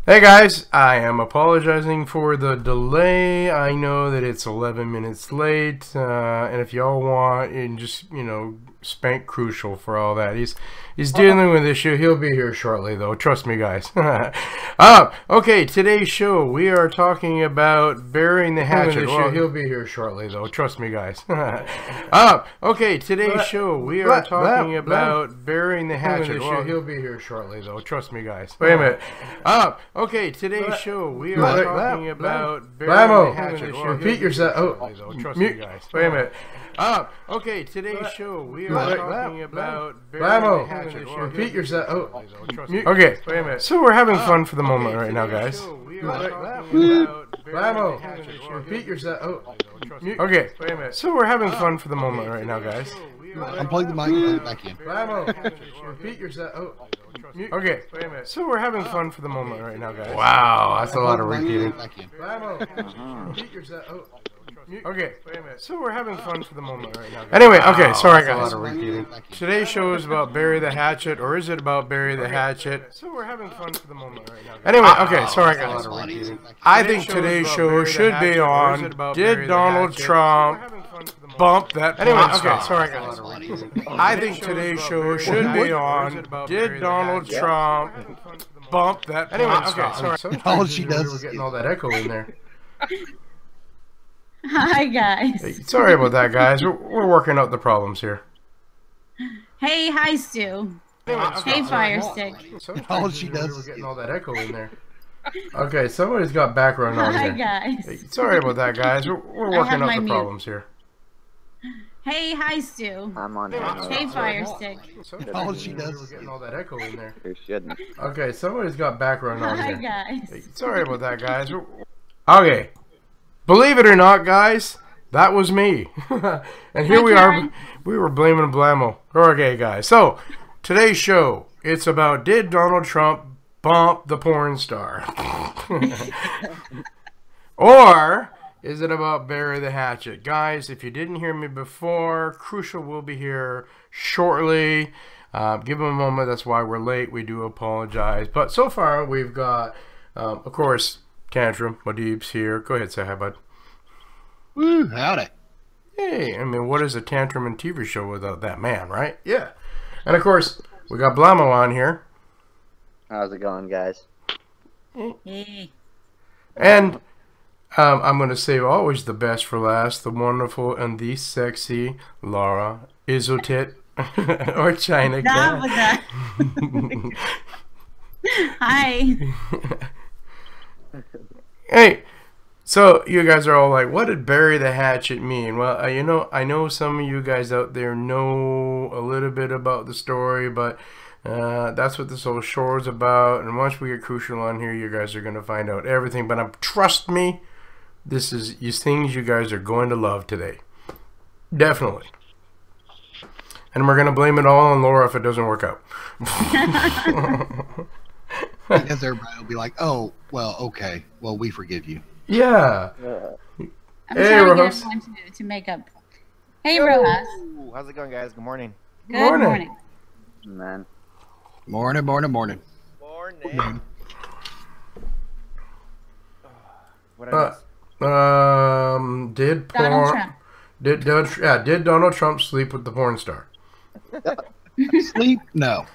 Hey guys, I am apologizing for the delay. I know that it's 11 minutes late, and if y'all want, and just, spank Crucial for all that. He's dealing with this issue. He'll be here shortly, though. Trust me, guys. Okay, today's show, we are talking about burying the hatchet. Well, he'll be here shortly, though. Trust me, guys. Okay, today's show, we are talking about burying the hatchet. Well, he'll be here shortly, though. Trust me, guys. Wait a minute. Okay, today's show, we are talking about burying the hatchet. Well, repeat yourself. Trust me, guys. Wait a minute. Okay, today's show, we are talking about burying the hatchet. Well, repeat yourself. Okay, wait a minute. So we're having fun for the moment right now, guys. Repeat yourself. Okay, wait a minute. So we're having fun for the moment right now, guys. Unplug the mic and plug it back in. Repeat yourself. Okay, wait a minute. So we're having fun for the moment right now, guys. Wow, that's a lot of repeating. Repeat yourself. Okay, wait a minute. So we're having fun for the moment right now. Anyway, okay, sorry guys. Today's show is about bury the hatchet, or is it about bury the hatchet? So we're having fun for the moment right now. Anyway, okay, sorry guys. I think today's show should be on Did Donald Trump bump that? Anyway, okay, sorry guys. I think today's show should be on Did Donald Trump bump that? Anyway, okay, sorry. All she does is getting all that echo in there. Hi guys. Hey, sorry about that, guys. We're working out the problems here. Hey, hi Stu. Hey, Firestick. All she does is getting all that echo in there. Okay, somebody's got background noise. Hi here. guys. Hey, sorry about that, guys. We're working out the problems here. Hey, hi Stu. I'm on. Hey, Firestick. all she does is getting all that echo in there. You shouldn't. Okay, somebody's got background noise Hi here. guys. Hey, sorry about that, guys. Okay. Believe it or not, guys, that was me. And here we are. We were blaming Blamo. Okay, guys. So, today's show, it's about did Donald Trump bump the porn star? Or is it about bury the hatchet? Guys, if you didn't hear me before, Crucial will be here shortly. Give him a moment. That's why we're late. We do apologize. But so far, we've got, of course, Tantrum, my deeps here. Go ahead, say hi, bud. Woo, howdy. Hey, I mean, what is a TantrumTV show without that man, right? Yeah. And of course, we got Blamo on here. How's it going, guys? Hey. And I'm going to save always the best for last, the wonderful and the sexy Laura Isotit or China Stop with that. Hi. Hey, so you guys are all like, what did bury the hatchet mean? Well, I know some of you guys out there know a little bit about the story, but that's what this whole show is about. And once we get Crucial on here, you guys are going to find out everything. But trust me, this is things you guys are going to love today. Definitely. And we're going to blame it all on Laura if it doesn't work out. Because everybody will be like, oh, well, okay. Well, we forgive you. Yeah. I'm trying to get everyone to make up. Hey, Rojas. How's it going, guys? Good morning. Good morning. Man. Morning. Morning. What I miss? Did Donald Trump. Did Donald Trump sleep with the porn star? Sleep? No.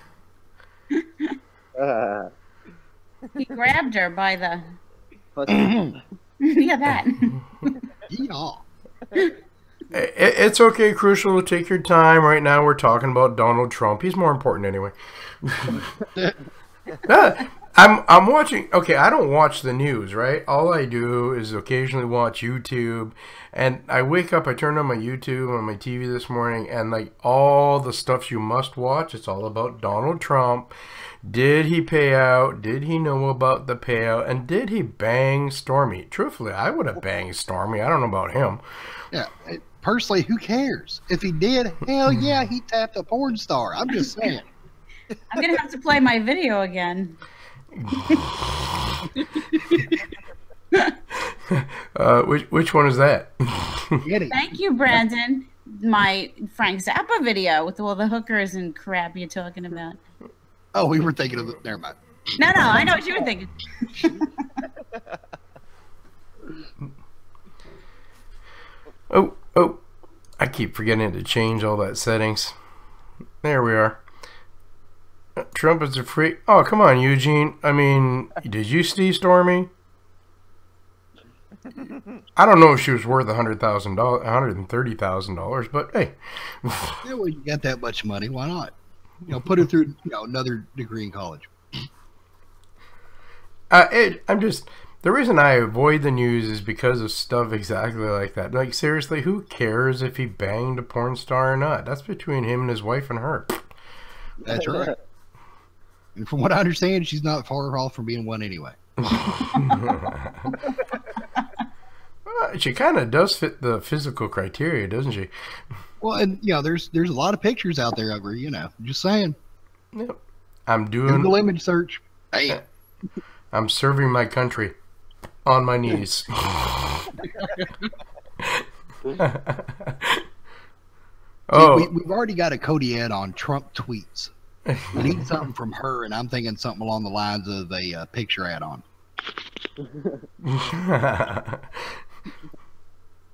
He grabbed her by the... Yeah, that. Yeah. It's okay, Crucial. Take your time. Right now, we're talking about Donald Trump. He's more important anyway. I'm watching. Okay, I don't watch the news, right? All I do is occasionally watch YouTube, and I wake up, I turn on my YouTube on my TV this morning, and like all the stuff you must watch, it's all about Donald Trump. Did he pay out? Did he know about the payout? And did he bang Stormy? Truthfully, I would have banged Stormy. I don't know about him. Yeah. Personally, who cares? If he did, hell yeah, he tapped a porn star. I'm just saying. I'm going to have to play my video again. Which one is that? Thank you, Brandon. My Frank Zappa video with all the hookers and crap you're talking about. Oh, we were thinking of it. Never mind. No, I know what you were thinking. Oh, I keep forgetting to change all that settings. There we are. Trump is a freak. Oh, come on, Eugene. I mean, did you see Stormy? I don't know if she was worth $130,000, but hey. Yeah, well, you got that much money. Why not? Put her through another degree in college. I'm just. The reason I avoid the news is because of stuff exactly like that. Like, seriously, who cares if he banged a porn star or not? That's between him and his wife and her. That's right. And from what I understand, she's not far off from being one anyway. She kind of does fit the physical criteria, doesn't she? Well, and there's a lot of pictures out there of her. Just saying. Yep. I'm doing Google image search. Bam. I'm serving my country on my knees. We've already got a Cody ad on Trump tweets. We need something from her, and I'm thinking something along the lines of a picture add-on.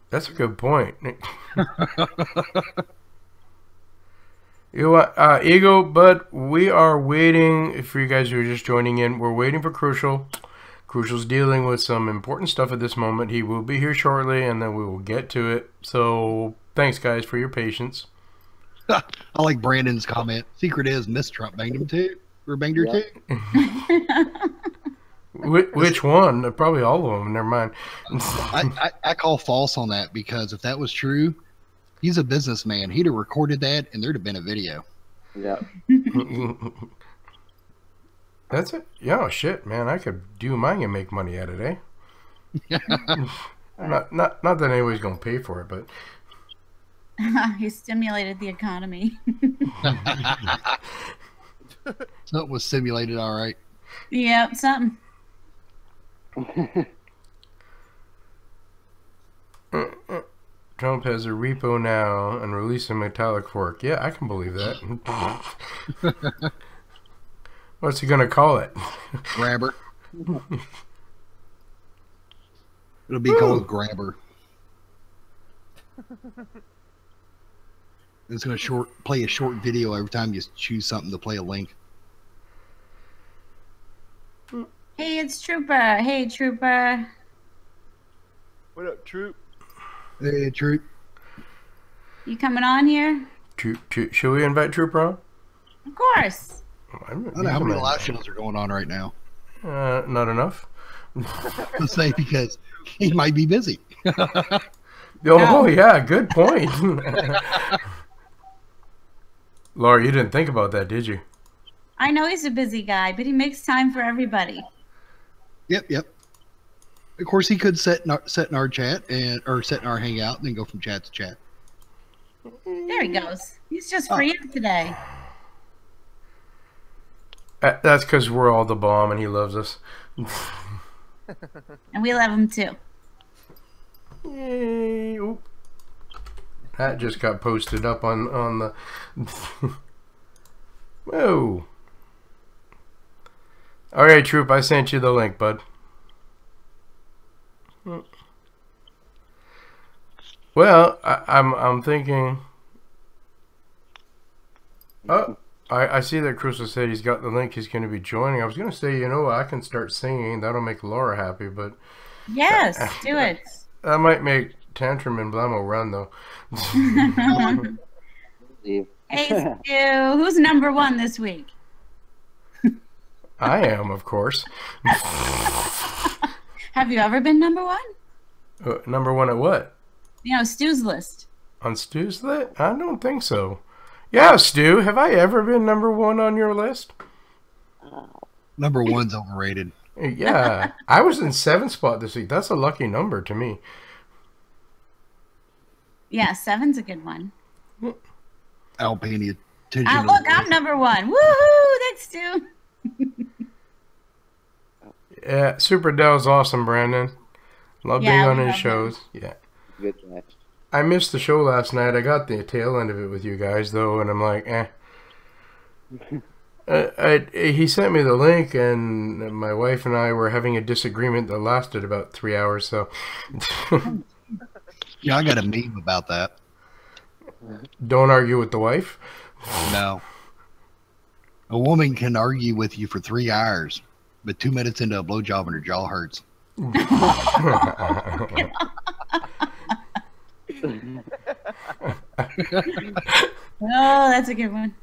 That's a good point. You know what, Ego, Bud, we are waiting for you guys who are just joining in. We're waiting for Crucial. Crucial's dealing with some important stuff at this moment. He will be here shortly, and then we will get to it. So, thanks, guys, for your patience. I like Brandon's comment. Secret is Miss Trump banged him too. Or banged her too. Which one? Probably all of them. Never mind. I call false on that, because if that was true, he's a businessman. He'd have recorded that, and there'd have been a video. Yeah. That's it. Yeah, shit, man. I could do mine and make money at it, eh? not that anybody's gonna pay for it, but He stimulated the economy. Something was simulated, all right. Yep, something. Trump has a repo now and released a metallic fork. Yeah, I can believe that. What's he gonna call it? Grabber. It'll be called Grabber. It's going to play a short video every time you choose something to play a link. Hey, it's Trooper. Hey, Trooper. What up, Troop? Hey, Troop. You coming on here? Should we invite Trooper on? Of course. I don't know how many live shows are going on right now. Not enough. Let's say because he might be busy. Oh, yeah, good point. Laura, you didn't think about that, did you? I know he's a busy guy, but he makes time for everybody. Yep. Of course, he could set in our chat or set in our hangout and then go from chat to chat. There he goes. He's just for you today. That's because we're all the bomb and he loves us. And we love him too. Yay. Oop. That just got posted up on the... Whoa. Alright, Troop, I sent you the link, bud. Well, I'm thinking... Oh, I see that Crucial said he's got the link. He's going to be joining. I was going to say, I can start singing. That'll make Laura happy, but... Yes, do it. That might make Tantrum and Blamo run, though. Hey, Stu. Who's number one this week? I am, of course. Have you ever been number one? Number one at what? Stu's list. On Stu's list? I don't think so. Yeah, Stu, have I ever been number one on your list? Number one's overrated. Yeah, I was in 7th spot this week. That's a lucky number to me. Yeah, 7's a good one. I'll pay any attention. Look, I'm number one. Woohoo! Thanks, Stu. Yeah, Super Dell's awesome, Brandon. Love being on his shows. Yeah. Good match. I missed the show last night. I got the tail end of it with you guys, though, and I'm like, eh. He sent me the link, and my wife and I were having a disagreement that lasted about 3 hours. So, Yeah, I got a meme about that. don't argue with the wife. No. A woman can argue with you for 3 hours, but 2 minutes into a blowjob and her jaw hurts. Oh, that's a good one.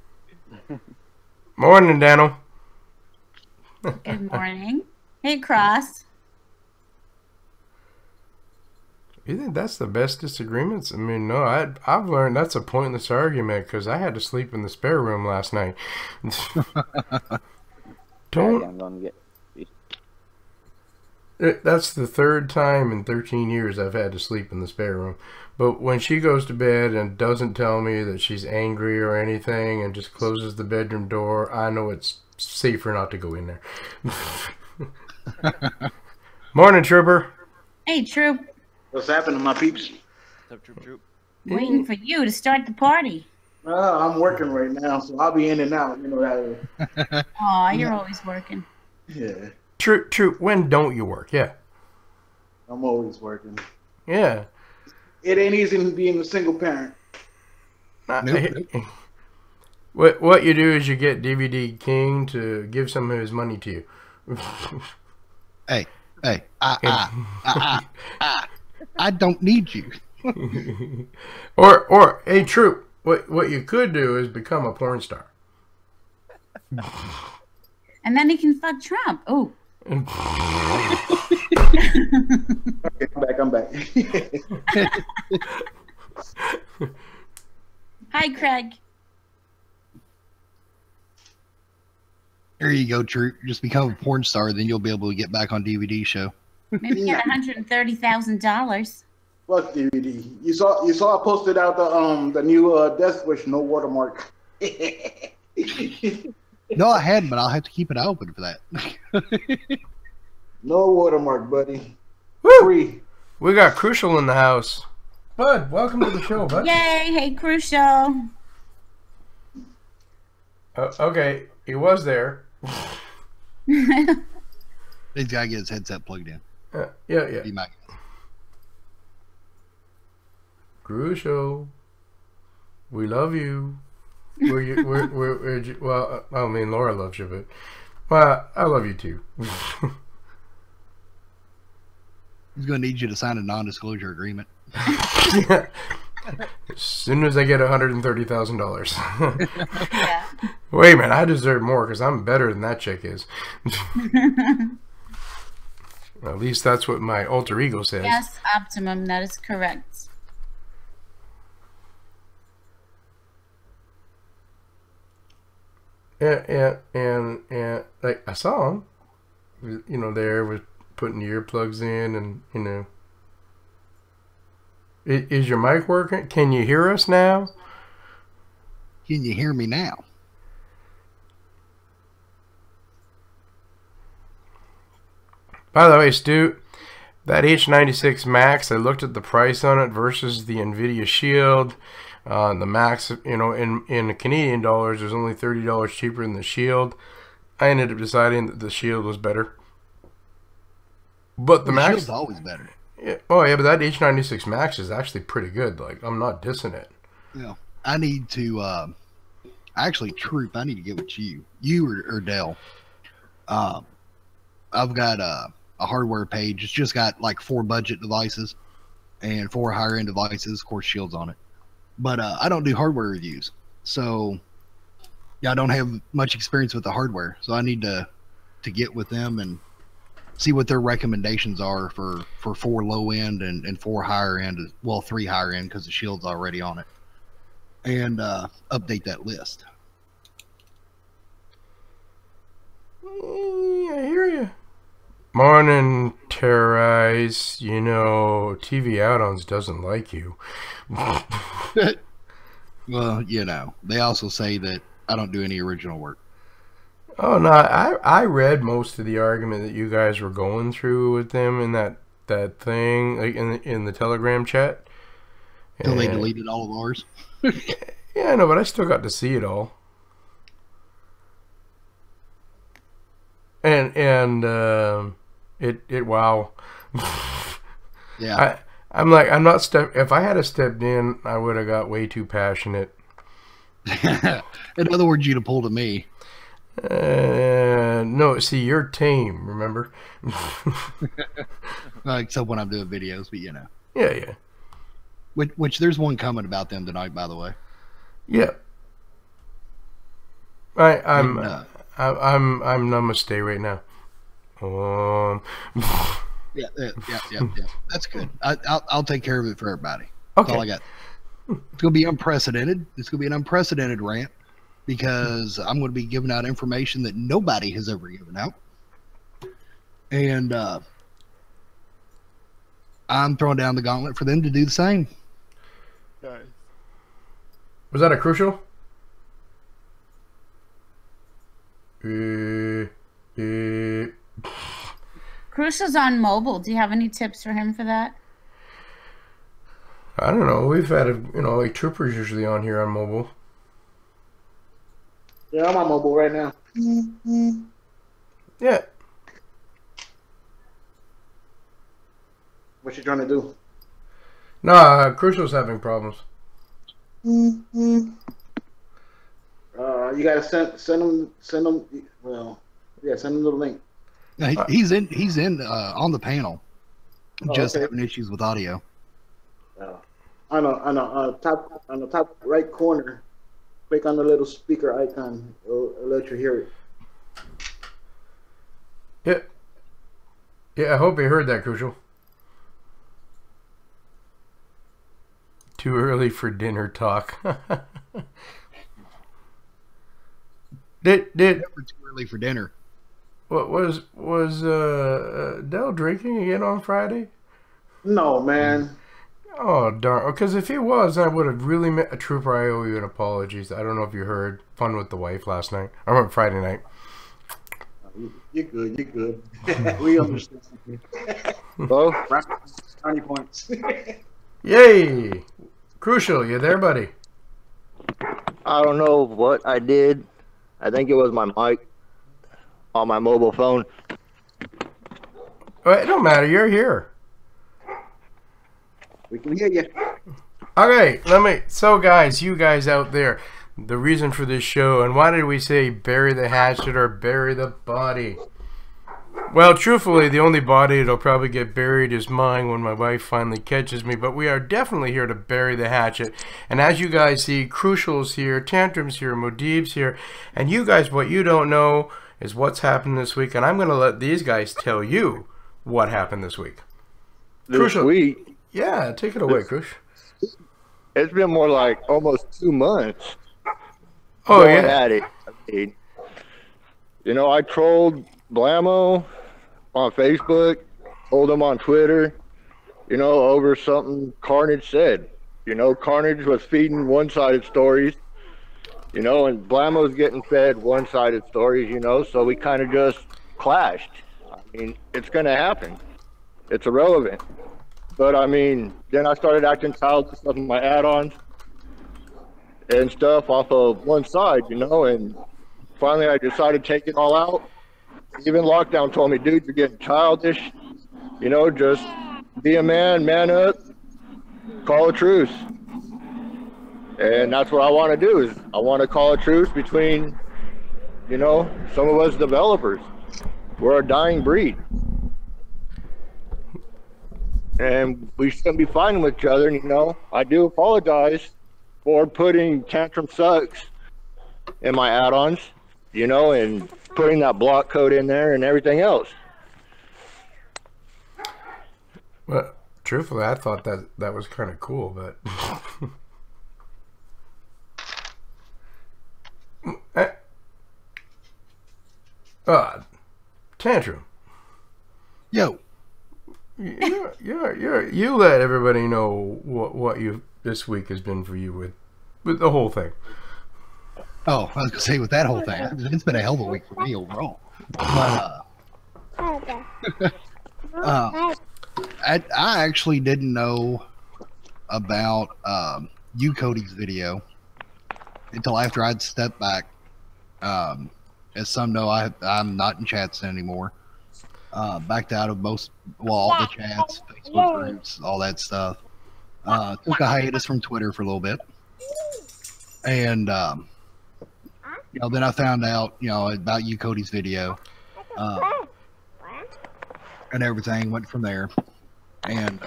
Morning, Daniel. Good morning. Hey, Cross. You think that's the best disagreements? I mean, no, I've learned that's a pointless argument because I had to sleep in the spare room last night. I'm gonna get. That's the third time in 13 years I've had to sleep in the spare room. But when she goes to bed and doesn't tell me that she's angry or anything and just closes the bedroom door, I know it's safer not to go in there. Morning, Trooper. Hey, Troop. What's happening, my peeps? What's up, Troop? Waiting for you to start the party. I'm working right now, so I'll be in and out. You know that. Aw, you're always working. Yeah, True. When don't you work? Yeah. I'm always working. Yeah. It ain't easy being a single parent. What you do is you get DVD King to give some of his money to you. Hey, I don't need you. or hey, True. What you could do is become a porn star. And then he can fuck Trump. Oh. Okay, I'm back. Hi, Craig. There you go, Troop. Just become a porn star, then you'll be able to get back on DVD show. Maybe get $130,000. Fuck DVD. You saw I posted out the new Death Wish no watermark. No, I hadn't, but I'll have to keep it open for that. No watermark, buddy. Woo! Free. We got Crucial in the house. Bud, welcome to the show, bud. Yay! Hey, Crucial. Okay, he was there. He's got to get his headset plugged in. Yeah. He might. Crucial. We love you. Well, I mean, Laura loves you, but well, I love you too. He's going to need you to sign a non-disclosure agreement. As soon as I get $130,000. Yeah. Wait a minute, I deserve more because I'm better than that chick is. At least that's what my alter ego says. Yes, Optimum. That is correct. Yeah, and like I saw him, you know, there with putting the earplugs in, and you know, is your mic working? Can you hear us now? Can you hear me now? By the way, Stu, that H96 Max, I looked at the price on it versus the NVIDIA Shield. The Max, you know, in Canadian dollars, is only $30 cheaper than the Shield. I ended up deciding that the Shield was better. But the Max Shield's always better. Yeah, oh yeah, but that H96 Max is actually pretty good. Like, I'm not dissing it. Yeah, I need to. Actually, Troop, I need to get with you or Dell. I've got a hardware page. It's just got like 4 budget devices and 4 higher end devices. Of course, Shield's on it. But I don't do hardware reviews, so yeah, I don't have much experience with the hardware. So I need to get with them and see what their recommendations are for 4 low end and 4 higher end. Well, 3 higher end because the Shield's already on it, and update that list. I hear you. Morning, Teverz. You know, TV Add-ons doesn't like you. Well, you know, they also say that I don't do any original work. Oh no, I read most of the argument that you guys were going through with them in that thing, like in the Telegram chat. Until they deleted all of ours. Yeah, I know, but I still got to see it all. and it wow. Yeah. I'm like, I'm not if I had stepped in, I would have got way too passionate. In other words, you'd have pulled a me. No, see, you're tame, remember? Except when I'm doing videos, but you know. Yeah. Which there's one coming about them tonight, by the way. Yeah. I'm namaste right now. Yeah. That's good. I'll take care of it for everybody. Okay. That's all I got. It's gonna be unprecedented. It's gonna be an unprecedented rant because I'm gonna be giving out information that nobody has ever given out, and I'm throwing down the gauntlet for them to do the same. Okay. Was that a crucial? Crucial's on mobile. Do you have any tips for him for that? I don't know. We've had like troopers usually on here on mobile. Yeah, I'm on mobile right now. Yeah. What you trying to do? Nah, Crucial's having problems. You gotta send them. Well, yeah, send them the link. He's in on the panel, just okay. having issues with audio. On the top right corner, click on the little speaker icon. It'll let you hear it. Yeah, I hope you heard that, Crucial. Too early for dinner talk. Did Never too early for dinner. what was Dell drinking again on Friday? No, man. Oh darn! Because if he was, I would have really met a trooper. I owe you an apologies. I don't know if you heard Fun with the Wife last night or Friday night. You're good. You're good. We understand. Both. 20 points. Yay! Crucial, you there, buddy? I don't know what I did. I think it was my mic on my mobile phone. Well, it don't matter. You're here. We can hear you. Okay, so guys, you guys out there, the reason for this show, and why did we say bury the hatchet or bury the body? Well, truthfully, the only body that'll probably get buried is mine when my wife finally catches me, but we are definitely here to bury the hatchet. And as you guys see, Crucial's here, Tantrum's here, Modib's here, and you guys, what you don't know is what's happened this week, and I'm going to let these guys tell you what happened this week. This week? Yeah, take it away, Crush. It's been more like almost 2 months. Oh, going yeah. At it. I mean, I trolled Blammo on Facebook, told him on Twitter, over something Carnage said. Carnage was feeding one-sided stories, and Blammo's getting fed one-sided stories, so we kind of just clashed. I mean, it's going to happen. It's irrelevant. But, I mean, then I started acting childish with my add-ons and stuff off of one side, and finally I decided to take it all out. Even Lockdown told me, dude, you're getting childish. Just be a man up, call a truce. And that's what I want to do, is I want to call a truce between, some of us developers. We're a dying breed. And we shouldn't be fighting with each other. And, I do apologize for putting Tantrum Sucks in my add-ons, and putting that block code in there and everything else. Well, truthfully, I thought that was kind of cool, but Tantrum. Yo. You let everybody know what this week has been for you with the whole thing. Oh, I was gonna say with that whole thing, it's been a hell of a week for me overall. But I actually didn't know about you Cody's video until after I'd stepped back as some know, I'm not in chats anymore. Backed out of all the chats, Facebook groups, all that stuff. Took a hiatus from Twitter for a little bit. And, then I found out, about you, Cody's video. And everything went from there. And,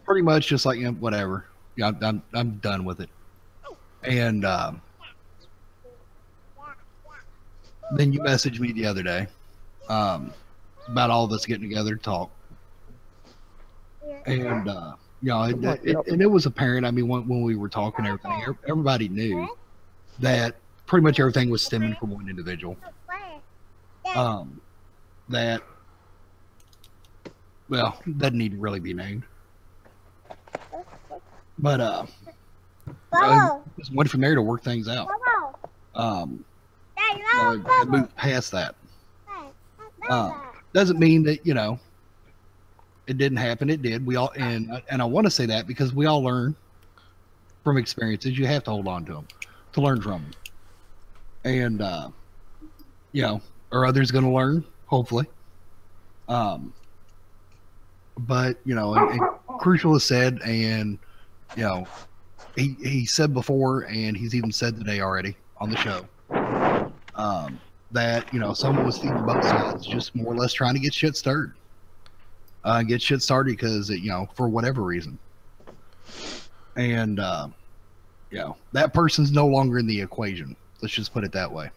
pretty much just like, whatever. I'm done with it. And, then you messaged me the other day about all of us getting together to talk, and and it was apparent. I mean, when we were talking, everything, everybody knew that pretty much everything was stemming from one individual. That doesn't need to really be named, but just went from there to work things out. Move past that. Doesn't mean that it didn't happen. It did. We all and I want to say that because we all learn from experiences. You have to hold on to them to learn from them. And are others going to learn? Hopefully. But and Crucial has said, and he said before, and he's even said today already on the show. That someone was feeding both sides, just more or less trying to get shit started. Because for whatever reason, and that person's no longer in the equation. Let's just put it that way.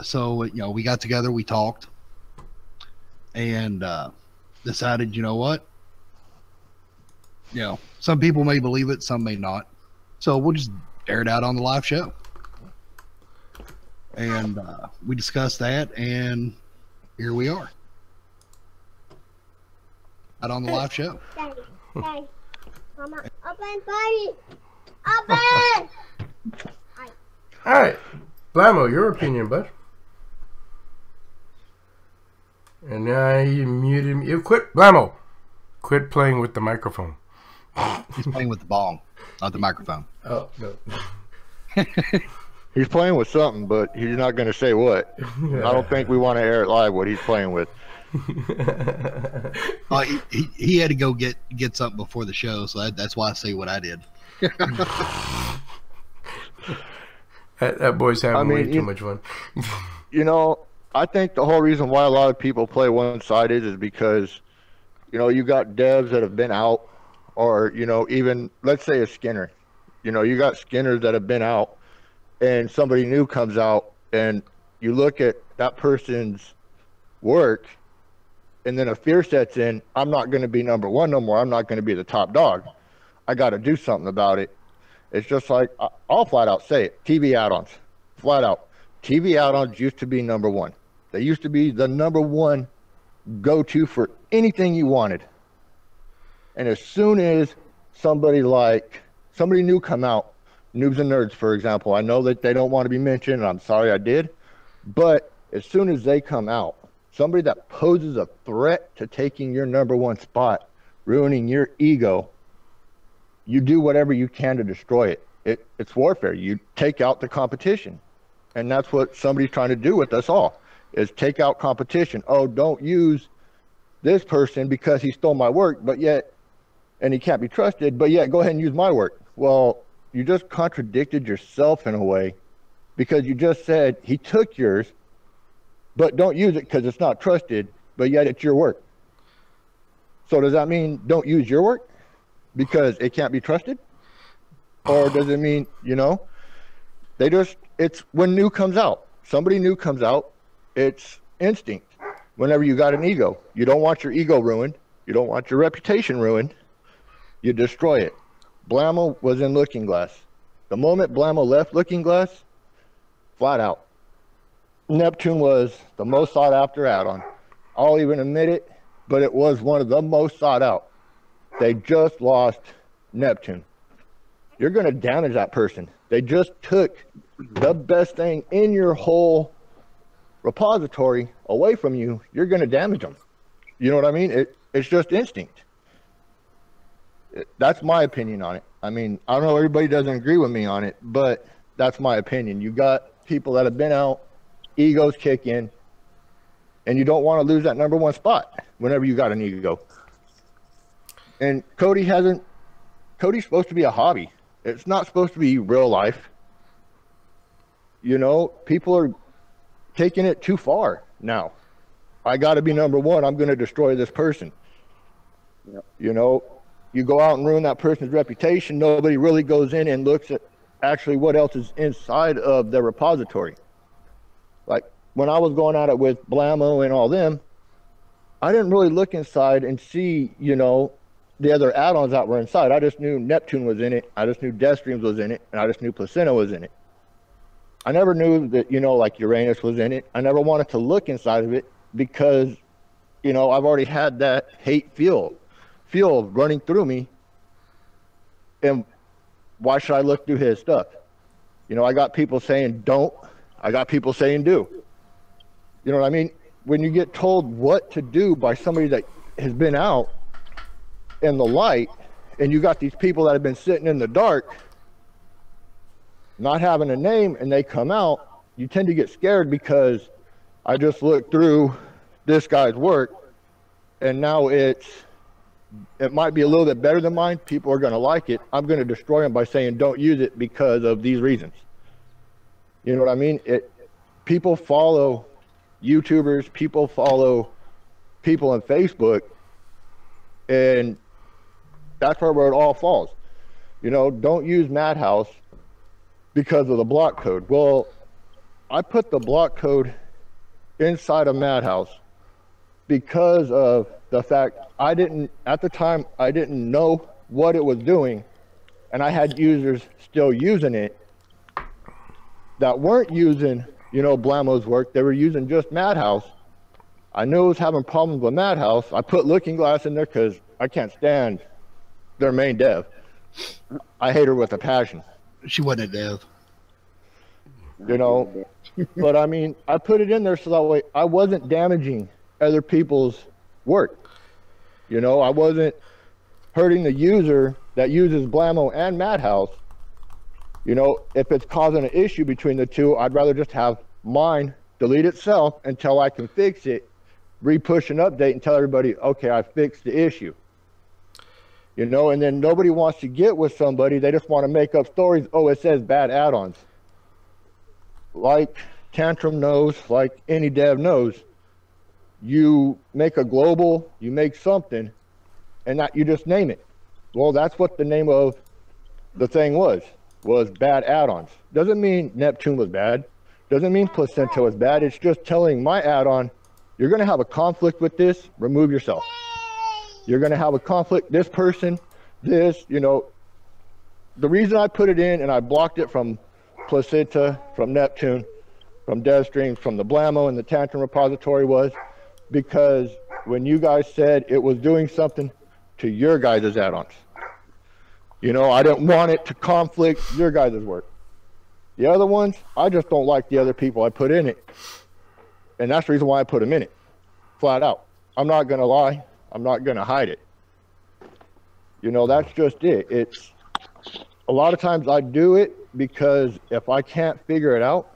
So we got together, we talked, and decided, what, some people may believe it, some may not. So we'll just air it out on the live show. And we discussed that, and here we are. Out on the live show. Daddy, Mama, open, buddy. Open! All right. Blamo, your opinion, bud. And now you muted me. You quit. Blamo, quit playing with the microphone. He's playing with the bong, not the microphone. Oh, no. He's playing with something, but he's not going to say what. I don't think we want to air it live what he's playing with. He had to go get something before the show, so that's why I say what I did. that boy's having way too much fun. I think the whole reason why a lot of people play one-sided is because, you got devs that have been out, or, even, let's say a Skinner. You got Skinners that have been out, and somebody new comes out, and you look at that person's work, and then a fear sets in. I'm not going to be number one no more. I'm not going to be the top dog. I got to do something about it. It's just like, I'll flat out say it. TV add-ons. Flat out. TV add-ons used to be number one. They used to be the number one go-to for anything you wanted. And as soon as somebody new come out, Noobs and Nerds, for example, I know that they don't want to be mentioned, and I'm sorry I did, but as soon as they come out, somebody that poses a threat to taking your number one spot, ruining your ego, you do whatever you can to destroy it. It's warfare. You take out the competition. And that's what somebody's trying to do with us all, is take out competition. Oh, don't use this person because he stole my work, and he can't be trusted, but yet go ahead and use my work. Well, you just contradicted yourself in a way, because you just said he took yours, but don't use it because it's not trusted, but yet it's your work. So does that mean don't use your work because it can't be trusted? Or does it mean, it's when new comes out, somebody new comes out, it's instinct. Whenever you got an ego, you don't want your ego ruined. You don't want your reputation ruined. You destroy it. Blamo was in Looking Glass. The moment Blamo left Looking Glass, flat out, Neptune was the most sought after add-on. I'll even admit it, but it was one of the most sought out. They just lost Neptune. You're going to damage that person. They just took the best thing in your whole repository away from you. You're going to damage them. You know what I mean? It's just instinct. That's my opinion on it. I mean, I don't know, everybody doesn't agree with me on it, but That's my opinion. You got people that have been out, egos kick in, and you don't want to lose that #1 spot whenever you got an ego. And Cody's supposed to be a hobby. It's not supposed to be real life. You know, people are taking it too far now. I got to be #1. I'm going to destroy this person. Yep. You know, you go out and ruin that person's reputation. Nobody really goes in and looks at actually what else is inside of the repository. Like when I was going at it with Blammo and all them, I didn't really look inside and see, you know, the other add-ons that were inside. I just knew Neptune was in it. I just knew Deathstreams was in it. And I just knew Placenta was in it. I never knew that, you know, like Uranus was in it. I never wanted to look inside of it because, you know, I've already had that hate feel running through me. And why should I look through his stuff? You know, I got people saying don't. I got people saying do. You know what I mean? When you get told what to do by somebody that has been out in the light, and you got these people that have been sitting in the dark, not having a name, and they come out, you tend to get scared because I just looked through this guy's work, and now it might be a little bit better than mine. People are going to like it. I'm going to destroy them by saying don't use it because of these reasons. You know what I mean? People follow YouTubers, people follow people on Facebook, and that's where it all falls. You know, don't use Madhouse because of the block code. Well, I put the block code inside of Madhouse because of the fact at the time, I didn't know what it was doing, and I had users still using it that weren't using, you know, Blammo's work. They were using just Madhouse. I knew I was having problems with Madhouse. I put Looking Glass in there because I can't stand their main dev. I hate her with a passion. She wasn't a dev. You know, but I mean, I put it in there so that way I wasn't damaging other people's work. You know, I wasn't hurting the user that uses Blammo and Madhouse. You know, if it's causing an issue between the two, I'd rather just have mine delete itself until I can fix it, re-push an update and tell everybody, okay, I fixed the issue. You know, and then nobody wants to get with somebody. They just want to make up stories. Oh, it says bad add-ons. Like Tantrum knows, like any dev knows, you make a global, you make something, and that you just name it. Well, that's what the name of the thing was bad add-ons. Doesn't mean Neptune was bad. Doesn't mean Placenta was bad. It's just telling my add-on, you're going to have a conflict with this, remove yourself. You're going to have a conflict, this person, this, you know. The reason I put it in and I blocked it from Placenta, from Neptune, from Deathstream, from the Blammo and the Tantrum repository was because when you guys said it was doing something to your guys' add-ons. You know, I didn't want it to conflict your guys' work. The other ones, I just don't like the other people I put in it. And that's the reason why I put them in it, flat out. I'm not going to lie. I'm not going to hide it. You know, that's just it. It's a lot of times I do it because if I can't figure it out,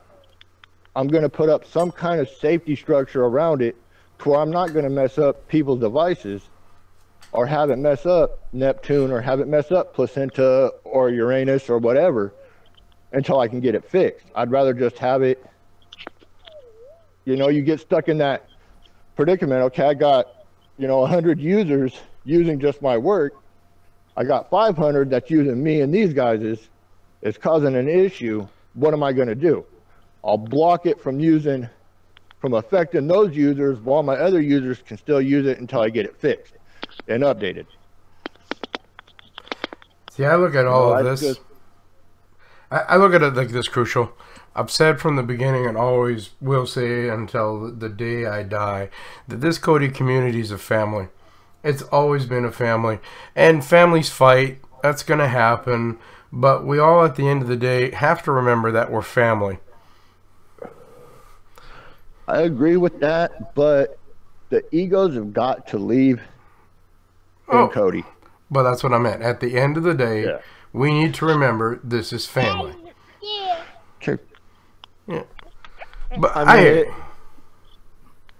I'm going to put up some kind of safety structure around it to where I'm not going to mess up people's devices or have it mess up Neptune or have it mess up Placenta or Uranus or whatever until I can get it fixed. I'd rather just have it, you know, you get stuck in that predicament. Okay, I got, you know, 100 users using just my work. I got 500 that's using me and these guys is causing an issue. What am I going to do? I'll block it from affecting those users while my other users can still use it until I get it fixed and updated. See, I look at all of this. I look at it like this, Crucial. I've said from the beginning and always will say until the day I die that this Cody community is a family. It's always been a family. And families fight. That's going to happen. But we all, at the end of the day, have to remember that we're family. I agree with that, but the egos have got to leave in Cody. But that's what I meant. At the end of the day, we need to remember this is family. Yeah. But I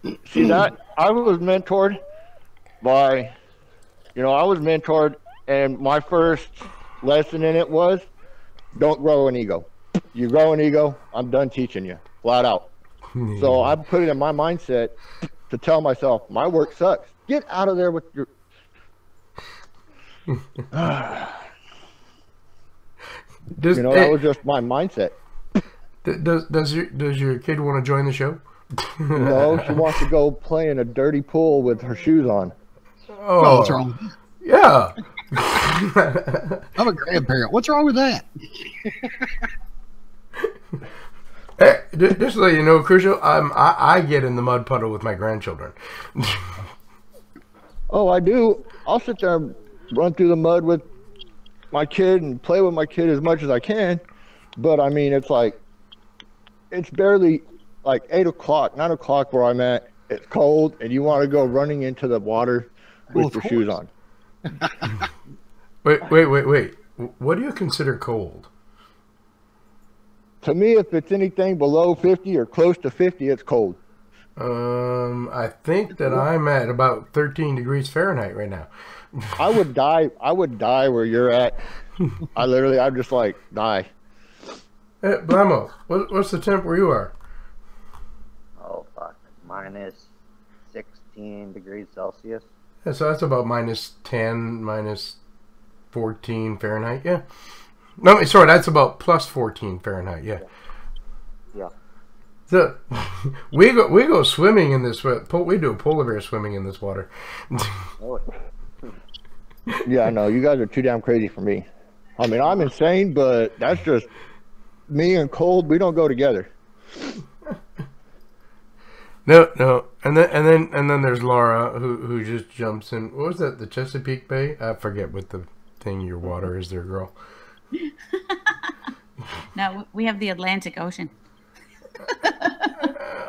mean, see that I was mentored by, I was mentored, and my first lesson in it was, don't grow an ego. You grow an ego, I'm done teaching you, flat out. So I put it in my mindset to tell myself, my work sucks. Get out of there with your. That was just my mindset. Does your kid want to join the show? No, she wants to go play in a dirty pool with her shoes on. Oh, what's wrong with that? Yeah. I'm a grandparent. What's wrong with that? Hey, just to let you know, Crucial, I get in the mud puddle with my grandchildren. Oh, I do. I'll sit there and run through the mud with my kid and play with my kid as much as I can. But I mean, it's barely like 8 o'clock, 9 o'clock where I'm at. It's cold, and you want to go running into the water with your shoes on. Wait. What do you consider cold? To me, if it's anything below 50 or close to 50, it's cold. I think that I'm at about 13 degrees Fahrenheit right now. I would die where you're at. I'd just like die. Hey, Blamo, what's the temp where you are? Oh, fuck. Minus 16 degrees Celsius. Yeah, so that's about minus 10, minus 14 Fahrenheit, yeah. No, sorry, that's about plus 14 Fahrenheit, yeah. Yeah. So, we go swimming in this, we do polar bear swimming in this water. Yeah, I know. You guys are too damn crazy for me. I mean, I'm insane, but that's just me and cold. We don't go together. No, and then there's Laura who just jumps in. What was that? The Chesapeake Bay? I forget what the thing your water is there, girl. No, we have the Atlantic Ocean.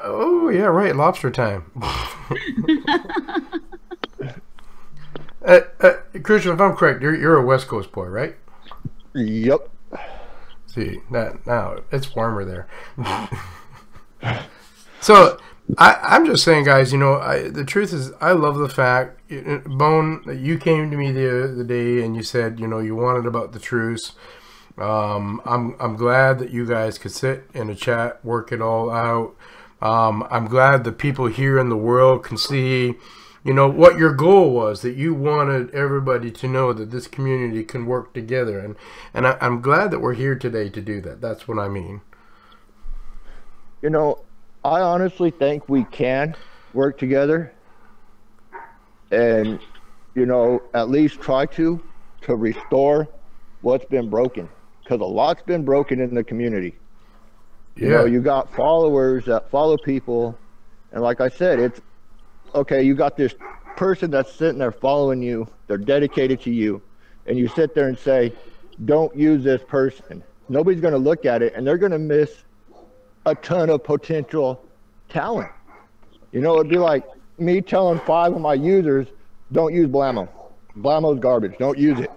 Oh yeah, right. Lobster time. Crucial, if I'm correct, you're a West Coast boy, right? Yep. See that now it's warmer there. So I'm just saying, guys. The truth is, I love the fact, Bone, that you came to me the other day and you said, you wanted about the truce. I'm glad that you guys could sit in a chat, work it all out. I'm glad that people here in the world can see, what your goal was, that you wanted everybody to know that this community can work together. And I'm glad that we're here today to do that. That's what I mean. I honestly think we can work together and, at least try to restore what's been broken. Because a lot's been broken in the community. You got followers that follow people. And like I said, it's okay. You got this person that's sitting there following you. They're dedicated to you. And you sit there and say, don't use this person. Nobody's going to look at it, and they're going to miss a ton of potential talent. It'd be like me telling 5 of my users, don't use Blamo. Blamo's garbage. Don't use it.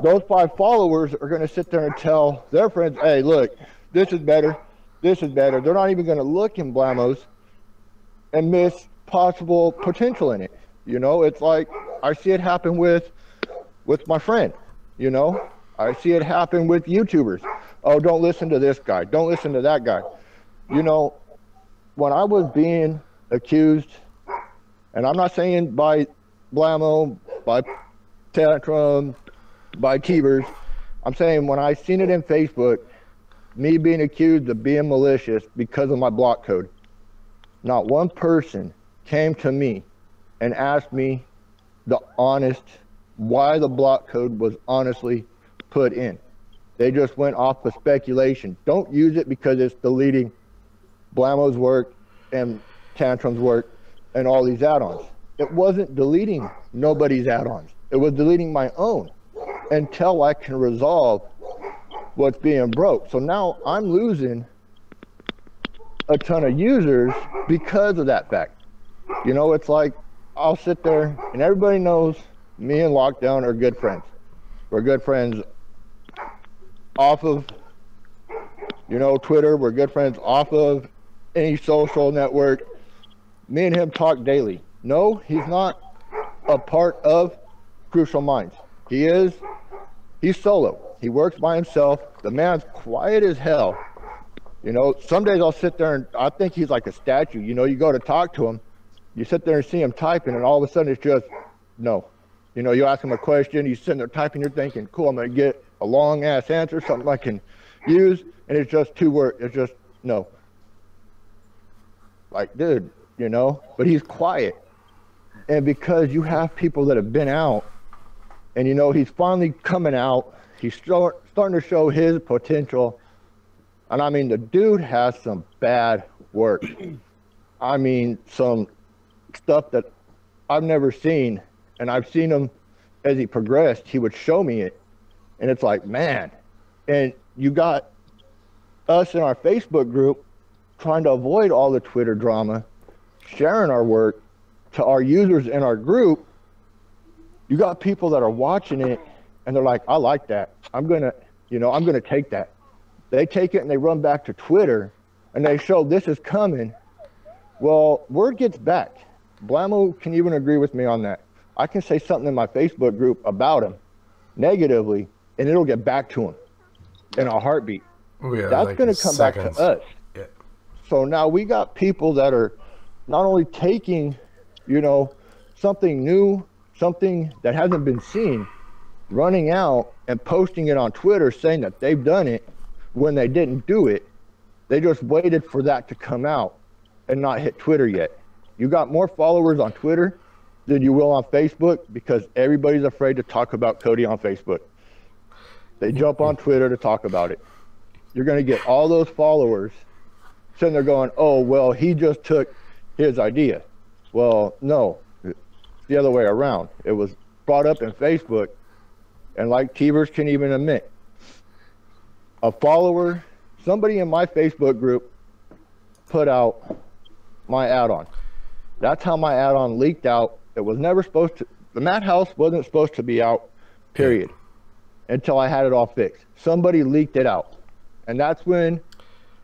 Those 5 followers are going to sit there and tell their friends, hey, look, this is better. This is better. They're not even going to look in Blamos and miss possible potential in it. It's like I see it happen with my friend. I see it happen with YouTubers. Oh, don't listen to this guy. Don't listen to that guy. When I was being accused, and I'm not saying by Blamo, by Tantrum, by Teverz, I'm saying when I seen it in Facebook, me being accused of being malicious because of my block code, not one person came to me and asked me the honest why the block code was honestly put in. They just went off of speculation. Don't use it because it's deleting Blamo's work and Tantrum's work and all these add-ons. It wasn't deleting nobody's add-ons. It was deleting my own until I can resolve what's being broke. So now I'm losing a ton of users because of that fact. It's like I'll sit there and everybody knows me and Lockdown are good friends. We're good friends off of You know, Twitter, we're good friends off of any social network. Me and him talk daily. No, he's not a part of Crucial Minds. He's solo. He works by himself. The man's quiet as hell. You know, some days I'll sit there and I think he's like a statue. You know, you go to talk to him, you sit there and see him typing, and all of a sudden it's just no. You know, you ask him a question, he's sitting there typing, you're thinking, cool, I'm going to get a long ass answer, something I can use, and it's just 2 words. It's just no. Like, dude, you know, but he's quiet. And because you have people that have been out, and you know, he's finally coming out, he's starting to show his potential. And I mean, the dude has some bad work. I mean, some stuff that I've never seen, and I've seen him as he progressed. He would show me it, and it's like, man. And you got us in our Facebook group trying to avoid all the Twitter drama, sharing our work to our users in our group. You got people that are watching it, and they're like, I like that. I'm gonna take that. They take it and they run back to Twitter, and they show this is coming. Well, word gets back. Blammo can even agree with me on that. I can say something in my Facebook group about him negatively, and it'll get back to him in a heartbeat. Yeah, that's like going to come back to us. Yeah. So now we got people that are not only taking, you know, something new, something that hasn't been seen, running out and posting it on Twitter saying that they've done it when they didn't do it. They just waited for that to come out and not hit Twitter yet. You got more followers on Twitter than you will on Facebook because everybody's afraid to talk about Cody on Facebook. They jump on Twitter to talk about it. You're going to get all those followers sitting there going, oh, well, he just took his idea. Well, no, it's the other way around. It was brought up in Facebook, and like Teverz can even admit, a follower, somebody in my Facebook group put out my add-on. That's how my add-on leaked out. It was never supposed to, the Madhouse wasn't supposed to be out, period, until I had it all fixed. Somebody leaked it out. And that's when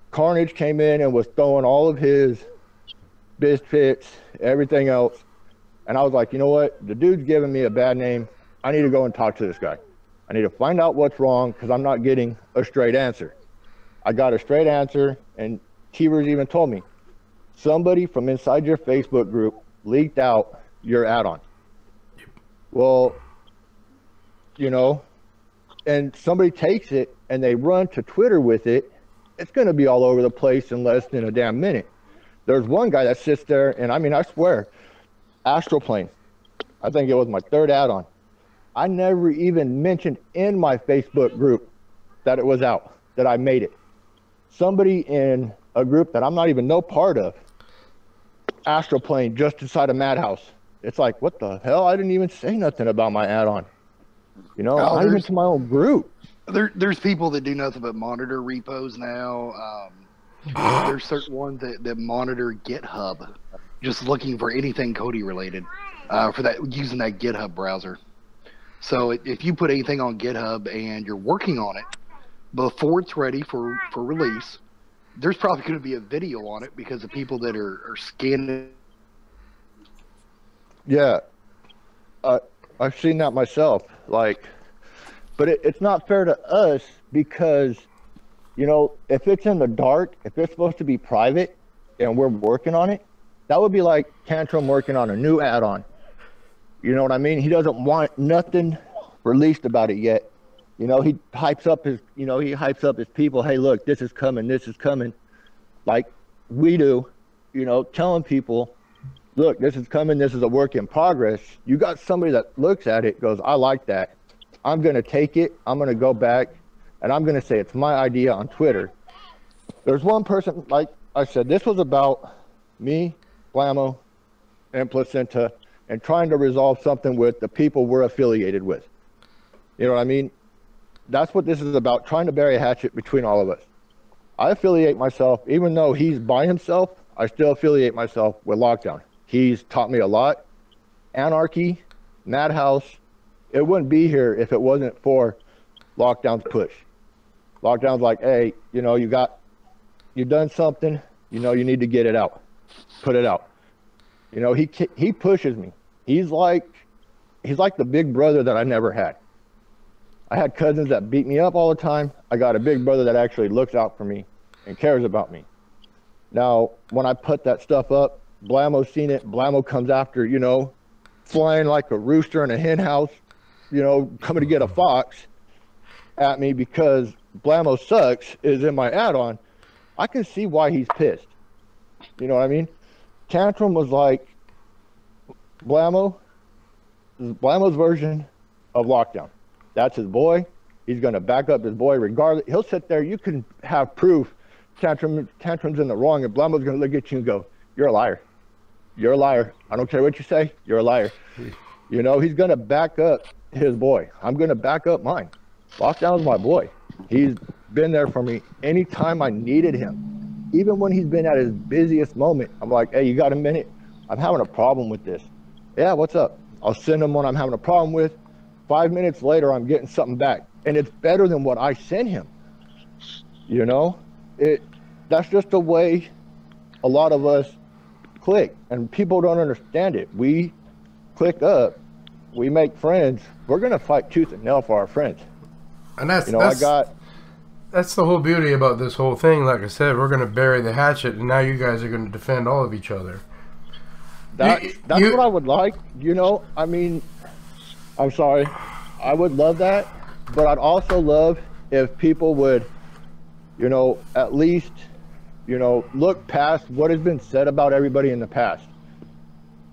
Carnage came in and was throwing all of his biscuits, everything else. And I was like, you know what? The dude's giving me a bad name. I need to go and talk to this guy. I need to find out what's wrong because I'm not getting a straight answer. I got a straight answer, and Teverz even told me, somebody from inside your Facebook group leaked out your add-on. Well, you know, and somebody takes it and they run to Twitter with it, it's going to be all over the place in less than a damn minute. There's one guy that sits there, and I mean, I swear, Astroplane, I think it was my 3rd add-on. I never even mentioned in my Facebook group that it was out, that I made it. Somebody in a group that I'm not even no part of, Astroplane just inside a Madhouse. It's like, what the hell? I didn't even say nothing about my add-on. You know, not even to my own group. There's people that do nothing but monitor repos now. There's certain ones that monitor GitHub, just looking for anything Cody related, for that, using that GitHub browser. So if you put anything on GitHub and you're working on it before it's ready for release, there's probably going to be a video on it because of people that are scanning. Yeah, I've seen that myself. Like, but it's not fair to us because, you know, if it's in the dark, if it's supposed to be private and we're working on it, that would be like Tantrum working on a new add-on. You know what I mean? He doesn't want nothing released about it yet. You know, he hypes up his, people. Hey, look, this is coming. This is coming. Like we do, you know, telling people, look, this is coming. This is a work in progress. You got somebody that looks at it, goes, I like that. I'm going to take it. I'm going to go back and I'm going to say it's my idea on Twitter. There's one person, like I said, this was about me, Blammo, and Placenta, and trying to resolve something with the people we're affiliated with. You know what I mean? That's what this is about, trying to bury a hatchet between all of us. I affiliate myself, even though he's by himself, I still affiliate myself with Lockdown. He's taught me a lot. Anarchy, Madhouse, it wouldn't be here if it wasn't for Lockdown's push. Lockdown's like, hey, you know, you done something, you know, you need to get it out, put it out. You know, he pushes me. He's like the big brother that I never had. I had cousins that beat me up all the time. I got a big brother that actually looks out for me and cares about me. Now, when I put that stuff up, Blamo's seen it. Blamo comes after, you know, flying like a rooster in a hen house, you know, coming to get a fox at me because Blamo sucks is in my add-on. I can see why he's pissed. You know what I mean? Tantrum was like Blamo's version of Lockdown. That's his boy. He's going to back up his boy regardless. He'll sit there. You can have proof Tantrum's in the wrong, and Blamo's going to look at you and go, you're a liar. You're a liar. I don't care what you say. You're a liar. You know, he's going to back up his boy. I'm going to back up mine. Lockdown's my boy. He's been there for me anytime I needed him. Even when he's been at his busiest moment, I'm like, hey, you got a minute? I'm having a problem with this. Yeah, what's up? I'll send him one I'm having a problem with. 5 minutes later, I'm getting something back. And it's better than what I sent him. You know? That's just the way a lot of us click. And people don't understand it. We click up. We make friends. We're going to fight tooth and nail for our friends. And that's, you know, that's the whole beauty about this whole thing. Like I said, we're going to bury the hatchet, and now you guys are going to defend all of each other. That's what I would like. You know, I mean, I'm sorry. I would love that, but I'd also love if people would, you know, at least, you know, look past what has been said about everybody in the past.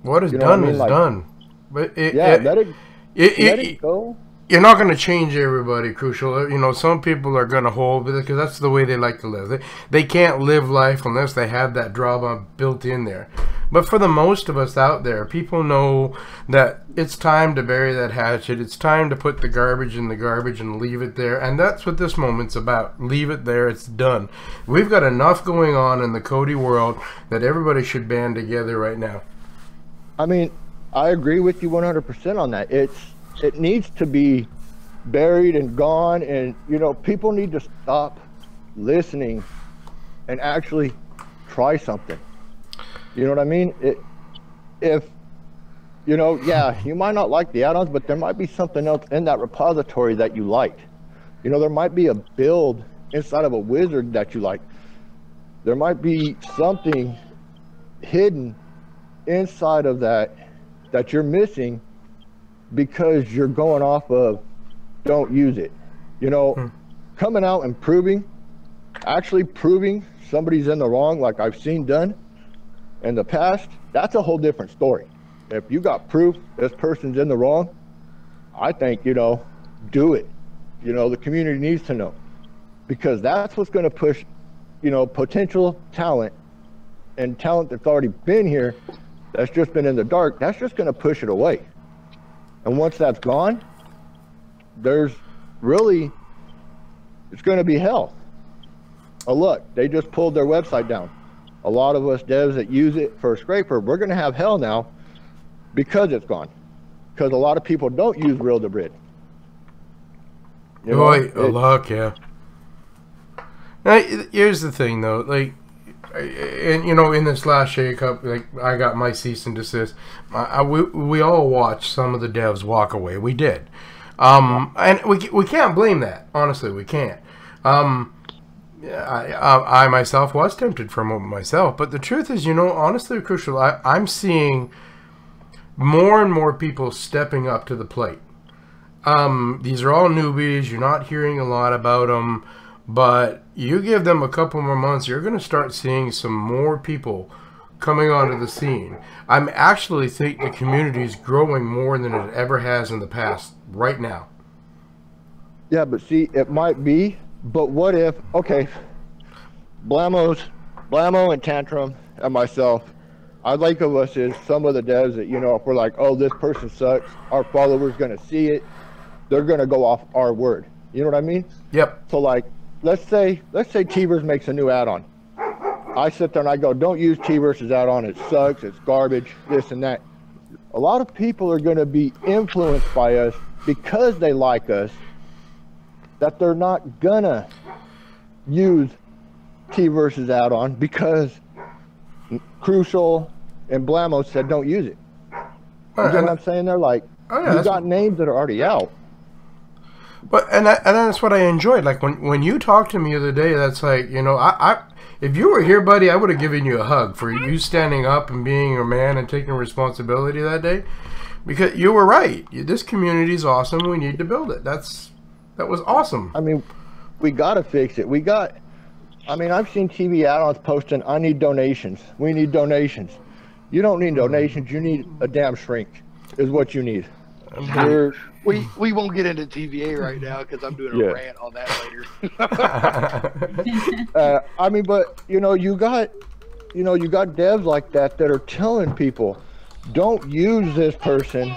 What is done is done. But let it go. You're not going to change everybody, Crucial. You know, some people are going to hold because that's the way they like to live. They can't live life unless they have that drama built in there. But for the most of us out there, people know that it's time to bury that hatchet. It's time to put the garbage in the garbage and leave it there. And that's what this moment's about. Leave it there. It's done. We've got enough going on in the Cody world that everybody should band together right now. I mean, I agree with you 100% on that. It needs to be buried and gone, and you know, people need to stop listening and actually try something. You know what I mean? If you know, yeah, you might not like the add-ons, but there might be something else in that repository that you like. You know, there might be a build inside of a wizard that you like. There might be something hidden inside of that you're missing because you're going off of don't use it. You know, coming out and actually proving somebody's in the wrong, like I've seen done in the past, that's a whole different story. If you got proof this person's in the wrong, I think, you know, do it. You know, the community needs to know, because that's what's going to push, you know, potential talent and talent that's already been here, that's just been in the dark, that's just going to push it away. And once that's gone, there's really, it's going to be hell. Oh, look, they just pulled their website down. A lot of us devs that use it for a scraper, we're going to have hell now because it's gone. Because a lot of people don't use Real to Brid. You know, luck, yeah. Now, here's the thing, though. Like, and you know, in this last shake-up, like, I got my cease and desist. We all watched some of the devs walk away. We did. And we can't blame that. Honestly, we can't. I myself was tempted for a moment myself, but the truth is, you know, honestly, Crucial, I'm seeing more and more people stepping up to the plate. These are all newbies. You're not hearing a lot about them, but you give them a couple more months, you're going to start seeing some more people coming onto the scene. I actually think the community is growing more than it ever has in the past right now. Yeah, but see, it might be. But what if, okay, Blamo and Tantrum and myself, I'd like of us is some of the devs that, you know, if we're like, oh, this person sucks, our followers going to see it, they're going to go off our word. You know what I mean? Yep. So like, let's say Teverz makes a new add-on. I sit there and I go, don't use Teverz's add-on, it sucks, it's garbage, this and that. A lot of people are going to be influenced by us because they like us, that they're not gonna use Teverz's add-on because Crucial and Blamo said don't use it. You get what I'm saying? They're like, you got names that are already out. But and that's what I enjoyed. Like when you talked to me the other day, that's like, you know, I if you were here, buddy, I would have given you a hug for you standing up and being a man and taking responsibility that day, because you were right. This community is awesome. We need to build it. That was awesome. I mean, we gotta fix it. I mean, I've seen TV add-ons posting, I need donations. We need donations. You don't need donations. You need a damn shrink is what you need. We won't get into TVA right now because I'm doing a rant on that later. I mean, but you got devs like that are telling people, don't use this person.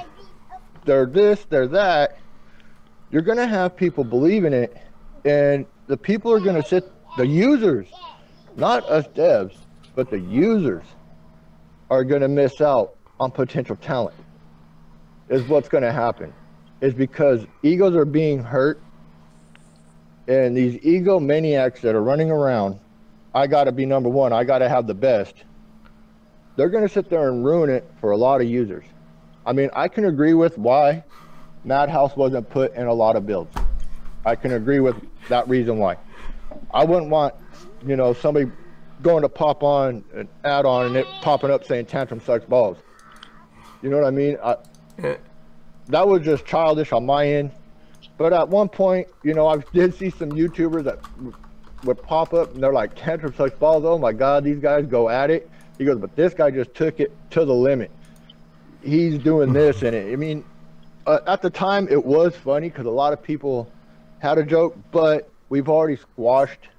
They're this, they're that. You're gonna have people believing it, and the people are gonna sit. The users, not us devs, but the users are gonna miss out on potential talent. Is what's gonna happen. Is because egos are being hurt, and these egomaniacs that are running around, I gotta be number one, I gotta have the best. They're gonna sit there and ruin it for a lot of users. I mean, I can agree with why Madhouse wasn't put in a lot of builds. I can agree with that reason why. I wouldn't want, somebody going to pop on an add-on and it popping up saying Tantrum sucks balls. You know what I mean? That was just childish on my end. But at one point, I did see some YouTubers that would pop up and they're like, Tantrum sucks balls. Oh my God, these guys go at it. He goes, but this guy just took it to the limit. He's doing this and it. I mean, at the time it was funny because a lot of people had a joke, but we've already squashed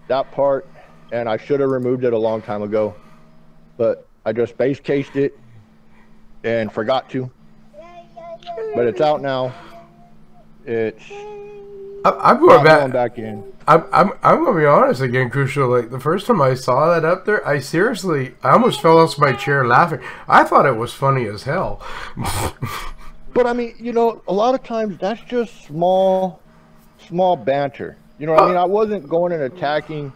that part and I should have removed it a long time ago. But I just base cased it and forgot to. But it's out now. I'm going back in. I'm gonna be honest again, Crucial. Like the first time I saw that up there, I almost fell off my chair laughing. I thought it was funny as hell. But I mean, a lot of times that's just small banter. You know what I mean? I wasn't going and attacking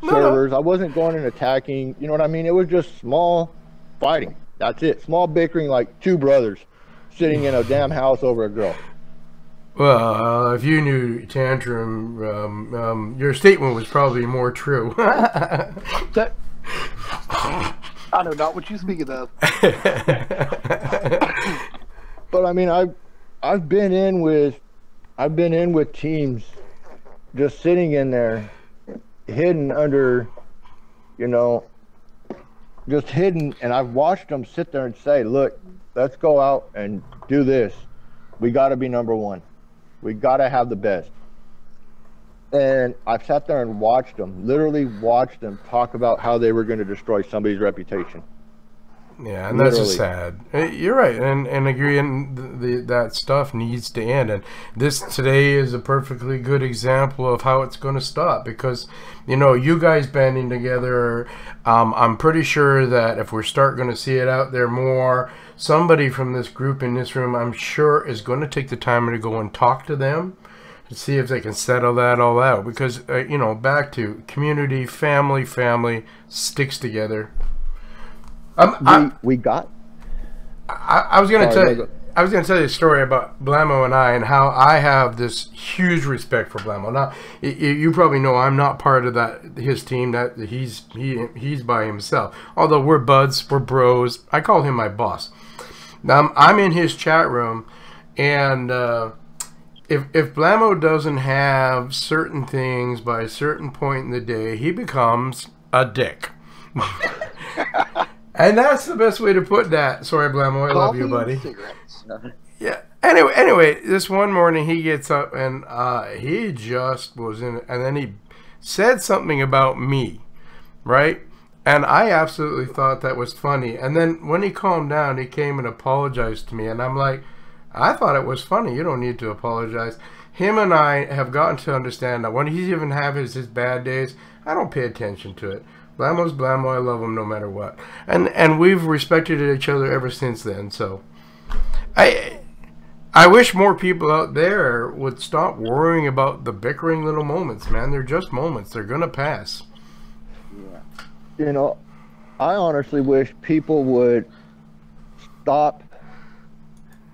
servers. I wasn't going and attacking. You know what I mean? It was just small fighting. That's it. Small bickering, like two brothers sitting in a damn house over a girl. Well, if you knew Tantrum, your statement was probably more true. I know not what you're speaking of. But I mean, I've been in with teams just sitting in there, hidden under, just hidden, and I've watched them sit there and say, "Look, let's go out and do this. We got to be number one. We got to have the best." And I've sat there and literally watched them talk about how they were going to destroy somebody's reputation. Yeah, and that's just sad. You're right, and agree, and that stuff needs to end. And this today is a perfectly good example of how it's going to stop, because you guys banding together. I'm pretty sure that if we're going to see it out there more, somebody from this group in this room, I'm sure, is going to take the time to go and talk to them to see if they can settle that all out. Because back to community, family sticks together. I was going to tell you a story about Blamo and I, and how I have this huge respect for Blamo. Now, you probably know I'm not part of his team. That he's by himself. Although we're buds, we're bros. I call him my boss. Now, I'm in his chat room, and if Blamo doesn't have certain things by a certain point in the day, he becomes a dick. And that's the best way to put that. Sorry, Blamo, I love you, buddy. Yeah. Anyway, this one morning he gets up and he just was in, and then he said something about me, right? And I absolutely thought that was funny. And then when he calmed down, he came and apologized to me, and I'm like, I thought it was funny. You don't need to apologize. Him and I have gotten to understand that when he's even having his bad days, I don't pay attention to it. Blamo's Blamo, I love him no matter what. And we've respected each other ever since then. So I I wish more people out there would stop worrying about the bickering little moments, man. They're just moments. They're gonna pass. Yeah. You know, I honestly wish people would stop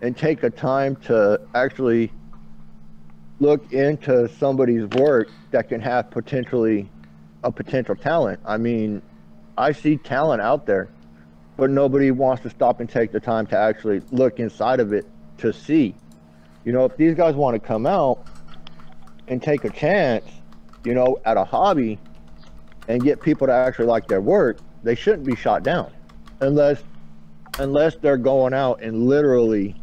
and take a time to actually look into somebody's work that can have potential talent. I mean, I see talent out there, but nobody wants to stop and take the time to actually look inside of it to see. You know, if these guys want to come out and take a chance, you know, at a hobby and get people to actually like their work, they shouldn't be shot down unless they're going out and literally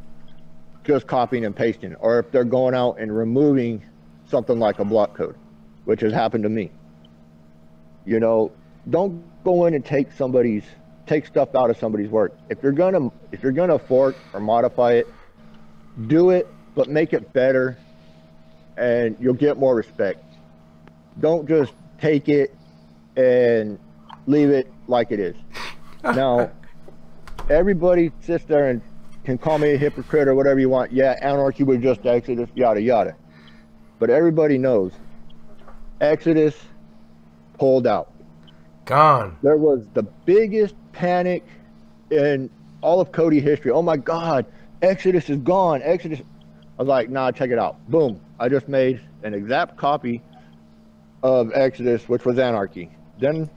just copying and pasting, or if they're going out and removing something like a block code, which has happened to me. You know, don't go in and take stuff out of somebody's work. If you're gonna fork or modify it, do it, but make it better, and you'll get more respect. Don't just take it and leave it like it is. Now, everybody sits there and can call me a hypocrite or whatever you want. Yeah, anarchy was just Exodus, yada yada. But everybody knows Exodus pulled out. Gone. There was the biggest panic in all of Cody history. Oh my God, Exodus is gone. Exodus. I was like, nah, check it out. Boom. I just made an exact copy of Exodus, which was anarchy. Then,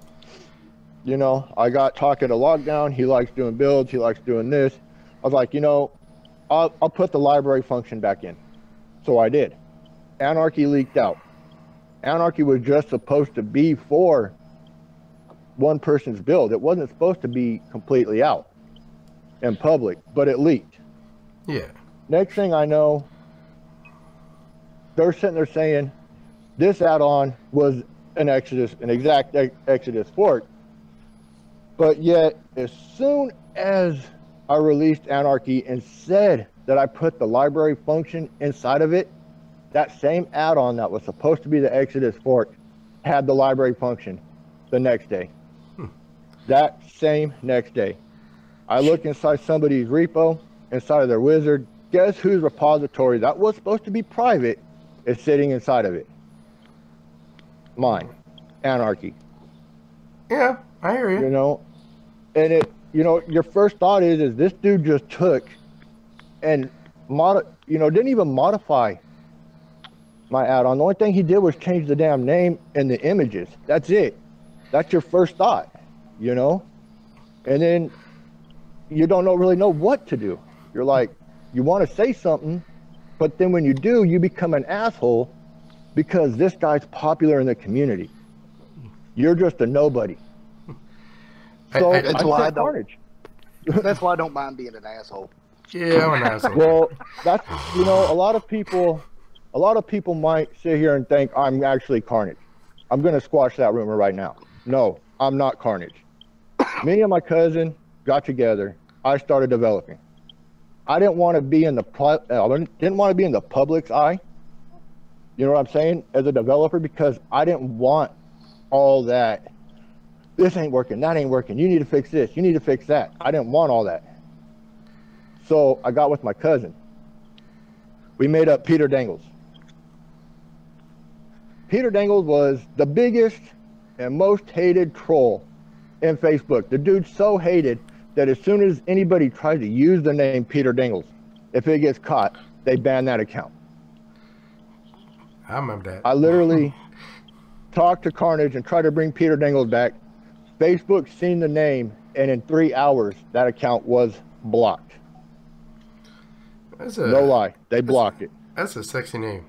you know, I got talking to Lockdown. He likes doing builds. He likes doing this. I was like, you know, I'll put the library function back in. So I did. Anarchy leaked out. Anarchy was just supposed to be for one person's build. It wasn't supposed to be completely out in public, but it leaked. Yeah. Next thing I know, they're sitting there saying this add-on was an exact Exodus fork. But yet, as soon as I released Anarchy and said that I put the library function inside of it, that same add-on that was supposed to be the Exodus fork had the library function the next day. That same next day. I look inside somebody's repo, inside of their wizard. Guess whose repository that was supposed to be private is sitting inside of it? Mine. Anarchy. Yeah, I hear you. You know, and it, you know, your first thought is this dude just took and didn't even modify my add-on. The only thing he did was change the damn name and the images. That's it. That's your first thought, you know? And then you don't really know what to do. You're like, you want to say something, but then when you do, you become an asshole because this guy's popular in the community. You're just a nobody. So That's why I don't mind being an asshole. Yeah, I'm an asshole. Well, that's, you know, a lot of people might sit here and think I'm actually Carnage. I'm going to squash that rumor right now. No, I'm not Carnage. Me and my cousin got together. I started developing. I didn't want to be in the public's eye. You know what I'm saying? As a developer, because I didn't want all that. This ain't working. That ain't working. You need to fix this. You need to fix that. I didn't want all that. So I got with my cousin. We made up Peter Dangles. Peter Dangles was the biggest and most hated troll in Facebook. The dude's so hated that as soon as anybody tries to use the name Peter Dangles, if it gets caught, they ban that account. I remember that. I literally talked to Carnage and tried to bring Peter Dangles back. Facebook seen the name, and in 3 hours, that account was blocked. No lie, they blocked it. That's a sexy name.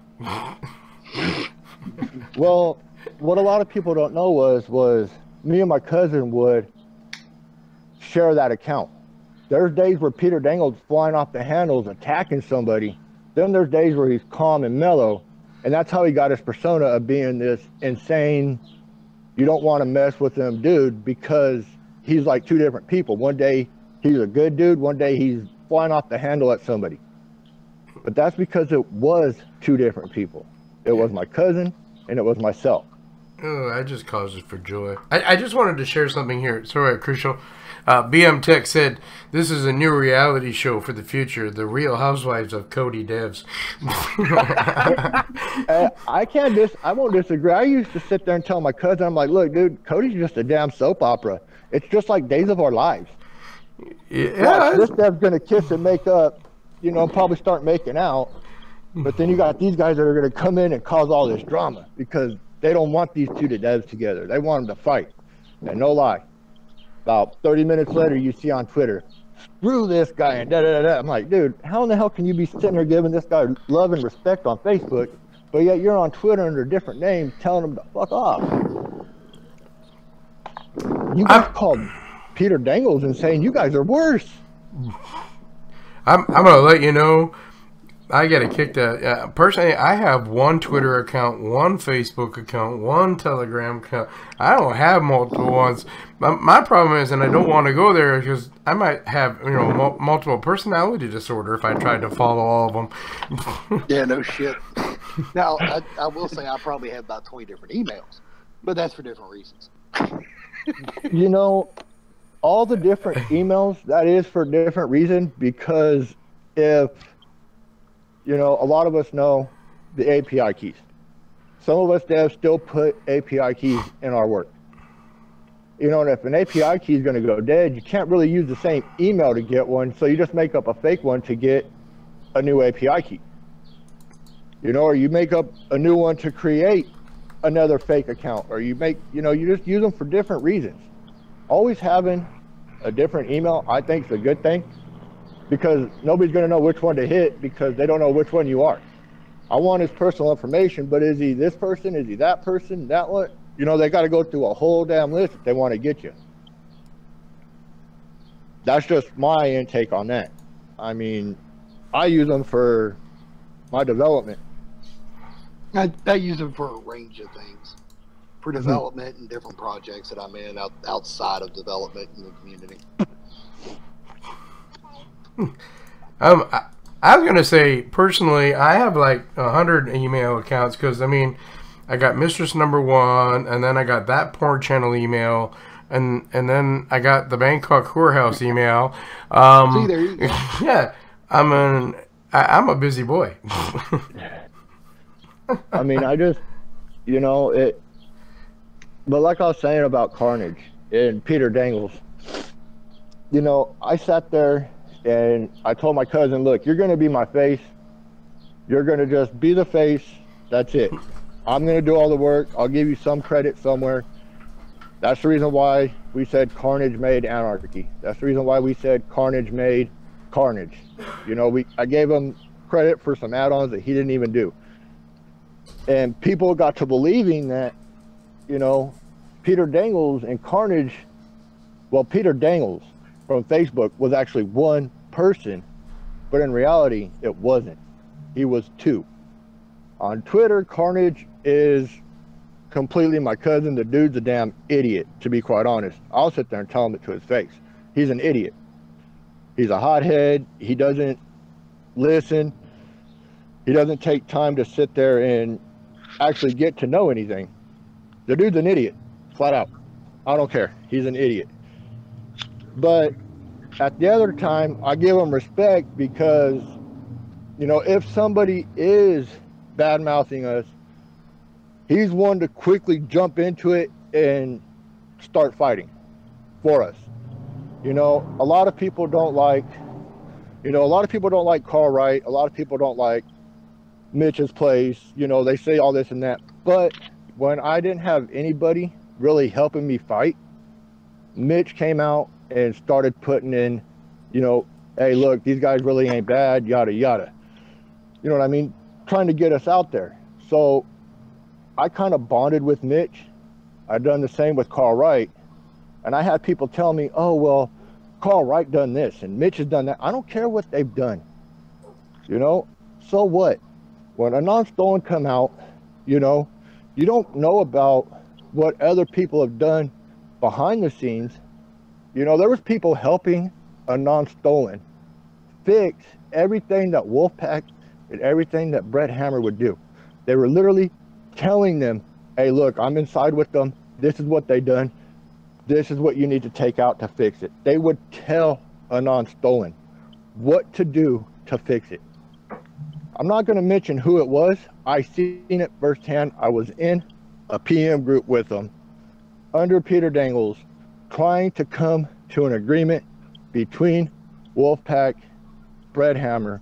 Well, what a lot of people don't know was me and my cousin would share that account. There's days where Peter Dangle's flying off the handles, attacking somebody. Then there's days where he's calm and mellow, and that's how he got his persona of being this insane, you don't want to mess with him dude, because he's like two different people. One day he's a good dude, one day he's flying off the handle at somebody. But that's because it was two different people. It was my cousin and it was myself. Oh, I just caused it for joy. I just wanted to share something here. Sorry, Crucial. BM Tech said, this is a new reality show for the future. The Real Housewives of Cody Devs. I won't disagree. I used to sit there and tell my cousin, I'm like, look, dude, Cody's just a damn soap opera. It's just like Days of Our Lives. Yeah. This dev's going to kiss and make up, you know, probably start making out. But then you got these guys that are going to come in and cause all this drama because they don't want these two devs together. They want them to fight. And no lie. About 30 minutes later, you see on Twitter, screw this guy and da-da-da-da. I'm like, dude, how in the hell can you be sitting there giving this guy love and respect on Facebook, but yet you're on Twitter under a different name telling him to fuck off? You guys called Peter Dangles and saying you guys are worse. I'm going to let you know, I get a kick that personally. I have one Twitter account, one Facebook account, one Telegram account. I don't have multiple ones. My problem is, and I don't want to go there because I might have, you know, multiple personality disorder if I tried to follow all of them. Yeah, no shit. Now, I will say I probably have about 20 different emails, but that's for different reasons. You know, all the different emails, that is for different reasons, because if, you know, a lot of us know the API keys. Some of us devs still put API keys in our work. You know, and if an API key is going to go dead, you can't really use the same email to get one, so you just make up a fake one to get a new API key. You know, or you make up a new one to create another fake account, or you make, you know, you just use them for different reasons. Always having a different email, I think, is a good thing, because nobody's going to know which one to hit because they don't know which one you are. I want his personal information, but is he this person? Is he that person? That one? You know, they got to go through a whole damn list if they want to get you. That's just my intake on that. I mean, I use them for my development. I use them for a range of things. For development and different projects that I'm in outside of development in the community. I was gonna say personally, I have like 100 email accounts because I mean, I got Mistress Number 1, and then I got that porn channel email, and then I got the Bangkok whorehouse email. See, there you go. Yeah, I'm a busy boy. I mean, I just, you know, it. But like I was saying about Carnage and Peter Dangles, you know, I sat there and I told my cousin, look, you're going to be my face. You're going to just be the face. That's it. I'm going to do all the work. I'll give you some credit somewhere. That's the reason why we said Carnage made Anarchy. That's the reason why we said Carnage made Carnage. You know, I gave him credit for some add-ons that he didn't even do. And people got to believing that, you know, Peter Dangles and Carnage, well, Peter Dangles from Facebook was actually one person, but in reality, it wasn't. He was two. On Twitter, Carnage is completely my cousin. The dude's a damn idiot, to be quite honest. I'll sit there and tell him it to his face. He's an idiot. He's a hothead. He doesn't listen. He doesn't take time to sit there and actually get to know anything. The dude's an idiot, flat out. I don't care. He's an idiot. But at the other time, I give him respect because, you know, if somebody is bad-mouthing us, he's one to quickly jump into it and start fighting for us. You know, a lot of people don't like, Carl Wright. A lot of people don't like Mitch's place. You know, they say all this and that. But when I didn't have anybody really helping me fight, Mitch came out and started putting in, you know, hey, look, these guys really ain't bad, yada, yada. You know what I mean? Trying to get us out there. So I kind of bonded with Mitch. I've done the same with Carl Wright. And I had people tell me, oh, well, Carl Wright done this and Mitch has done that. I don't care what they've done. You know, so what? When a non-stolen come out, you know, you don't know about what other people have done behind the scenes. You know, there was people helping a non-stolen fix everything that Wolfpack and everything that Brett Hammer would do. They were literally telling them hey, look, I'm inside with them. This is what they done. This is what you need to take out to fix it. They would tell a non-stolen what to do to fix it. I'm not going to mention who it was. I seen it firsthand. I was in a PM group with them under Peter Dangles, trying to come to an agreement between Wolfpack, Breadhammer,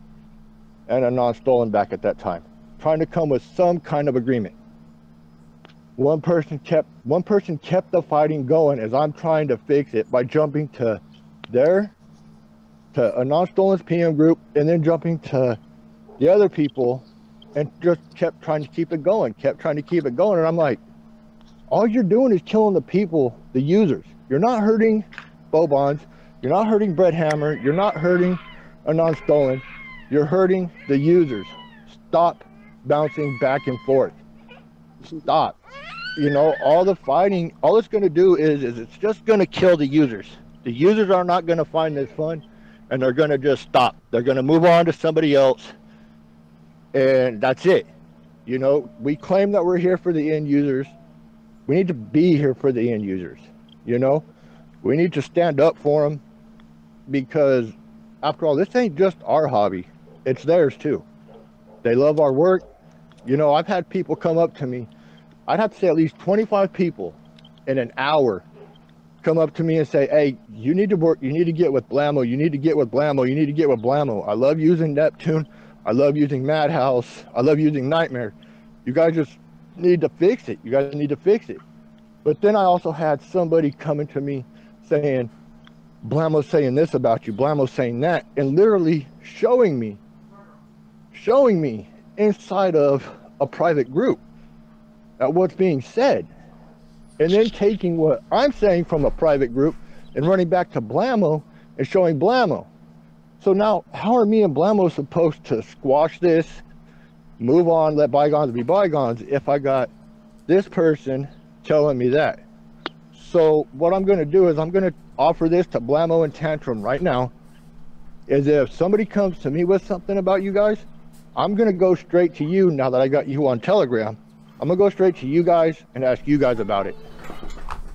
and a non-stolen back at that time, trying to come with some kind of agreement. One person kept the fighting going as I'm trying to fix it by jumping to a non-stolen's PM group and then jumping to the other people and just kept trying to keep it going, And I'm like, all you're doing is killing the people, the users. You're not hurting Bobons. You're not hurting Breadhammer. You're not hurting a non-stolen. You're hurting the users. Stop bouncing back and forth. Stop. You know, all the fighting, all it's going to do is it's just going to kill the users. The users are not going to find this fun, and they're going to just stop. They're going to move on to somebody else, and that's it. You know, we claim that we're here for the end users. We need to be here for the end users. You know, we need to stand up for them, because after all, this ain't just our hobby. It's theirs too. They love our work. You know, I've had people come up to me. I'd have to say at least 25 people in an hour come up to me and say, hey, you need to work, you need to get with Blammo, you need to get with Blammo, you need to get with Blammo. I love using Neptune. I love using Madhouse. I love using Nightmare. You guys just need to fix it. You guys need to fix it. But then I also had somebody coming to me saying, Blammo's saying this about you, Blammo's saying that, and literally showing me inside of a private group at what's being said, and then taking what I'm saying from a private group and running back to Blammo and showing Blammo. So now, how are me and Blammo supposed to squash this, move on, let bygones be bygones, if I got this person telling me that? So what I'm going to do is I'm going to offer this to Blammo and Tantrum right now, is if somebody comes to me with something about you guys, I'm going to go straight to you now that I got you on Telegram. I'm going to go straight to you guys and ask you guys about it.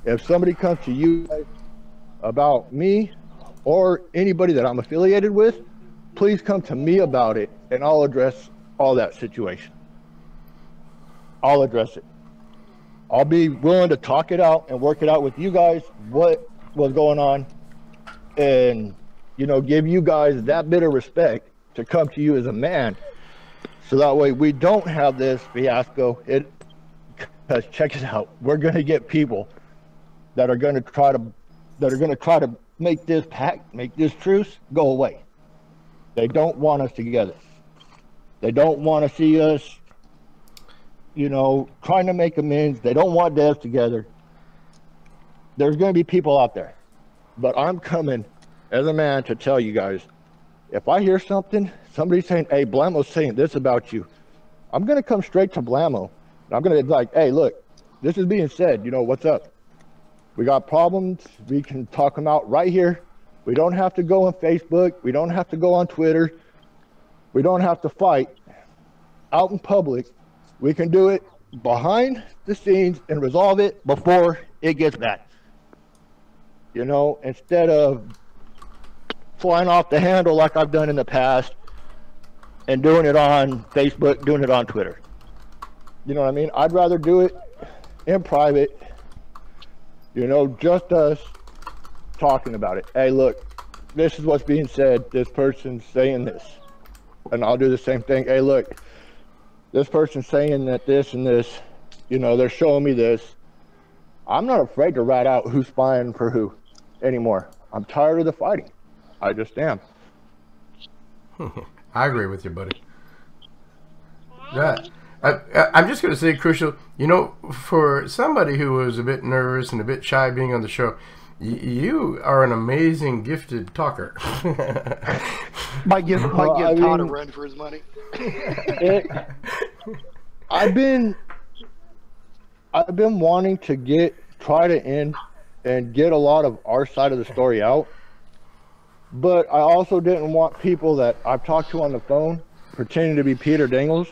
If somebody comes to you guys about me or anybody that I'm affiliated with, please come to me about it, and I'll address all that situation. I'll address it. I'll be willing to talk it out and work it out with you guys, what was going on, and, you know, give you guys that bit of respect to come to you as a man. So that way we don't have this fiasco. Because check it out, we're going to get people that are going to try to make this pact, make this truce go away. They don't want us together. They don't want to see us, you know, trying to make amends. They don't want devs together. There's going to be people out there. But I'm coming as a man to tell you guys, if I hear something, somebody saying, hey, Blammo's saying this about you, I'm going to come straight to Blammo. I'm going to be like, hey, look, this is being said, you know, what's up? We got problems. We can talk them out right here. We don't have to go on Facebook. We don't have to go on Twitter. We don't have to fight out in public. We can do it behind the scenes and resolve it before it gets bad. You know, instead of flying off the handle like I've done in the past and doing it on Facebook, doing it on Twitter. You know what I mean? I'd rather do it in private, you know, just us talking about it. Hey, look, this is what's being said. This person's saying this. And I'll do the same thing. Hey, look, this person's saying that this and this, you know, they're showing me this. I'm not afraid to rat out who's spying for who anymore. I'm tired of the fighting. I just am. I agree with you, buddy. That I'm just going to say, Crucial, you know, for somebody who was a bit nervous and a bit shy being on the show, you are an amazing, gifted talker. Might give Todd a run for his money. I've been wanting to try to end and get a lot of our side of the story out, but I also didn't want people that I've talked to on the phone pretending to be Peter Dangles,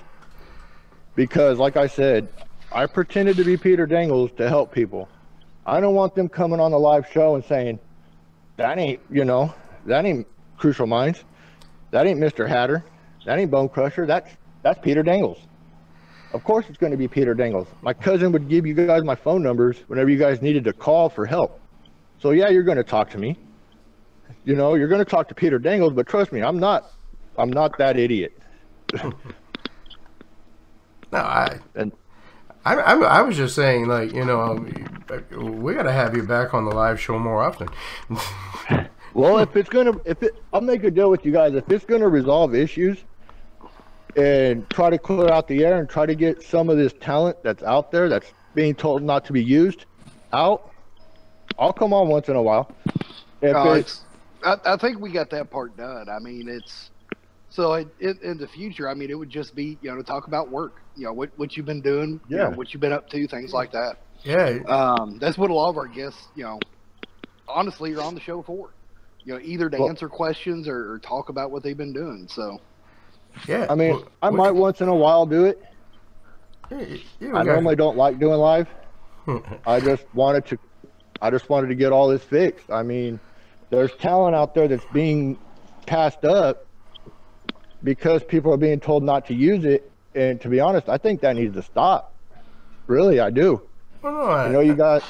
because like I said, I pretended to be Peter Dangles to help people. I don't want them coming on the live show and saying, that ain't, you know, that ain't Crucial Minds. That ain't Mr. Hatter. That ain't Bone Crusher. That's Peter Dangles. Of course it's going to be Peter Dangles. My cousin would give you guys my phone numbers whenever you guys needed to call for help. So yeah, you're going to talk to me. You know, you're going to talk to Peter Dangles, but trust me, I'm not that idiot. No, I was just saying, like, you know, we got to have you back on the live show more often. Well, I'll make a deal with you guys. If it's gonna resolve issues and try to clear out the air and try to get some of this talent that's out there that's being told not to be used out, I'll come on once in a while. I think we got that part done. I mean, it's so in the future. I mean, it would just be, you know, to talk about work. You know, what you've been doing. Yeah. You know, what you've been up to, things like that. Yeah. That's what a lot of our guests, you know, honestly, are on the show for. You know, either to answer questions or talk about what they've been doing. So, yeah. I mean, I might once in a while do it. Yeah, I normally don't like doing live. I just wanted to get all this fixed. I mean, there's talent out there that's being passed up because people are being told not to use it. And to be honest, I think that needs to stop. Really, I do. Well, you know, you got.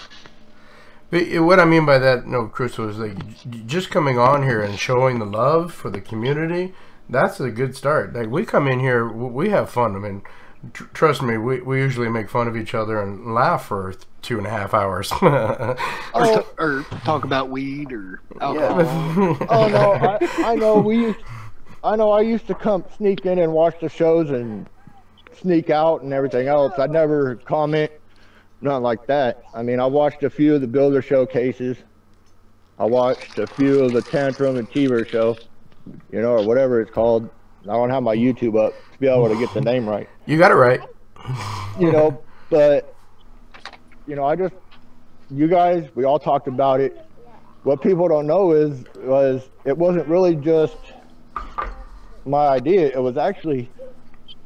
What I mean by that, no, Chris, was like just coming on here and showing the love for the community. That's a good start. Like, we come in here, we have fun. I mean, trust me, we usually make fun of each other and laugh for 2.5 hours. or talk about weed or alcohol. Yeah. Oh no, I know. I used to come sneak in and watch the shows and sneak out and everything else. I'd never comment. Nothing like that. I mean, I watched a few of the builder showcases. I watched a few of the Tantrum and Teverz show, you know, or whatever it's called. I don't have my YouTube up to be able to get the name right. You got it right. You know, but, you know, you guys, we all talked about it. What people don't know was it wasn't really just my idea. It was actually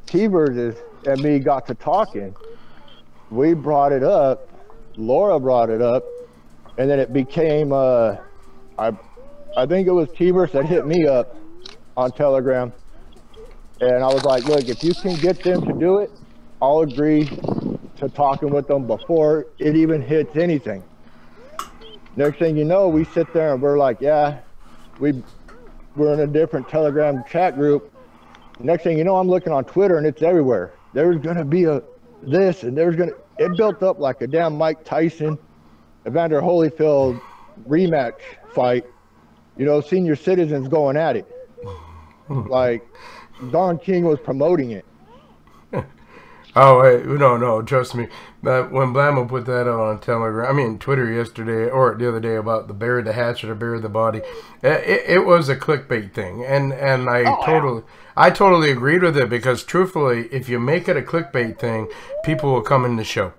Teverz and me got to talking. We brought it up, Laura brought it up, and then it became, I think it was Teverz that hit me up on Telegram. And I was like, look, if you can get them to do it, I'll agree to talking with them before it even hits anything. Next thing you know, we sit there and we're like, yeah, we're in a different Telegram chat group. Next thing you know, I'm looking on Twitter and it's everywhere. There's going to be this, and it built up like a damn Mike Tyson, Evander Holyfield rematch fight. You know, senior citizens going at it. Like, Don King was promoting it. Oh, wait, no, trust me. But when Blammo put that out on Telegram, I mean Twitter yesterday or the other day about the bury the hatchet or bury the body, it was a clickbait thing, and I totally agreed with it, because truthfully, if you make it a clickbait thing, people will come in the show.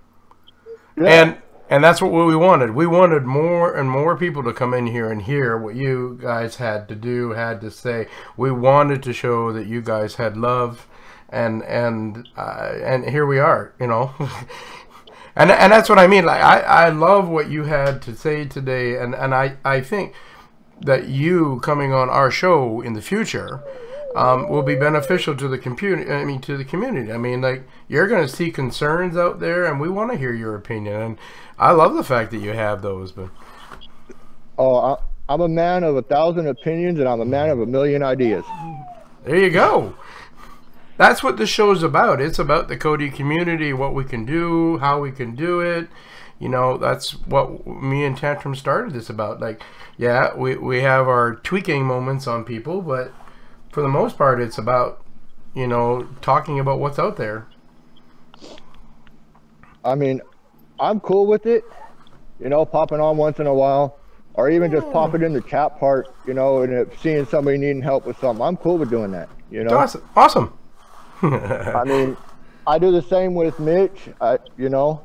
Yeah. And that's what we wanted. We wanted more and more people to come in here and hear what you guys had to say. We wanted to show that you guys had love. And here we are, you know, and that's what I mean. Like, I love what you had to say today, and I think that you coming on our show in the future will be beneficial to the community. I mean, like, you're going to see concerns out there, and we want to hear your opinion. And I love the fact that you have those. But I'm a man of 1,000 opinions, and I'm a man of 1,000,000 ideas. There you go. That's what this show is about. It's about the Cody community, what we can do, how we can do it. You know, that's what me and Tantrum started this about. Like, yeah, we have our tweaking moments on people, but for the most part, it's about, you know, talking about what's out there. I mean, I'm cool with it, you know, popping on once in a while, or even just popping in the chat part, you know, and if seeing somebody needing help with something. I'm cool with doing that, you know. Awesome. I mean, I do the same with Mitch, you know.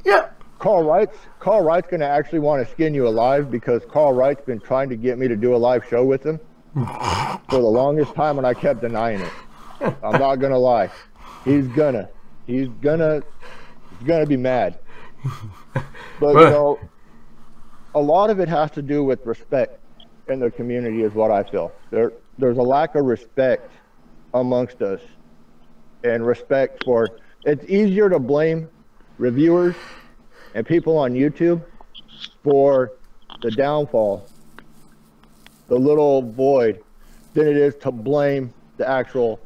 Yeah. Carl Wright's going to actually want to skin you alive, because Carl Wright's been trying to get me to do a live show with him for the longest time, and I kept denying it. I'm not going to lie. He's gonna. he's gonna be mad. But you know, a lot of it has to do with respect in the community, is what I feel. There's a lack of respect amongst us, and respect for. It's easier to blame reviewers and people on YouTube for the downfall, the little void, than it is to blame the actual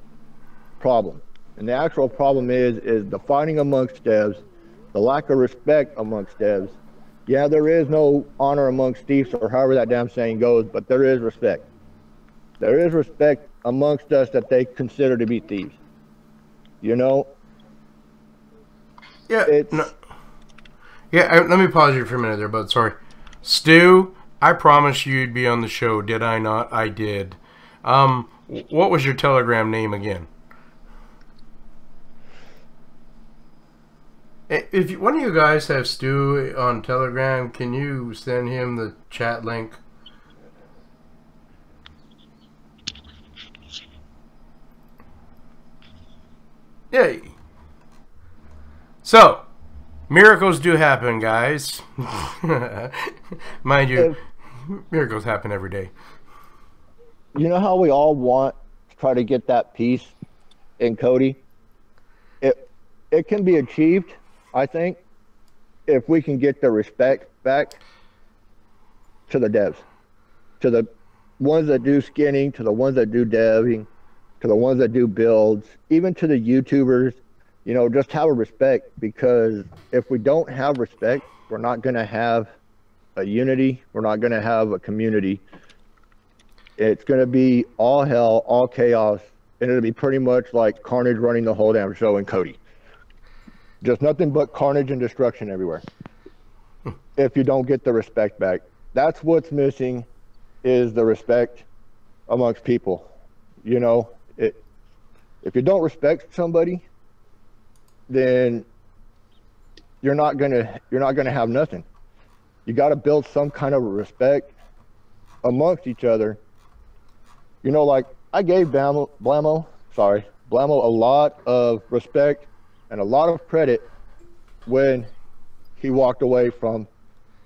problem. And the actual problem is the fighting amongst devs, the lack of respect amongst devs. Yeah, there is no honor amongst thieves, or however that damn saying goes, but there is respect. There is respect amongst us that they consider to be thieves. You know? Yeah. Let me pause you for a minute there, bud. Sorry. Stu, I promised you'd be on the show, did I not? I did. What was your Telegram name again? If one of you guys have Stu on Telegram, can you send him the chat link? Yay. So, miracles do happen, guys. Mind you, miracles happen every day. You know how we all want to try to get that peace in Cody? It can be achieved, I think, if we can get the respect back to the devs, to the ones that do skinning, to the ones that do deving, to the ones that do builds, even to the YouTubers. You know, just have a respect, because if we don't have respect, we're not going to have a unity. We're not going to have a community. It's going to be all hell, all chaos, and it'll be pretty much like Carnage running the whole damn show in Cody. Just nothing but carnage and destruction everywhere. If you don't get the respect back. That's what's missing, is the respect amongst people. You know, if you don't respect somebody, then you're not gonna have nothing. You got to build some kind of respect amongst each other. You know, like I gave Blamo a lot of respect and a lot of credit when he walked away from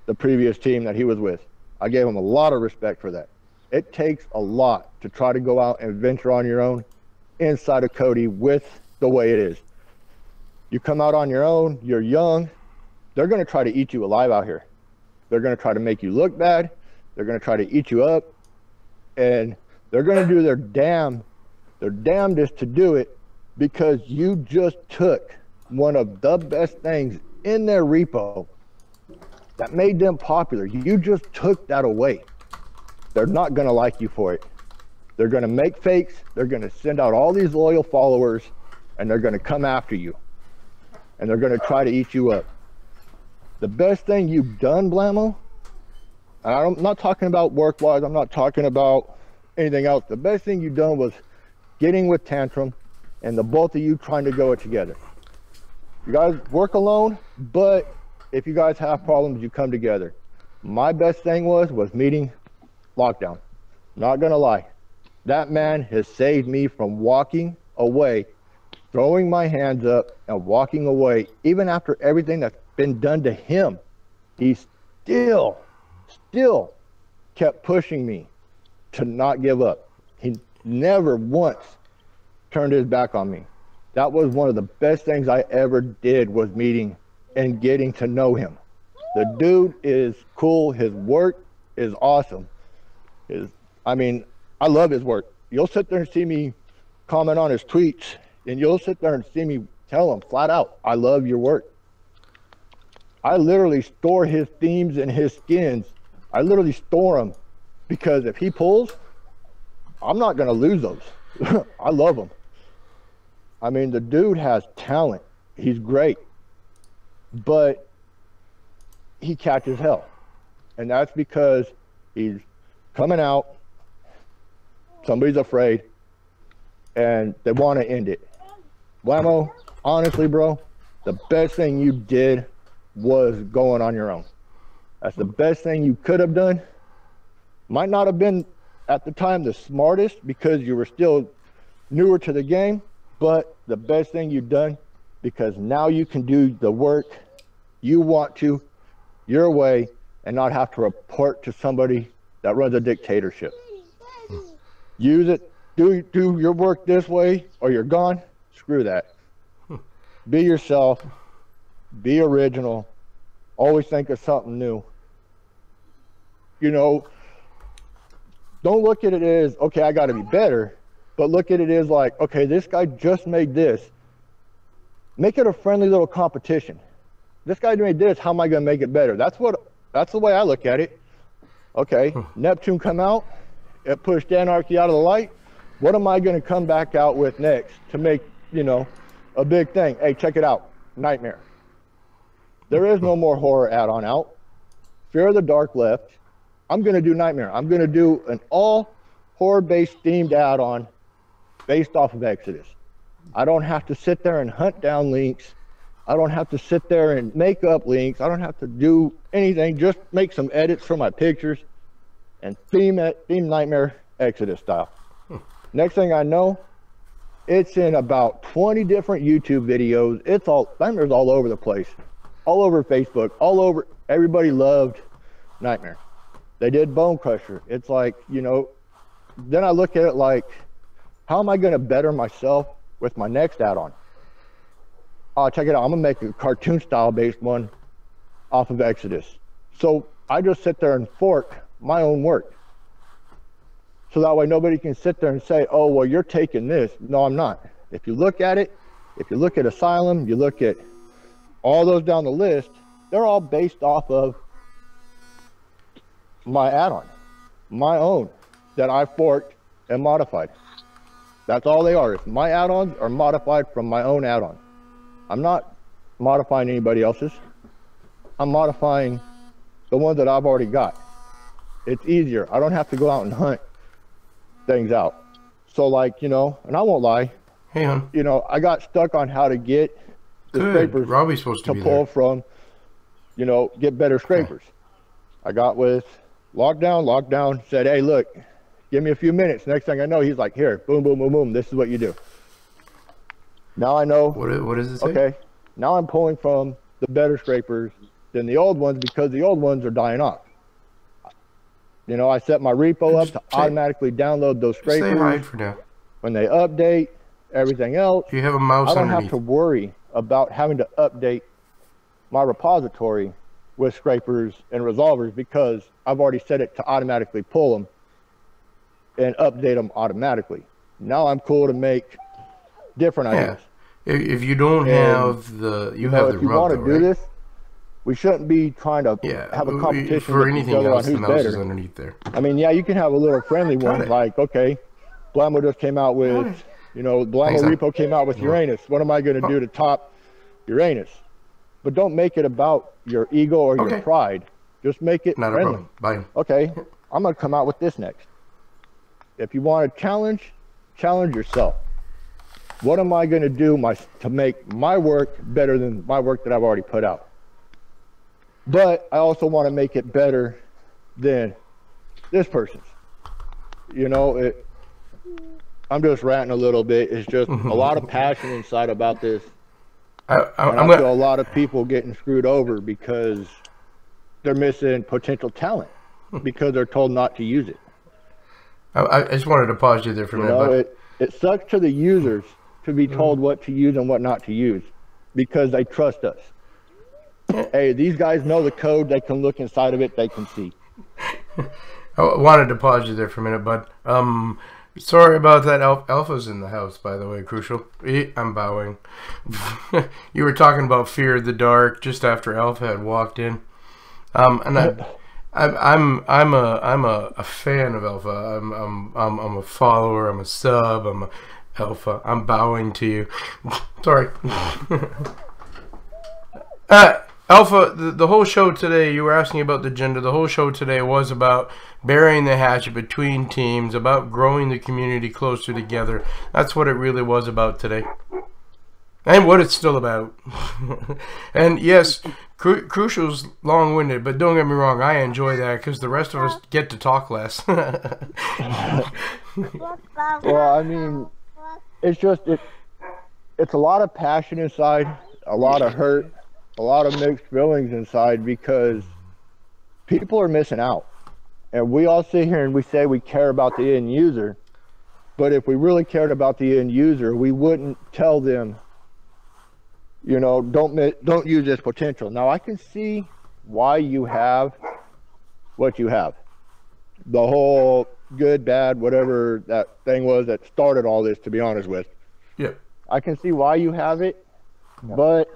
the previous team that he was with. I gave him a lot of respect for that. It takes a lot to try to go out and venture on your own inside of Cody with the way it is. You come out on your own, you're young, they're going to try to eat you alive out here. They're going to try to make you look bad. They're going to try to eat you up, and they're going to do their damnedest to do it, because you just took one of the best things in their repo that made them popular. You just took that away. They're not going to like you for it. They're going to make fakes. They're going to send out all these loyal followers, and they're going to come after you, and they're going to try to eat you up. The best thing you've done, Blamo, and I'm not talking about work-wise, I'm not talking about anything else. The best thing you've done was getting with Tantrum and the both of you trying to go it together. You guys work alone, but if you guys have problems, you come together. My best thing was meeting Lockdown. Not gonna lie. That man has saved me from walking away, throwing my hands up and walking away. Even after everything that's been done to him, he still kept pushing me to not give up. He never once turned his back on me. That was one of the best things I ever did, was meeting and getting to know him. The dude is cool. His work is awesome. I love his work. You'll sit there and see me comment on his tweets, and you'll sit there and see me tell him flat out, I love your work. I literally store his themes and his skins. I literally store them, because if he pulls, I'm not going to lose those. I love him. I mean, the dude has talent. He's great. But he catches hell. And that's because he's coming out, somebody's afraid, and they want to end it. Blamo, honestly, bro, the best thing you did was going on your own. That's the best thing you could have done. Might not have been at the time the smartest, because you were still newer to the game, but the best thing you've done because now you can do the work you want to, your way, and not have to report to somebody that runs a dictatorship. Use it, do your work this way, or you're gone. Screw that. Be yourself, be original, always think of something new. You know, don't look at it as, okay, I got to be better, but look at it as like, okay, this guy just made this. Make it a friendly little competition. This guy made this, how am I going to make it better? That's the way I look at it. Okay, Neptune come out, it pushed anarchy out of the light. What am I going to come back out with next to make, you know, a big thing? Hey, check it out, Nightmare. There is no more horror add-on out. Fear of the Dark left. I'm going to do Nightmare. I'm going to do an all horror-based themed add-on based off of Exodus. I don't have to sit there and hunt down links. I don't have to sit there and make up links. I don't have to do anything. Just make some edits for my pictures and theme Nightmare Exodus style. Next thing I know, it's in about 20 different YouTube videos. It's all, Nightmare's all over the place. All over Facebook, all over. Everybody loved Nightmare. They did Bone Crusher. It's like, you know, then I look at it like, how am I going to better myself with my next add-on? Oh, check it out. I'm going to make a cartoon style based one off of Exodus. So I just sit there and fork my own work. So that way nobody can sit there and say, oh, well, you're taking this. No, I'm not. If you look at it, if you look at Asylum, you look at all those down the list, they're all based off of my add-on, my own, that I forked and modified. That's all they are. My add-ons are modified from my own add-on. I'm not modifying anybody else's. I'm modifying the ones that I've already got. It's easier. I don't have to go out and hunt things out. So like, you know, and I won't lie, hey, hon. You know, I got stuck on how to get the scrapers Robbie's supposed to be pull there. from, you know, get better scrapers. I got with lockdown, said, hey, look, give me a few minutes. Next thing I know, he's like, here, boom, boom, boom, boom. This is what you do. Now I know. What does it say? Okay, now I'm pulling from the better scrapers than the old ones because the old ones are dying off. You know, I set my repo up to automatically download those scrapers. Stay hide for now. When they update, everything else. You have a mouse I don't underneath. have to worry about having to update my repository with scrapers and resolvers because I've already set it to automatically pull them and update them automatically. Now I'm cool to make different ideas. If you don't have the, you have the if you remote, want to though, do right? this, we shouldn't be trying to have a competition for with anything each other else. on The who's mouse is better. underneath there. I mean, yeah, you can have a little friendly one like, okay, Blammo just came out with, you know, Blammo Repo came out with Uranus. What am I going to do to top Uranus? But don't make it about your ego or your pride. Just make it Not friendly. a problem. Bye. Okay, I'm going to come out with this next. If you want to challenge yourself. What am I going to do to make my work better than my work that I've already put out? But I also want to make it better than this person's. You know, I'm just ranting a little bit. It's just a lot of passion inside about this. I feel a lot of people getting screwed over because they're missing potential talent because they're told not to use it. I just wanted to pause you there for a minute. It sucks to the users to be told what to use and what not to use because they trust us. Hey, these guys know the code. They can look inside of it. They can see. I wanted to pause you there for a minute, but sorry about that. Alpha's in the house, by the way, Crucial. I'm bowing. You were talking about Fear of the Dark just after Alpha had walked in, and I'm a fan of Alpha. I'm a follower. I'm a sub. I'm a Alpha. I'm bowing to you. Sorry. Alpha, the whole show today, you were asking about the gender. The whole show today was about burying the hatchet between teams, about growing the community closer together. That's what it really was about today. And what it's still about. And yes, Crucial's long-winded, but don't get me wrong, I enjoy that because the rest of us get to talk less. Well, I mean, it's just, it's a lot of passion inside, a lot of hurt, a lot of mixed feelings inside, because people are missing out. And we all sit here and we say we care about the end user, but if we really cared about the end user, we wouldn't tell them, you know, don't use this potential. Now I can see why you have what you have. The whole good, bad, whatever that thing was that started all this, to be honest with. Yeah. I can see why you have it, but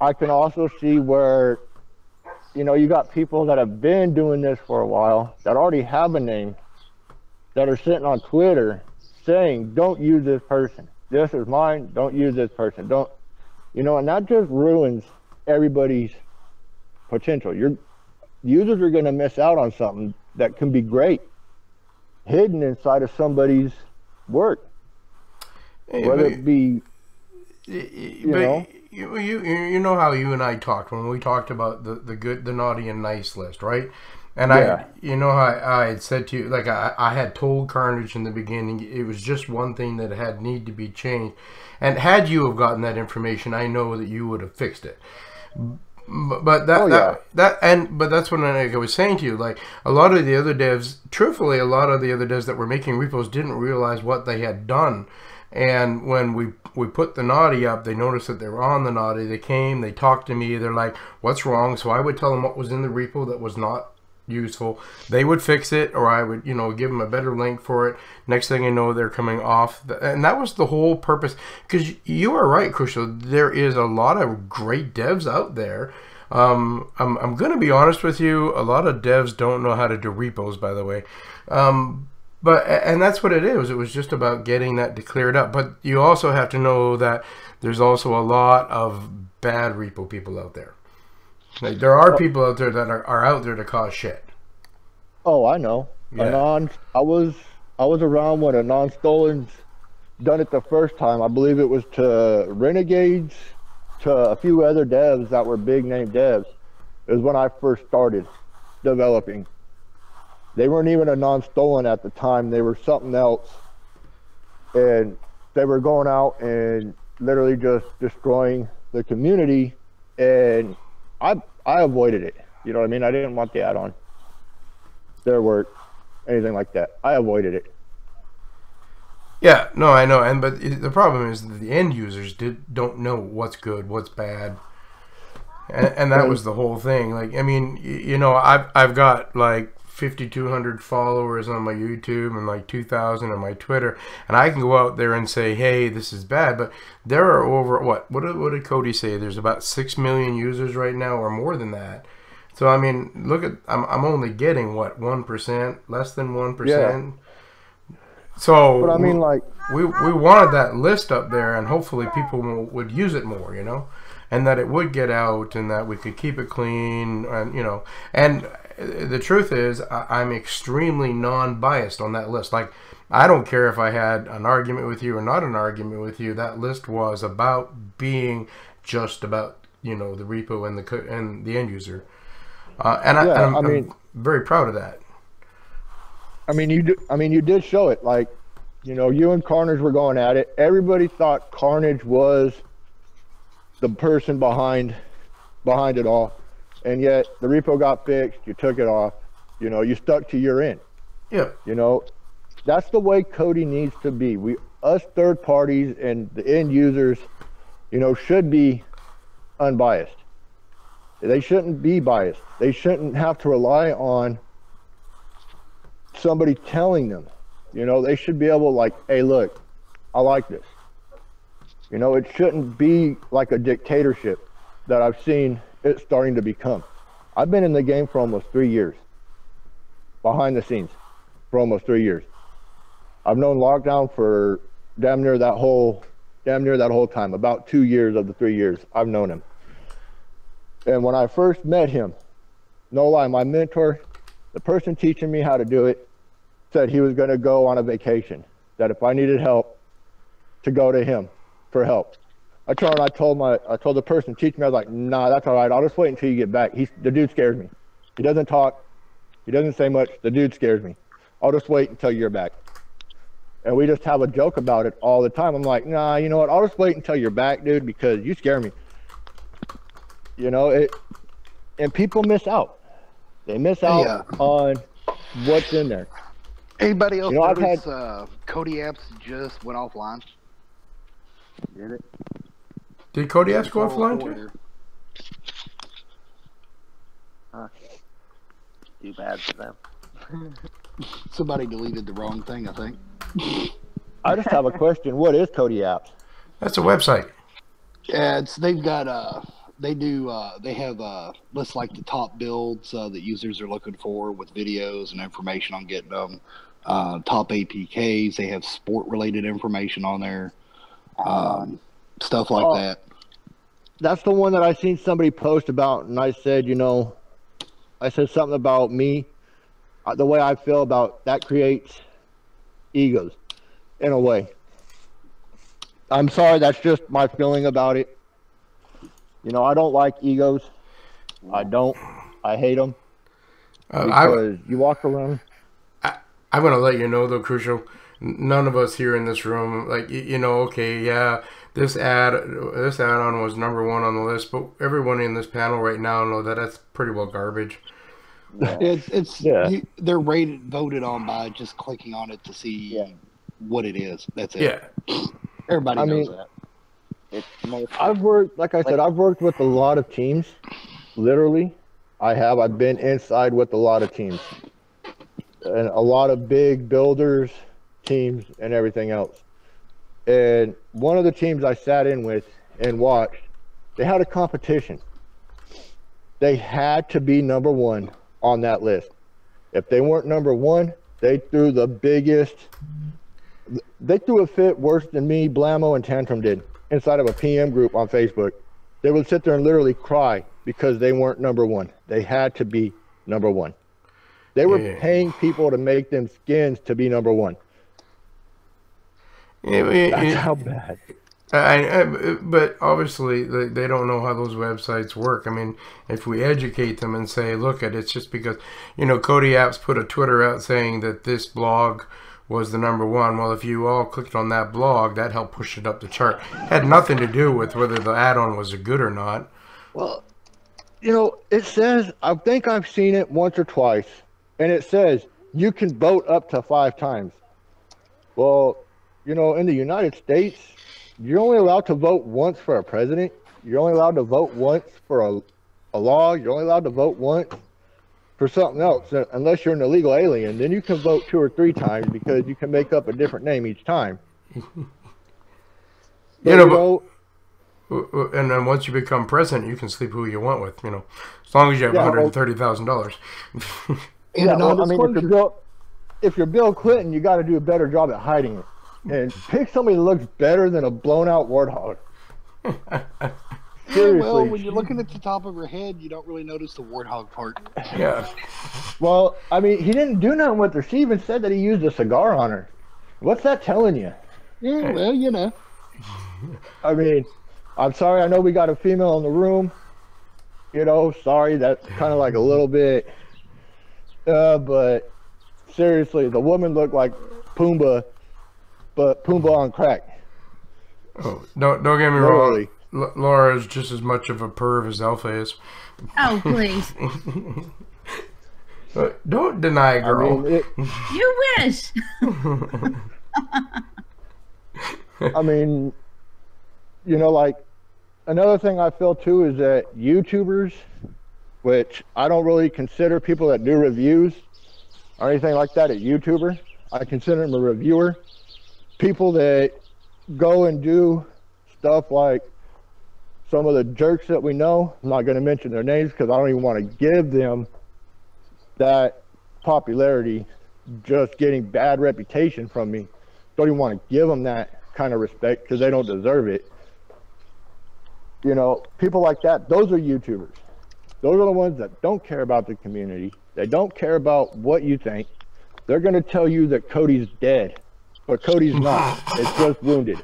I can also see where, you know, you got people that have been doing this for a while that already have a name, that are sitting on Twitter saying, don't use this person. This is mine. Don't use this person. Don't, you know, and that just ruins everybody's potential. Users are going to miss out on something that can be great hidden inside of somebody's work. Hey, whether it be, you know how you and I talked when we talked about the good, the naughty, and nice list, right? And yeah. you know how I had said to you, like I had told Carnage in the beginning, it was just one thing that had need to be changed. And had you have gotten that information, I know that you would have fixed it. But but that's what I was saying to you. Like a lot of the other devs, truthfully, a lot of the other devs that were making repos didn't realize what they had done. And when we put the naughty up, they noticed that they were on the naughty. They came, they talked to me. They're like, "What's wrong?" So I would tell them what was in the repo that was not useful. They would fix it, or I would, you know, give them a better link for it. Next thing I know, they're coming off, and that was the whole purpose. Because you are right, Crucial. There is a lot of great devs out there. I'm going to be honest with you. A lot of devs don't know how to do repos, by the way. And that's what it is. It was just about getting that to clear it up. But you also have to know that there's also a lot of bad repo people out there. Like there are people out there that are out there to cause shit. Oh, I know. Yeah. I was around when a non-stolen's done it the first time. I believe it was to Renegades, to a few other devs that were big name devs. It was when I first started developing. They weren't even a non-stolen at the time. They were something else. And they were going out and literally just destroying the community. And I avoided it. You know what I mean? I didn't want the add-on, their work, anything like that. I avoided it. Yeah, no, I know. But the problem is that the end users don't know what's good, what's bad. And that was the whole thing. Like, I mean, you know, I've got like 5,200 followers on my YouTube and like 2,000 on my Twitter, and I can go out there and say, hey, this is bad, but there are over, what did Cody say? There's about 6 million users right now, or more than that. So, I mean, look at, I'm only getting, what, 1%, less than 1%? Yeah. So, but I mean, like, we wanted that list up there, and hopefully people would use it more, you know, and that it would get out, and that we could keep it clean, and, you know, and the truth is, I'm extremely non-biased on that list. Like, I don't care if I had an argument with you or not an argument with you. That list was about being just about, you know, the repo and the end user. I'm very proud of that. I mean, you did show it. Like, you know, you and Carnage were going at it. Everybody thought Carnage was the person behind it all. And yet the repo got fixed, you took it off, you know, you stuck to your end. Yeah. You know, that's the way Cody needs to be. Us third parties and the end users, you know, should be unbiased. They shouldn't be biased. They shouldn't have to rely on somebody telling them. You know, they should be able, like, hey, look, I like this. You know, it shouldn't be like a dictatorship that I've seen it's starting to become. I've been in the game for almost 3 years, behind the scenes for almost 3 years. I've known Lockdown for damn near that whole time. About 2 years of the 3 years I've known him. And when I first met him, no lie, my mentor, the person teaching me how to do it, said he was going to go on a vacation, that if I needed help, to go to him for help. I told the person teaching me, I was like, nah, that's all right. I'll just wait until you get back. The dude scares me. He doesn't talk. He doesn't say much. The dude scares me. I'll just wait until you're back. and we just have a joke about it all the time. I'm like, nah, you know what? I'll just wait until you're back, dude, because you scare me. You know it, and people miss out. They miss out on what's in there. Anybody else You know, I've notice Cody apps just went offline? Did it? Did Cody apps go offline too? Huh. Too bad for them. Somebody deleted the wrong thing, I think. I just have a question. What is Cody Apps? That's a website. Yeah, they've got they have lists like the top builds that users are looking for with videos and information on getting them. Top APKs. They have sport related information on there. Stuff like that. That's the one that I seen somebody post about, and I said, you know, I said something about me, the way I feel about that creates egos in a way. I'm sorry, that's just my feeling about it. You know, I don't like egos. I don't. I hate them. Because you walk around. I'm going to let you know, though, Crucial, none of us here in this room, like, you know, okay, yeah, this add-on was number 1 on the list, but everyone in this panel right now know that that's pretty well garbage. They're voted on by just clicking on it to see what it is. That's it. Yeah. Everybody knows that. I've worked, like I said, I've worked with a lot of teams. Literally, I have. I've been inside with a lot of teams. And a lot of big builders, teams, and everything else. And one of the teams I sat in with and watched, they had a competition. They had to be number 1 on that list. If they weren't number 1, they threw the biggest, they threw a fit worse than me, Blammo, and Tantrum did inside of a PM group on Facebook. They would sit there and literally cry because they weren't number 1. They had to be number 1. They were paying people to make them skins to be number 1. That's how bad. But obviously they don't know how those websites work. I mean, if we educate them and say, look, it's just because, you know, Cody Apps put a Twitter out saying that this blog was the number 1. Well, if you all clicked on that blog, that helped push it up the chart. Had nothing to do with whether the add-on was good or not. Well, you know, it says, I think I've seen it once or twice, and it says you can vote up to 5 times. Well, you know, in the United States, you're only allowed to vote once for a president. You're only allowed to vote once for a law. You're only allowed to vote once for something else, unless you're an illegal alien. Then you can vote 2 or 3 times because you can make up a different name each time. And then once you become president, you can sleep who you want with, you know, as long as you have $130,000. Yeah, well, I mean, if you're Bill Clinton, you got to do a better job at hiding it. And pick somebody that looks better than a blown-out warthog. Seriously. Well, when you're looking at the top of her head, you don't really notice the warthog part. Yeah. Well, I mean, he didn't do nothing with her. She even said that he used a cigar on her. What's that telling you? Yeah, well, you know. I mean, I'm sorry. I know we got a female in the room. You know, sorry. That's kind of like a little bit. But seriously, the woman looked like Pumbaa, but Pumbaa on crack. Oh, don't get me wrong. Laura is just as much of a perv as Alpha is. Oh, please. But don't deny, girl. I mean, You wish. I mean, you know, like, another thing I feel too is that YouTubers, which I don't really consider people that do reviews or anything like that a YouTuber. I consider them a reviewer. People that go and do stuff like some of the jerks that we know. I'm not going to mention their names because I don't even want to give them that popularity, just getting bad reputation from me. Don't even want to give them that kind of respect because they don't deserve it. You know, people like that, those are YouTubers. Those are the ones that don't care about the community. They don't care about what you think. They're going to tell you that Cody's dead, but Cody's not. It's just wounded.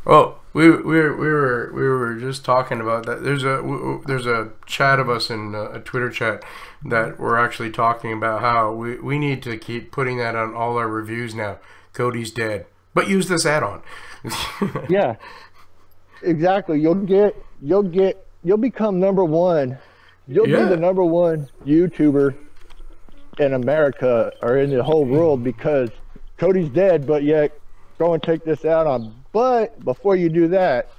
Oh, we were just talking about that. There's a chat of us in a Twitter chat that we're actually talking about how we need to keep putting that on all our reviews now. Cody's dead, but use this add-on. Yeah, exactly. You'll become number one. You'll be the number one YouTuber in America or in the whole world because Cody's dead, but yet go and take this add-on. But before you do that,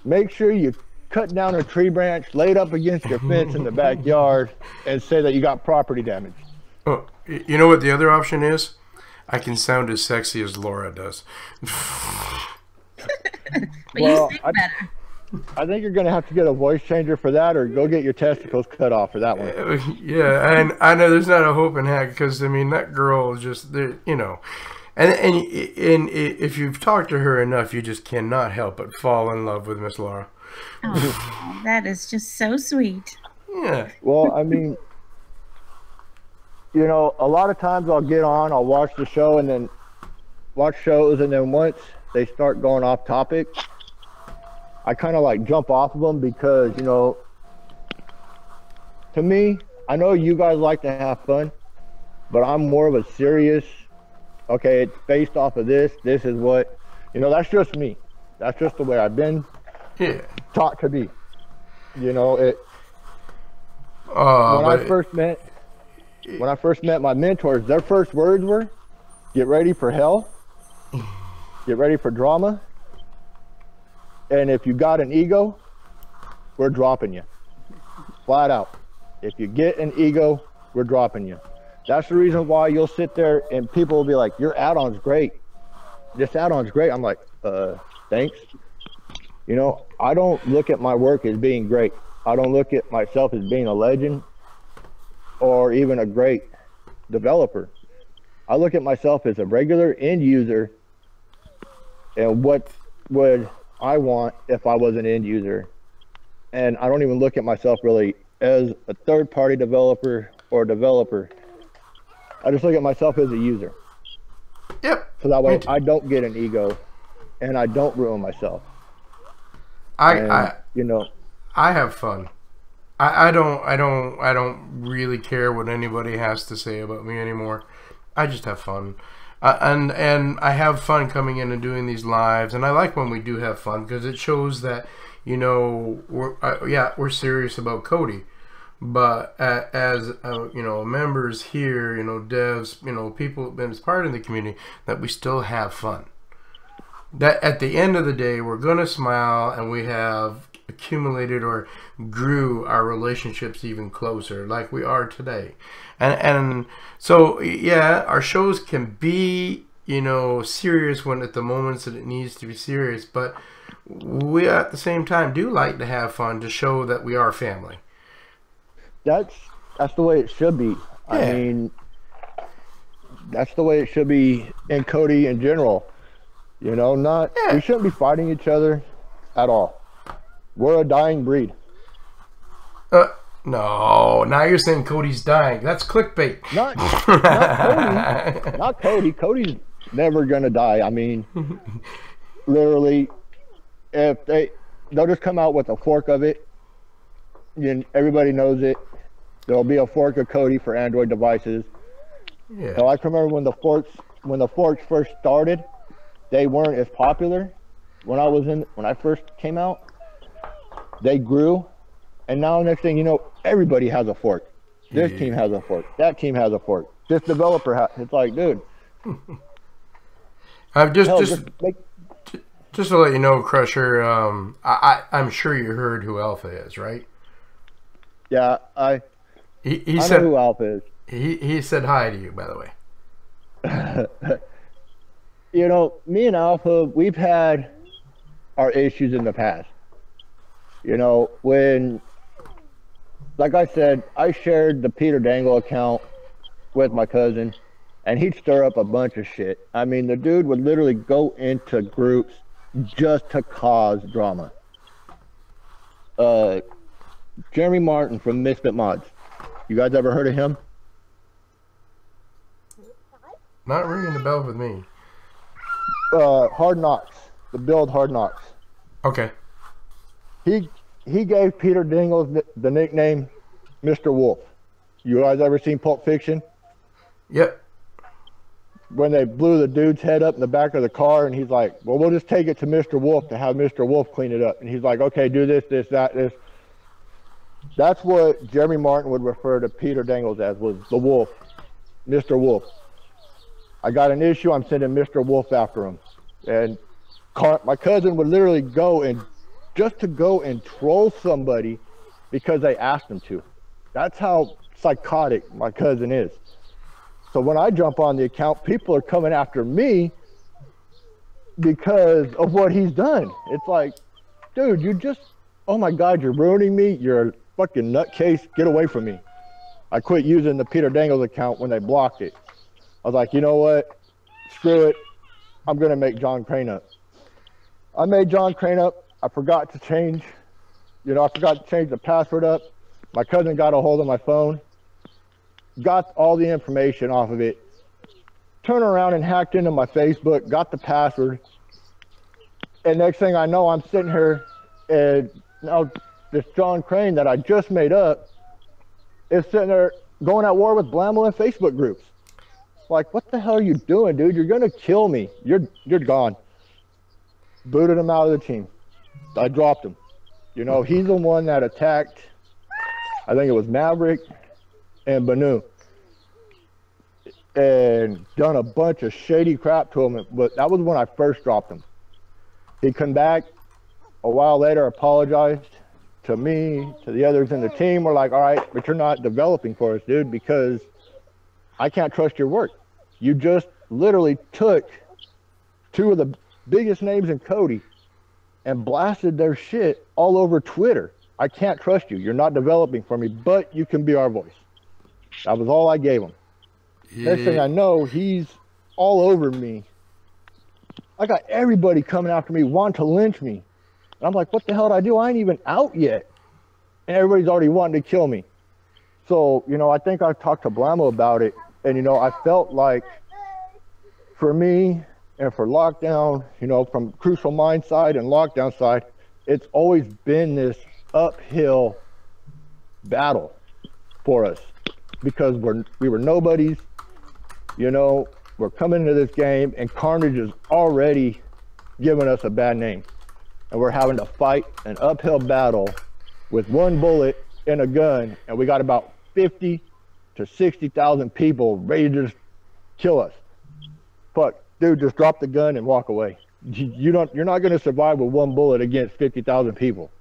make sure you cut down a tree branch, lay it up against your fence in the backyard, and say that you got property damage. Oh, you know what the other option is? I can sound as sexy as Laura does. Well, I think you're going to have to get a voice changer for that, or go get your testicles cut off for that one. Yeah, and I know there's not a hope in heck because I mean that girl is just you know. And if you've talked to her enough, you just cannot help but fall in love with Miss Laura. Oh, that is just so sweet. Yeah. Well, I mean, you know, a lot of times I'll get on, I'll watch the show, and then watch shows, and then once they start going off topic, I kind of like jump off of them because, you know, to me, I know you guys like to have fun, but I'm more of a serious. Okay, it's based off of this. This is what, you know, that's just me. That's just the way I've been taught to be. You know, when I first met my mentors, their first words were, get ready for hell, get ready for drama, and if you got an ego, we're dropping you. Flat out. If you get an ego, we're dropping you. That's the reason why you'll sit there and people will be like, your add-on's great. This add-on's great. I'm like, thanks. You know, I don't look at my work as being great. I don't look at myself as being a legend or even a great developer. I look at myself as a regular end user and what would I want if I was an end user. And I don't even look at myself really as a third-party developer or developer. I just look at myself as a user. Yep. So that way I don't get an ego and I don't ruin myself. You know, I have fun. I don't really care what anybody has to say about me anymore. I just have fun. And I have fun coming in and doing these lives, and I like when we do have fun because it shows that, you know, we're serious about Cody. But as you know, members here, you know, devs, you know, people who've been as part of the community, that we still have fun. That at the end of the day, we're gonna smile, and we have accumulated or grew our relationships even closer, like we are today. And so yeah, our shows can be, you know, serious when at the moments that it needs to be serious, but we at the same time do like to have fun to show that we are family. That's the way it should be. Yeah. I mean, that's the way it should be in Cody in general. You know, we shouldn't be fighting each other at all. We're a dying breed. No, now you're saying Cody's dying. That's clickbait. Not Cody. Not Cody. Cody's never gonna die. I mean, literally, if they'll just come out with a fork of it, and everybody knows it. There'll be a fork of Cody for Android devices. Yeah. So I can remember when the forks first started, they weren't as popular. When I first came out, they grew, and now next thing you know, everybody has a fork. This team has a fork. That team has a fork. This developer has. It's like, dude. Just to let you know, Crusher, I'm sure you heard who Alpha is, right? Yeah, He I said know who Alpha is. He said hi to you, by the way. You know, me and Alpha, we've had our issues in the past. You know, when, like I said, I shared the Peter Dangle account with my cousin, and he'd stir up a bunch of shit. I mean, the dude would literally go into groups just to cause drama. Jeremy Martin from Misfit Mods. You guys ever heard of him? Not ringing the bell with me. Hard Knocks. The build Hard Knocks. Okay. He gave Peter Dingles the nickname Mr. Wolf. You guys ever seen Pulp Fiction? Yep. When they blew the dude's head up in the back of the car, and he's like, well, we'll just take it to Mr. Wolf to have Mr. Wolf clean it up. And he's like, okay, do this, this, that, this. That's what Jeremy Martin would refer to Peter Dingles as, was the Wolf, Mr. Wolf. I got an issue, I'm sending Mr. Wolf after him. And my cousin would literally go and troll somebody because they asked him to. That's how psychotic my cousin is. So when I jump on the account, people are coming after me because of what he's done. It's like, dude, oh my God, you're ruining me. You're a fucking nutcase. Get away from me. I quit using the Peter Dangles account when they blocked it. I was like, you know what? Screw it. I'm going to make John Crane up. I made John Crane up. I forgot to change the password up. My cousin got a hold of my phone, got all the information off of it, turned around and hacked into my Facebook, got the password. And next thing I know, I'm sitting here, and now this John Crane that I just made up is sitting there going at war with Blammo and Facebook groups. Like, what the hell are you doing, dude? You're gonna kill me. You're gone. Booted him out of the team. I dropped him. You know, he's the one that attacked, I think it was Maverick and Banu, and done a bunch of shady crap to him. But that was when I first dropped him. He come back a while later, apologized to me, to the others in the team. We're like, all right, but you're not developing for us, dude, because I can't trust your work. You just literally took two of the biggest names in Cody and blasted their shit all over Twitter. I can't trust you. You're not developing for me, but you can be our voice. That was all I gave him. Yeah. Next thing I know, he's all over me. I got everybody coming after me, wanting to lynch me. And I'm like, what the hell did I do? I ain't even out yet. And everybody's already wanting to kill me. So, you know, I think I've talked to Blammo about it. And, you know, I felt like for me and for Lockdown, you know, from Crucial Mind side and Lockdown side, it's always been this uphill battle for us because we were nobodies. You know, we're coming into this game and Carnage is already giving us a bad name. And we're having to fight an uphill battle with one bullet in a gun, and we got about 50 to 60,000 people ready to just kill us. Fuck, dude, just drop the gun and walk away. You're not going to survive with one bullet against 50,000 people.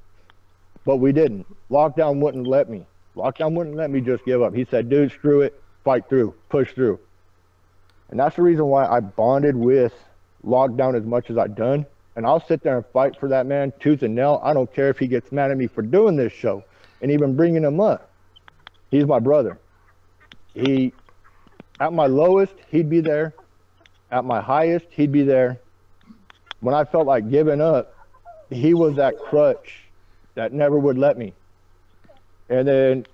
But we didn't. Lockdown wouldn't let me. Lockdown wouldn't let me just give up. He said, dude, screw it, fight through, push through. And that's the reason why I bonded with Lockdown as much as I've done. And I'll sit there and fight for that man tooth and nail. I don't care if he gets mad at me for doing this show and even bringing him up. He's my brother. At my lowest, he'd be there. At my highest, he'd be there. When I felt like giving up, he was that crutch that never would let me. And then,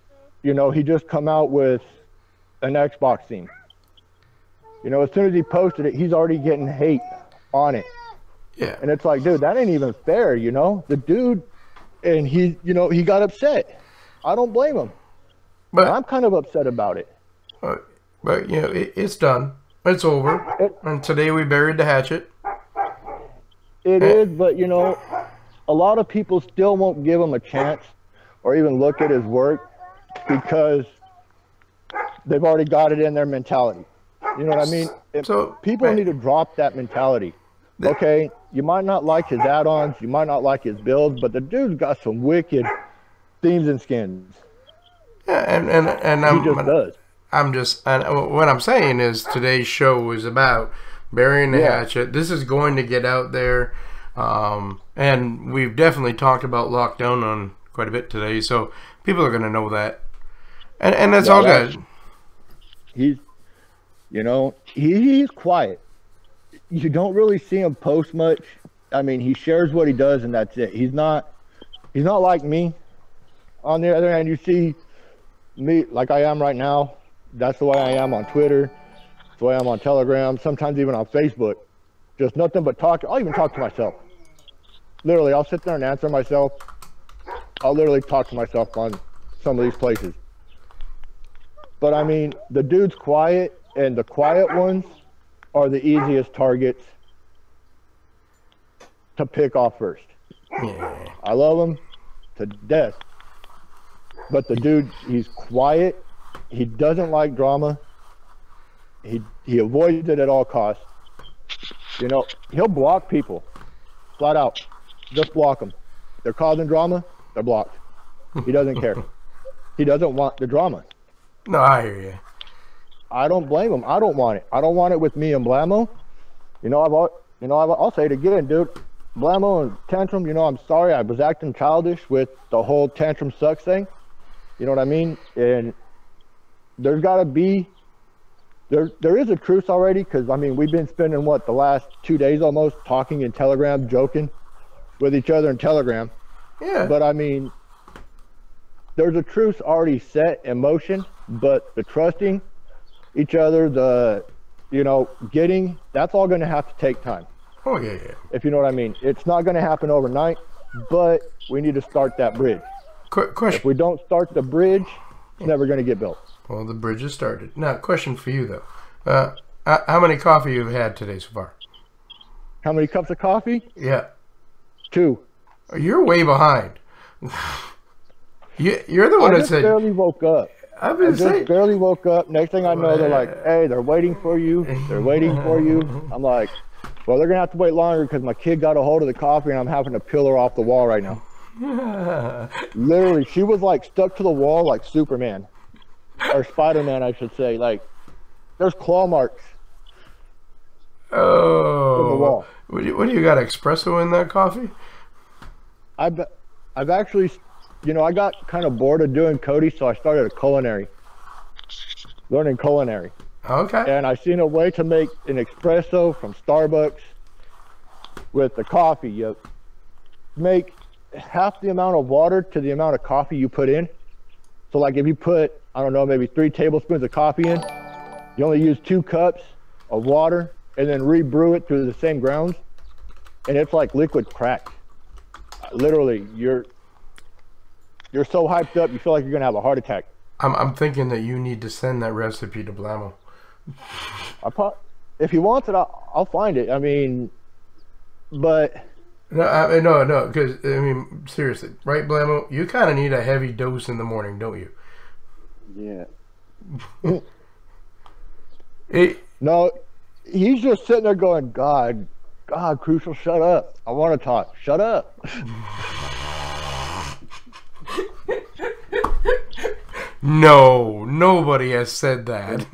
you know, he just come out with an Xbox theme. You know, as soon as he posted it, he's already getting hate on it. Yeah. And it's like, dude, that ain't even fair, you know? The dude, and he, you know, he got upset. I don't blame him. But I'm kind of upset about it. But you know, it's done. It's over. And today we buried the hatchet. It is, but, you know, a lot of people still won't give him a chance or even look at his work because they've already got it in their mentality. You know what I mean? People need to drop that mentality. Okay, you might not like his add-ons, you might not like his builds, but the dude's got some wicked themes and skins. Yeah, and he just does. What I'm saying is today's show is about burying the hatchet. This is going to get out there, and we've definitely talked about Lockdown on quite a bit today, so people are going to know that, and that's all good. He's, you know, he's quiet. You don't really see him post much. I mean, he shares what he does, and that's it. He's not like me. On the other hand, you see me like I am right now. That's the way I am on Twitter. That's the way I'm on Telegram. Sometimes even on Facebook. Just nothing but talk. I'll even talk to myself. literally, I'll sit there and answer myself. I'll literally talk to myself on some of these places. But I mean, the dude's quiet, and the quiet ones are the easiest targets to pick off first. Yeah. I love him to death. But the dude, he's quiet. He doesn't like drama. He avoids it at all costs. You know, he'll block people. Flat out. Just block them. They're causing drama, they're blocked. He doesn't care. He doesn't want the drama. No, I hear you. I don't blame him. I don't want it. I don't want it with me and Blamo. I'll say it again, dude. Blamo and Tantrum, I'm sorry. I was acting childish with the whole Tantrum sucks thing. You know what I mean? And there's got to be, there is a truce already, because, I mean, we've been spending, the last 2 days almost talking in Telegram, joking with each other in Telegram. Yeah. But, I mean, there's a truce already set in motion, but the trusting each other, that's all going to have to take time. Oh, yeah. If you know what I mean. It's not going to happen overnight, but we need to start that bridge. Question. If we don't start the bridge, it's never going to get built. Well, the bridge is started. Now, question for you, though. How many coffee you've had today so far? How many cups of coffee? Yeah. 2. You're way behind. You're the one that said... I barely woke up. I just barely woke up. Next thing I know, they're like, hey, they're waiting for you. They're waiting for you. I'm like, well, they're going to have to wait longer because my kid got a hold of the coffee and I'm having to peel her off the wall right now. Literally, she was like stuck to the wall like Superman. Or Spider-Man, I should say. Like, there's claw marks. Oh. In the wall. What do you got, espresso in that coffee? I've actually, I got kind of bored of doing Cody, so I started learning culinary. Okay. And I seen a way to make an espresso from Starbucks with the coffee. You make half the amount of water to the amount of coffee you put in. So like if you put, I don't know, maybe 3 tablespoons of coffee in, you only use 2 cups of water and then rebrew it through the same grounds. And it's like liquid crack. Literally, you're so hyped up, you feel like you're going to have a heart attack. I'm thinking that you need to send that recipe to Blamo. If he wants it, I'll find it. I mean, but... No, because, I mean, seriously, right, Blamo? You kind of need a heavy dose in the morning, don't you? Yeah. No, he's just sitting there going, God, Crucial, shut up. I want to talk. Shut up. No, nobody has said that.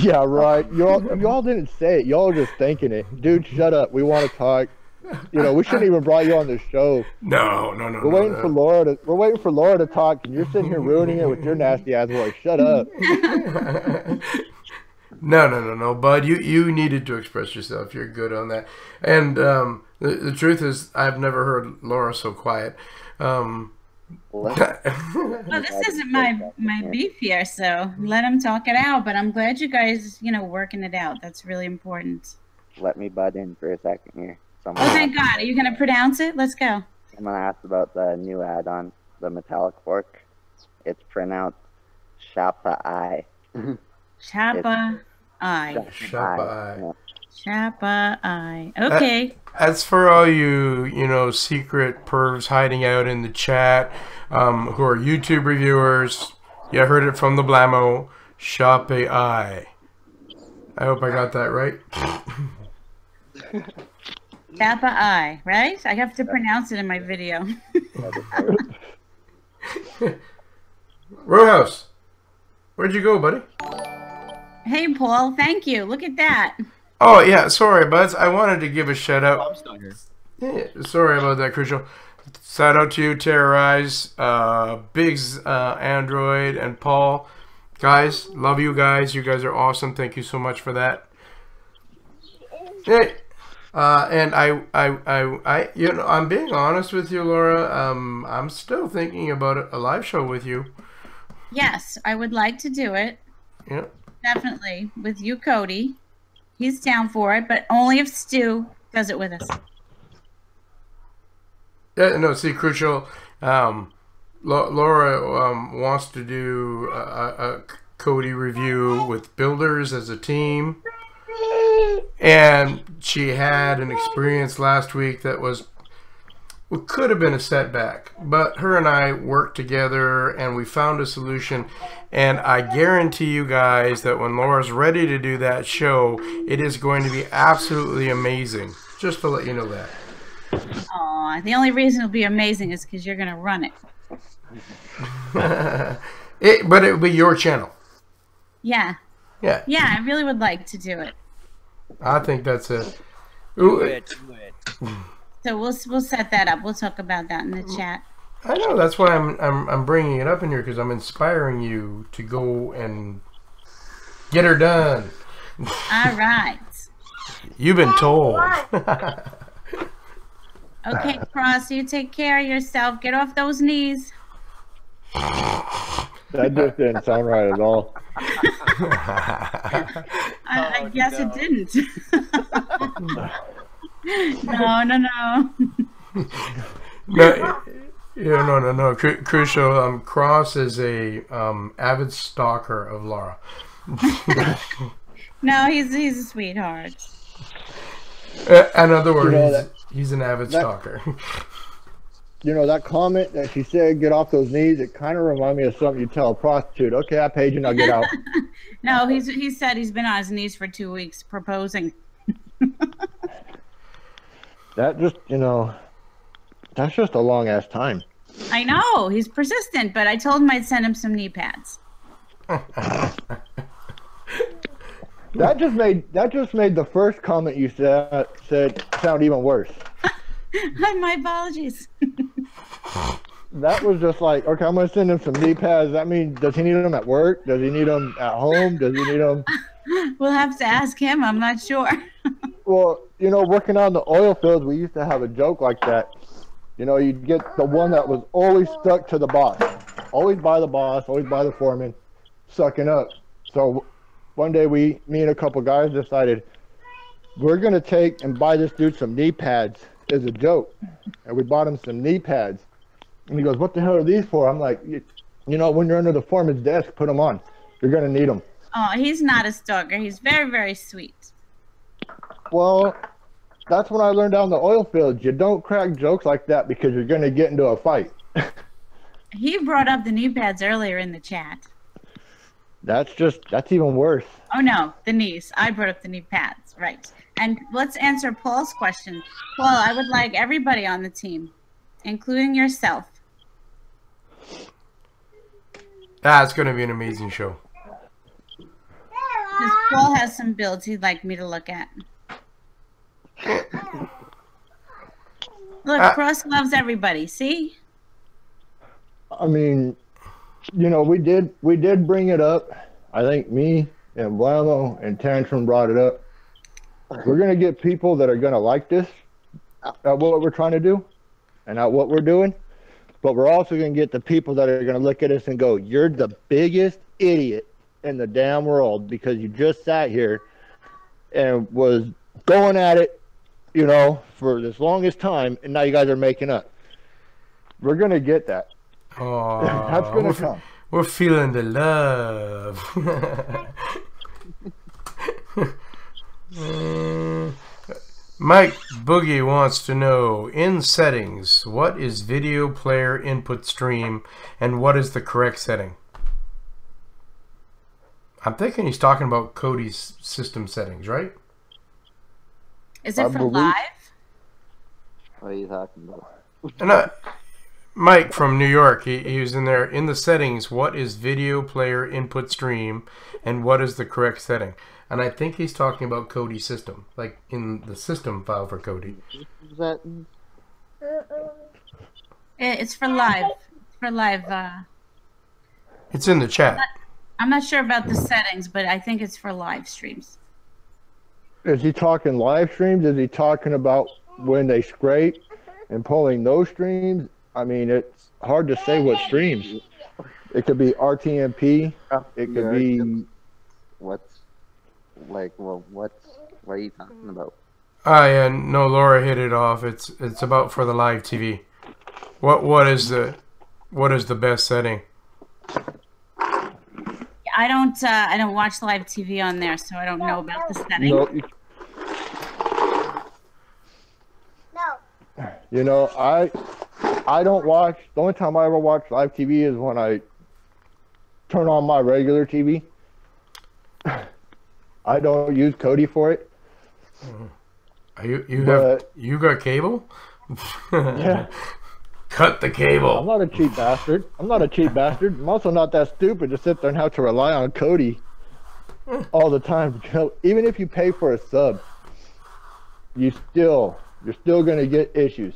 Yeah, right. Y'all didn't say it. Y'all are just thinking it. Dude, shut up. We want to talk. We shouldn't even brought you on this show. No. We're waiting for Laura to talk, and you're sitting here ruining it with your nasty ass voice. Shut up. No, bud. You needed to express yourself. You're good on that. And the truth is, I've never heard Laura so quiet. Well, this isn't my beef here, so let him talk it out. But I'm glad you guys, working it out. That's really important. Let me butt in for a second here. Oh, thank God. Are you going to pronounce it? Let's go. Someone asked about the new add-on, the metallic fork. It's pronounced Shapa-I. Shapa-I. Shapa-I. Shapa-I. Okay. That's for all you, secret pervs hiding out in the chat, who are YouTube reviewers. You heard it from the Blamo. Shapa-I. I hope I got that right. Shapa-I, right? I have to pronounce it in my video. Rowhouse, where'd you go, buddy? Hey, Paul, thank you. Look at that. Oh, yeah, sorry, buds. I wanted to give a shout out. I'm still here. Yeah, sorry about that, Crucial. Shout out to you, Terrorize, Biggs, Android, and Paul. Guys, love you guys. You guys are awesome. Thank you so much for that. Hey. And I'm being honest with you, Laura. I'm still thinking about a live show with you. Yes, I would like to do it. Yeah. Definitely. With you, Cody. He's down for it, but only if Stu does it with us. Yeah, no, see, Crucial. Laura wants to do a Cody review with builders as a team. And she had an experience last week that could have been a setback. But her and I worked together and we found a solution. And I guarantee you guys that when Laura's ready to do that show, it is going to be absolutely amazing. Just to let you know that. Oh, the only reason it'll be amazing is because you're going to run it. But it will be your channel. Yeah. Yeah. Yeah, I really would like to do it. I think that's a... Do it. So we'll set that up. We'll talk about that in the chat. I know, that's why I'm bringing it up in here, because I'm inspiring you to go and get her done. All right. You've been told. Okay, Cross, you take care of yourself. Get off those knees. That just didn't sound right at all. I guess it didn't. No. No. Crucial. Cross is a avid stalker of Laura. No, he's a sweetheart. In other words, he's an avid stalker. You know, that comment that she said, get off those knees, it kind of reminded me of something you tell a prostitute. Okay, I paid you, now get out. No, he said he's been on his knees for 2 weeks proposing. That just, that's just a long ass time. I know, he's persistent, but I told him I'd send him some knee pads. That just made the first comment you said sound even worse. My apologies. That was just like, okay, I'm gonna send him some knee pads. That means, does he need them at work? Does he need them at home? Does he need them? We'll have to ask him. I'm not sure. Well, working on the oil fields, we used to have a joke like that. You'd get the one that was always stuck to the boss, always by the boss, always by the foreman, sucking up. So one day me and a couple guys decided we're gonna take and buy this dude some knee pads as a joke, and we bought him some knee pads. And he goes, "What the hell are these for?" I'm like, when you're under the foreman's desk, put them on. You're gonna need them. Oh, he's not a stalker. He's very, very sweet. Well, that's when I learned down the oil fields. You don't crack jokes like that because you're gonna get into a fight. He brought up the knee pads earlier in the chat. That's even worse. Oh no, the knees. I brought up the knee pads, right. And let's answer Paul's question. Paul, I would like everybody on the team, including yourself. It's going to be an amazing show. Because Paul has some builds he'd like me to look at. Look, Cross loves everybody, see? I mean, we did bring it up. I think me and Blamo and Tantrum brought it up. We're going to get people that are going to like this at what we're trying to do and at what we're doing. But we're also going to get the people that are going to look at us and go, "You're the biggest idiot in the damn world because you just sat here and was going at it, for this longest time, and now you guys are making up." We're going to get that. Oh, that's going to come. We're feeling the love. Mike Boogie wants to know, in settings, what is video player input stream and what is the correct setting? I'm thinking he's talking about Cody's system settings, right? Is it for live? What are you talking about? And Mike from New York, he was in there, in the settings, what is video player input stream and what is the correct setting? And I think he's talking about Cody's system, like in the system file for Cody. It's for live. It's for live. It's in the chat. I'm not sure about the settings, but I think it's for live streams. Is he talking live streams? Is he talking about when they scrape and pulling those streams? I mean, it's hard to say what streams. It could be RTMP. It could be... What are you talking about? Yeah, no, Laura hit it off. It's about for the live TV. What is the best setting? I don't watch live TV on there, so I don't know about the setting. No, you know, I don't watch. The only time I ever watch live TV is when I turn on my regular TV. I don't use Kodi for it. You got cable? Yeah. Cut the cable. I'm not a cheap bastard. I'm also not that stupid to sit there and have to rely on Kodi all the time. Even if you pay for a sub, you're still going to get issues.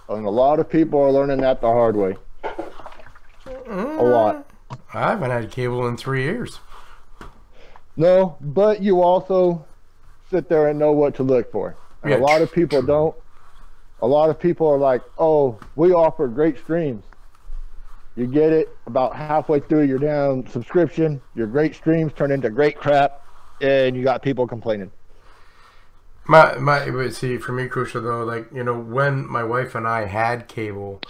And a lot of people are learning that the hard way. A lot. I haven't had cable in 3 years. No, but you also sit there and know what to look for. And a lot of people don't. A lot of people are like, oh, we offer great streams. You get it about halfway through your damn subscription, your great streams turn into great crap, and you got people complaining. See, for me, Crucial, though, like, you know, when my wife and I had cable,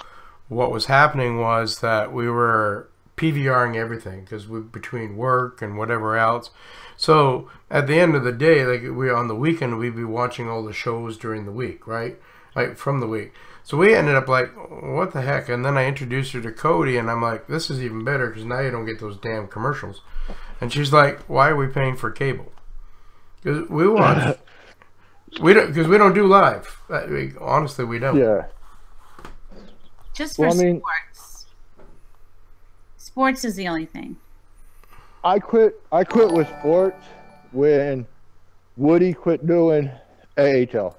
what was happening was that we were PVRing everything because between work and whatever else. So at the end of the day, like, on the weekend, we'd be watching all the shows during the week, right? Like, from the week. So we ended up like, what the heck? And then I introduced her to Kodi, and I'm like, this is even better because now you don't get those damn commercials. And she's like, why are we paying for cable? Because we watch. We don't do live. Honestly, we don't. Yeah. Just for sports. Sports is the only thing. I quit with sports when Woody quit doing AHL.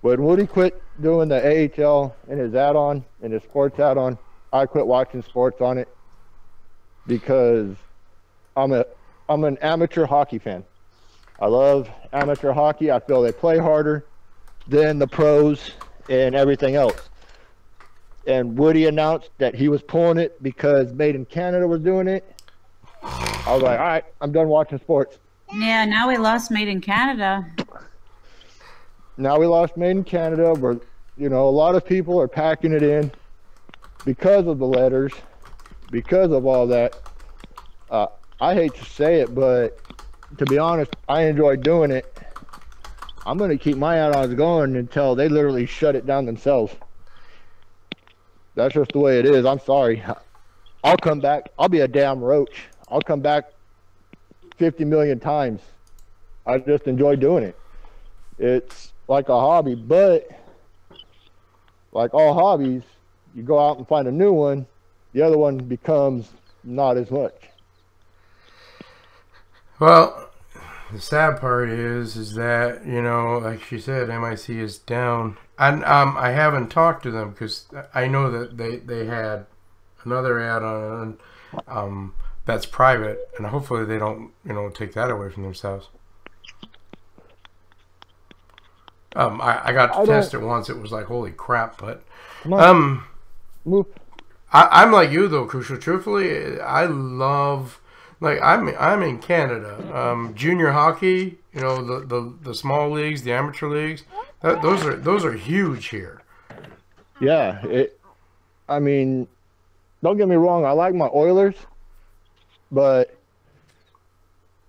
When Woody quit doing the AHL and his add-on and his sports add-on, I quit watching sports on it because I'm an amateur hockey fan. I love amateur hockey. I feel they play harder than the pros and everything else. And Woody announced that he was pulling it because Made in Canada was doing it. I was like, all right, I'm done watching sports. Yeah, now we lost Made in Canada. Now we lost Made in Canada, where, you know, a lot of people are packing it in because of the letters, because of all that. I hate to say it, but to be honest, I enjoy doing it. I'm going to keep my add-ons going until they literally shut it down themselves. That's just the way it is. I'm sorry. I'll come back. I'll be a damn roach. I'll come back 50 million times. I just enjoy doing it. It's like a hobby, but like all hobbies, you go out and find a new one, the other one becomes not as much. Well, the sad part is that, you know, like she said, MIC is down. And I haven't talked to them because I know that they had another add-on that's private, and hopefully they don't, you know, take that away from themselves. I got to test it once. It was like, holy crap! But I'm like you though, Crucial. Truthfully, I love, like, I'm in Canada. Junior hockey, you know, the small leagues, the amateur leagues. Those are huge here. Yeah, I mean, don't get me wrong. I like my Oilers, but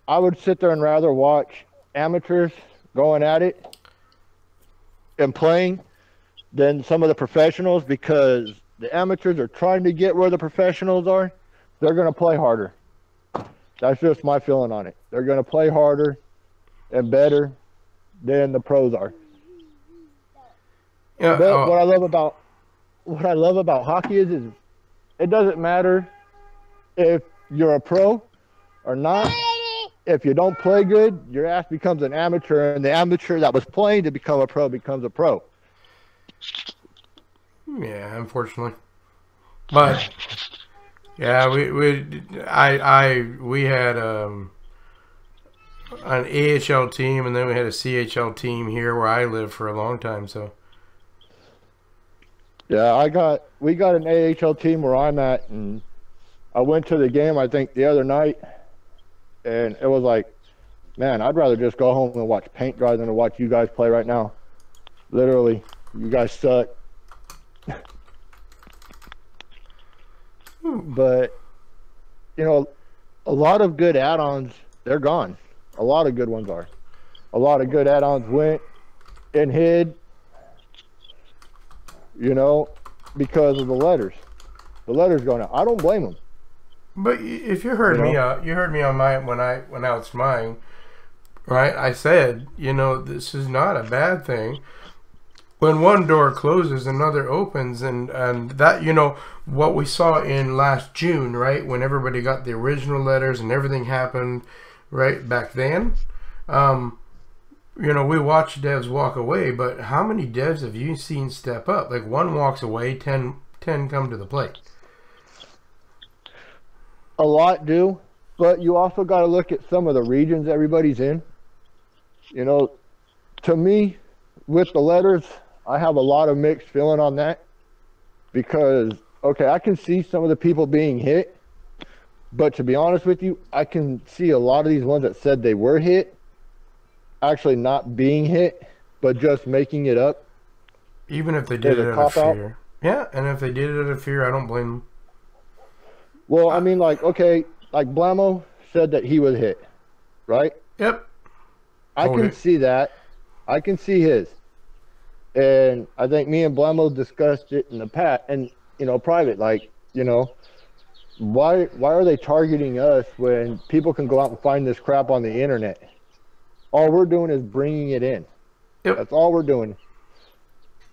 I would sit there and rather watch amateurs going at it and playing than some of the professionals, because the amateurs are trying to get where the professionals are. They're going to play harder. That's just my feeling on it. They're going to play harder and better than the pros are. Yeah, but what I love about hockey is it doesn't matter if you're a pro or not. If you don't play good, your ass becomes an amateur, and the amateur that was playing to become a pro becomes a pro. Yeah, unfortunately. But yeah, we had an AHL team, and then we had a CHL team here where I lived for a long time. So yeah, we got an AHL team where I'm at, and I went to the game I think the other night. And it was like, man, I'd rather just go home and watch paint dry than to watch you guys play right now. Literally, you guys suck. But, you know, a lot of good add-ons, they're gone. A lot of good ones are. A lot of good add-ons went and hid, you know, because of the letters. The letters going out. I don't blame them. But if you heard me out, you heard me on my when I announced mine, right? I said, you know, this is not a bad thing. When one door closes, another opens, and that, you know, what we saw in last June, right, when everybody got the original letters and everything happened, right, back then, you know, we watched devs walk away, but how many devs have you seen step up? Like, one walks away, 10 come to the plate. A lot do, but you also got to look at some of the regions everybody's in. You know, to me, with the letters, I have a lot of mixed feeling on that because, okay, I can see some of the people being hit, but to be honest with you, I can see a lot of these ones that said they were hit actually not being hit, but just making it up. Even if they did it out of fear. Yeah, and if they did it out of fear, I don't blame them. Well, I mean, like, okay, like Blamo said that he was hit, right? Yep. I can see that. I can see his. And I think me and Blamo discussed it in the past and, you know, private, like, you know, why are they targeting us when people can go out and find this crap on the internet? All we're doing is bringing it in. Yep. That's all we're doing.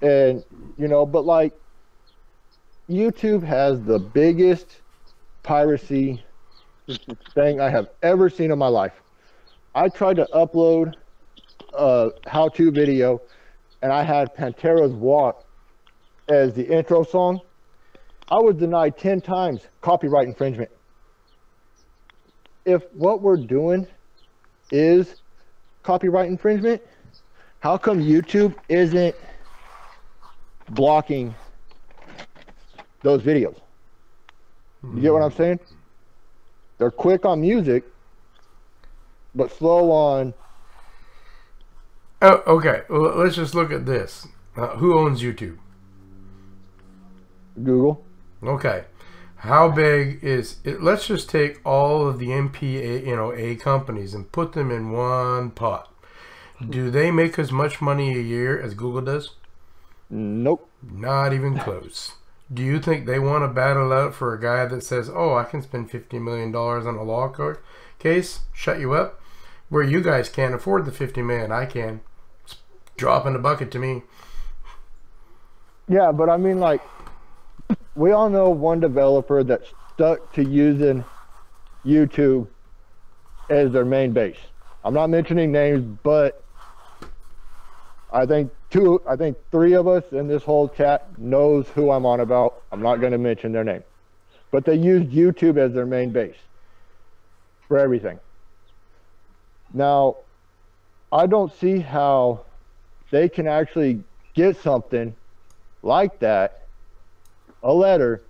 And, you know, but like, YouTube has the biggest piracy thing I have ever seen in my life. I tried to upload a how-to video and I had Pantera's Walk as the intro song. I was denied 10 times copyright infringement. If what we're doing is copyright infringement, how come YouTube isn't blocking those videos? You get what I'm saying? They're quick on music, but slow on. Oh, okay. Well, let's just look at this. Who owns YouTube? Google. Okay. How big is it? Let's just take all of the MPA, you know, A companies and put them in one pot. Do they make as much money a year as Google does? Nope. Not even close. Do you think they want to battle out for a guy that says, oh, I can spend $50 million on a law case, shut you up? Where you guys can't afford the $50 million, I can. It's drop in the bucket to me. Yeah, but I mean, like, we all know one developer that's stuck to using YouTube as their main base. I'm not mentioning names, but I think three of us in this whole chat knows who I'm on about. I'm not going to mention their name, but they used YouTube as their main base for everything. Now, I don't see how they can actually get something like that, a letter,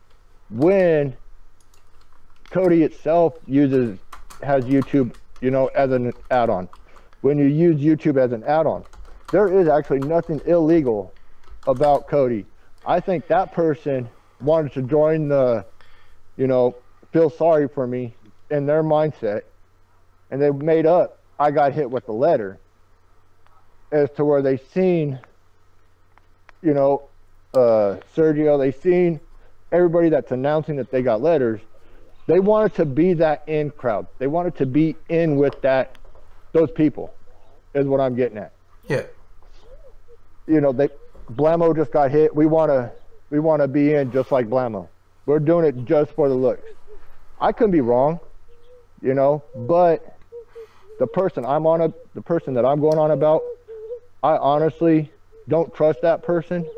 when Kodi itself has YouTube, you know, as an add-on. When you use YouTube as an add-on, there is actually nothing illegal about Kodi. I think that person wanted to join the, you know, feel sorry for me in their mindset, and they made up, I got hit with the letter, as to where they seen, you know, Sergio, they seen everybody that's announcing that they got letters. They wanted to be that in crowd. They wanted to be in with those people, is what I'm getting at. Yeah. You know, Blamo just got hit. We wanna be in just like Blamo. We're doing it just for the looks. I could be wrong, you know, but the person that I'm going on about, I honestly don't trust that person.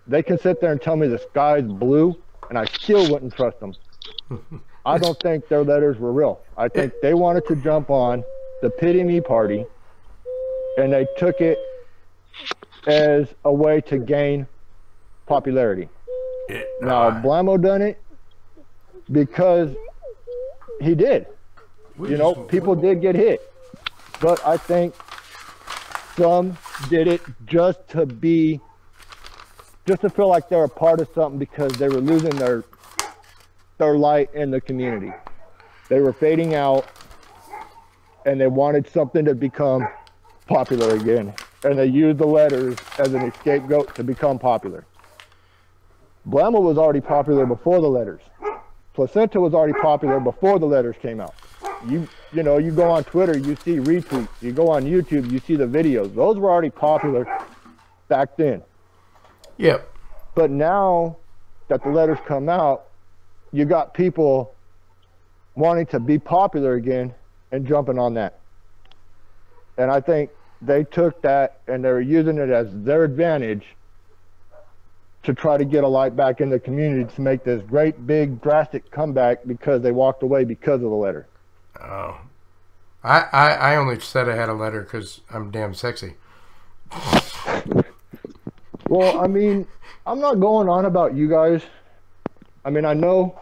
They can sit there and tell me the sky's blue, and I still wouldn't trust them. I don't think their letters were real. I think they wanted to jump on the pity me party, and they took it as a way to gain popularity. Now, Blamo done it because he did. You know, people did get hit. But I think some did it just to feel like they're a part of something because they were losing their their light in the community. They were fading out, and they wanted something to become popular again. And they used the letters as an scapegoat to become popular. Blammo was already popular before the letters. Placenta was already popular before the letters came out. You know, you go on Twitter, you see retweets. You go on YouTube, you see the videos. Those were already popular back then. Yep. But now that the letters come out, you got people wanting to be popular again and jumping on that. And I think they took that and they were using it as their advantage to try to get a light back in the community to make this great, big, drastic comeback because they walked away because of the letter. Oh. I only said I had a letter because I'm damn sexy. Well, I mean, I'm not going on about you guys. I mean, I know,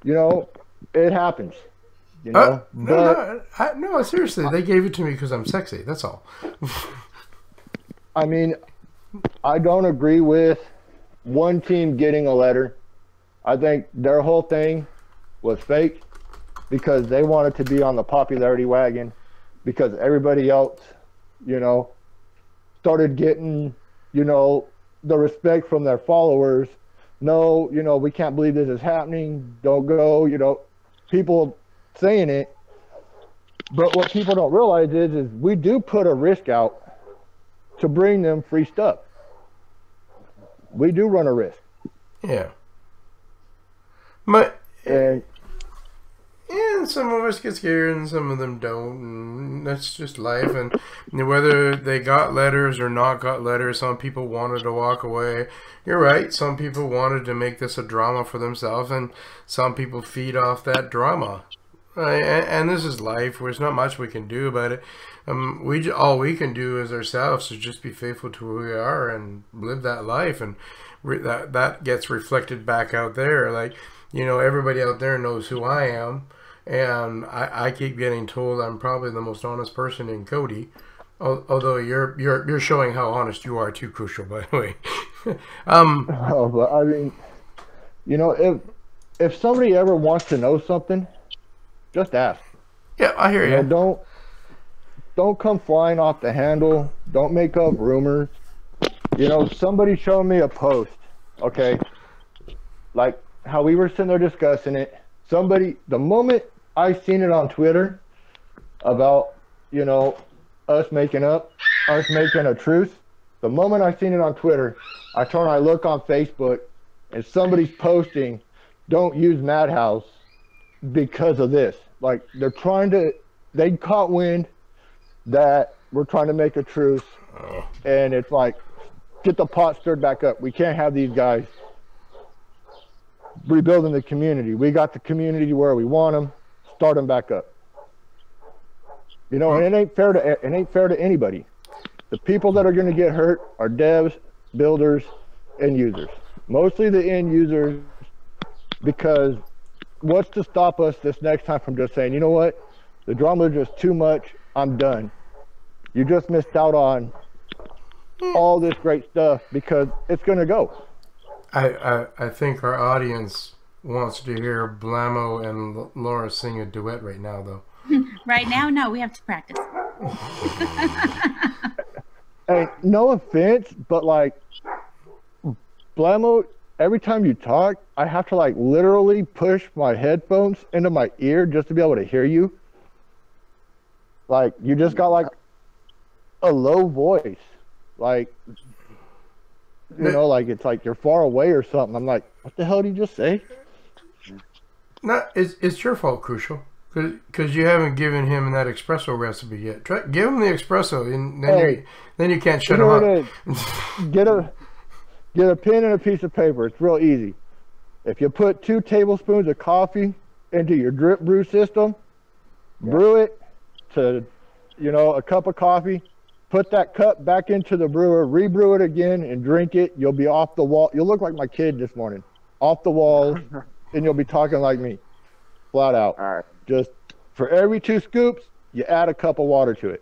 you know, it happens. You know? No, seriously, they gave it to me because I'm sexy. That's all. I mean, I don't agree with one team getting a letter. I think their whole thing was fake because they wanted to be on the popularity wagon because everybody else, you know, started getting, you know, the respect from their followers. No, you know, we can't believe this is happening. Don't go, you know, people saying it. But what people don't realize is we do put a risk out to bring them free stuff. We do run a risk. Yeah. But and some of us get scared and some of them don't, and that's just life. And whether they got letters or not got letters, some people wanted to walk away. You're right, some people wanted to make this a drama for themselves, and some people feed off that drama. And this is life. There's not much we can do about it. All we can do as ourselves is just be faithful to who we are and live that life, and that gets reflected back out there. Like, you know, everybody out there knows who I am, and I keep getting told I'm probably the most honest person in Cody. Although you're showing how honest you are too, Crucial, by the way. Oh, but I mean, you know, if somebody ever wants to know something, just ask. Yeah, I hear you. You know, don't come flying off the handle. Don't make up rumors. You know, somebody showed me a post, okay? Like how we were sitting there discussing it. Somebody, the moment I seen it on Twitter about, you know, us making a truce, the moment I seen it on Twitter, I turn, I look on Facebook, and somebody's posting, don't use Madhouse because of this. Like, they caught wind that we're trying to make a truce, and it's like, get the pot stirred back up. We can't have these guys rebuilding the community. We got the community where we want them. Start them back up. You know, and it ain't fair to anybody. The people that are going to get hurt are devs, builders, and users. Mostly the end users, because what's to stop us this next time from just saying, you know what, the drama is just too much, I'm done. You just missed out on all this great stuff because it's going to go. I think our audience wants to hear Blammo and Laura sing a duet right now, though. Right now? No, we have to practice. Hey, no offense, but like, Blammo, every time you talk, I have to like literally push my headphones into my ear just to be able to hear you. Like, you just got like a low voice. Like, you know, like it's like you're far away or something. I'm like, what the hell did you just say? No, it's your fault, Crucial, because you haven't given him that espresso recipe yet. Give him the espresso, and then you can't shut him up. Get a pen and a piece of paper. It's real easy. If you put 2 tablespoons of coffee into your drip brew system, brew it to, you know, a cup of coffee. Put that cup back into the brewer, rebrew it again, and drink it. You'll be off the wall. You'll look like my kid this morning. Off the walls, and you'll be talking like me. Flat out. All right. Just for every 2 scoops, you add a cup of water to it.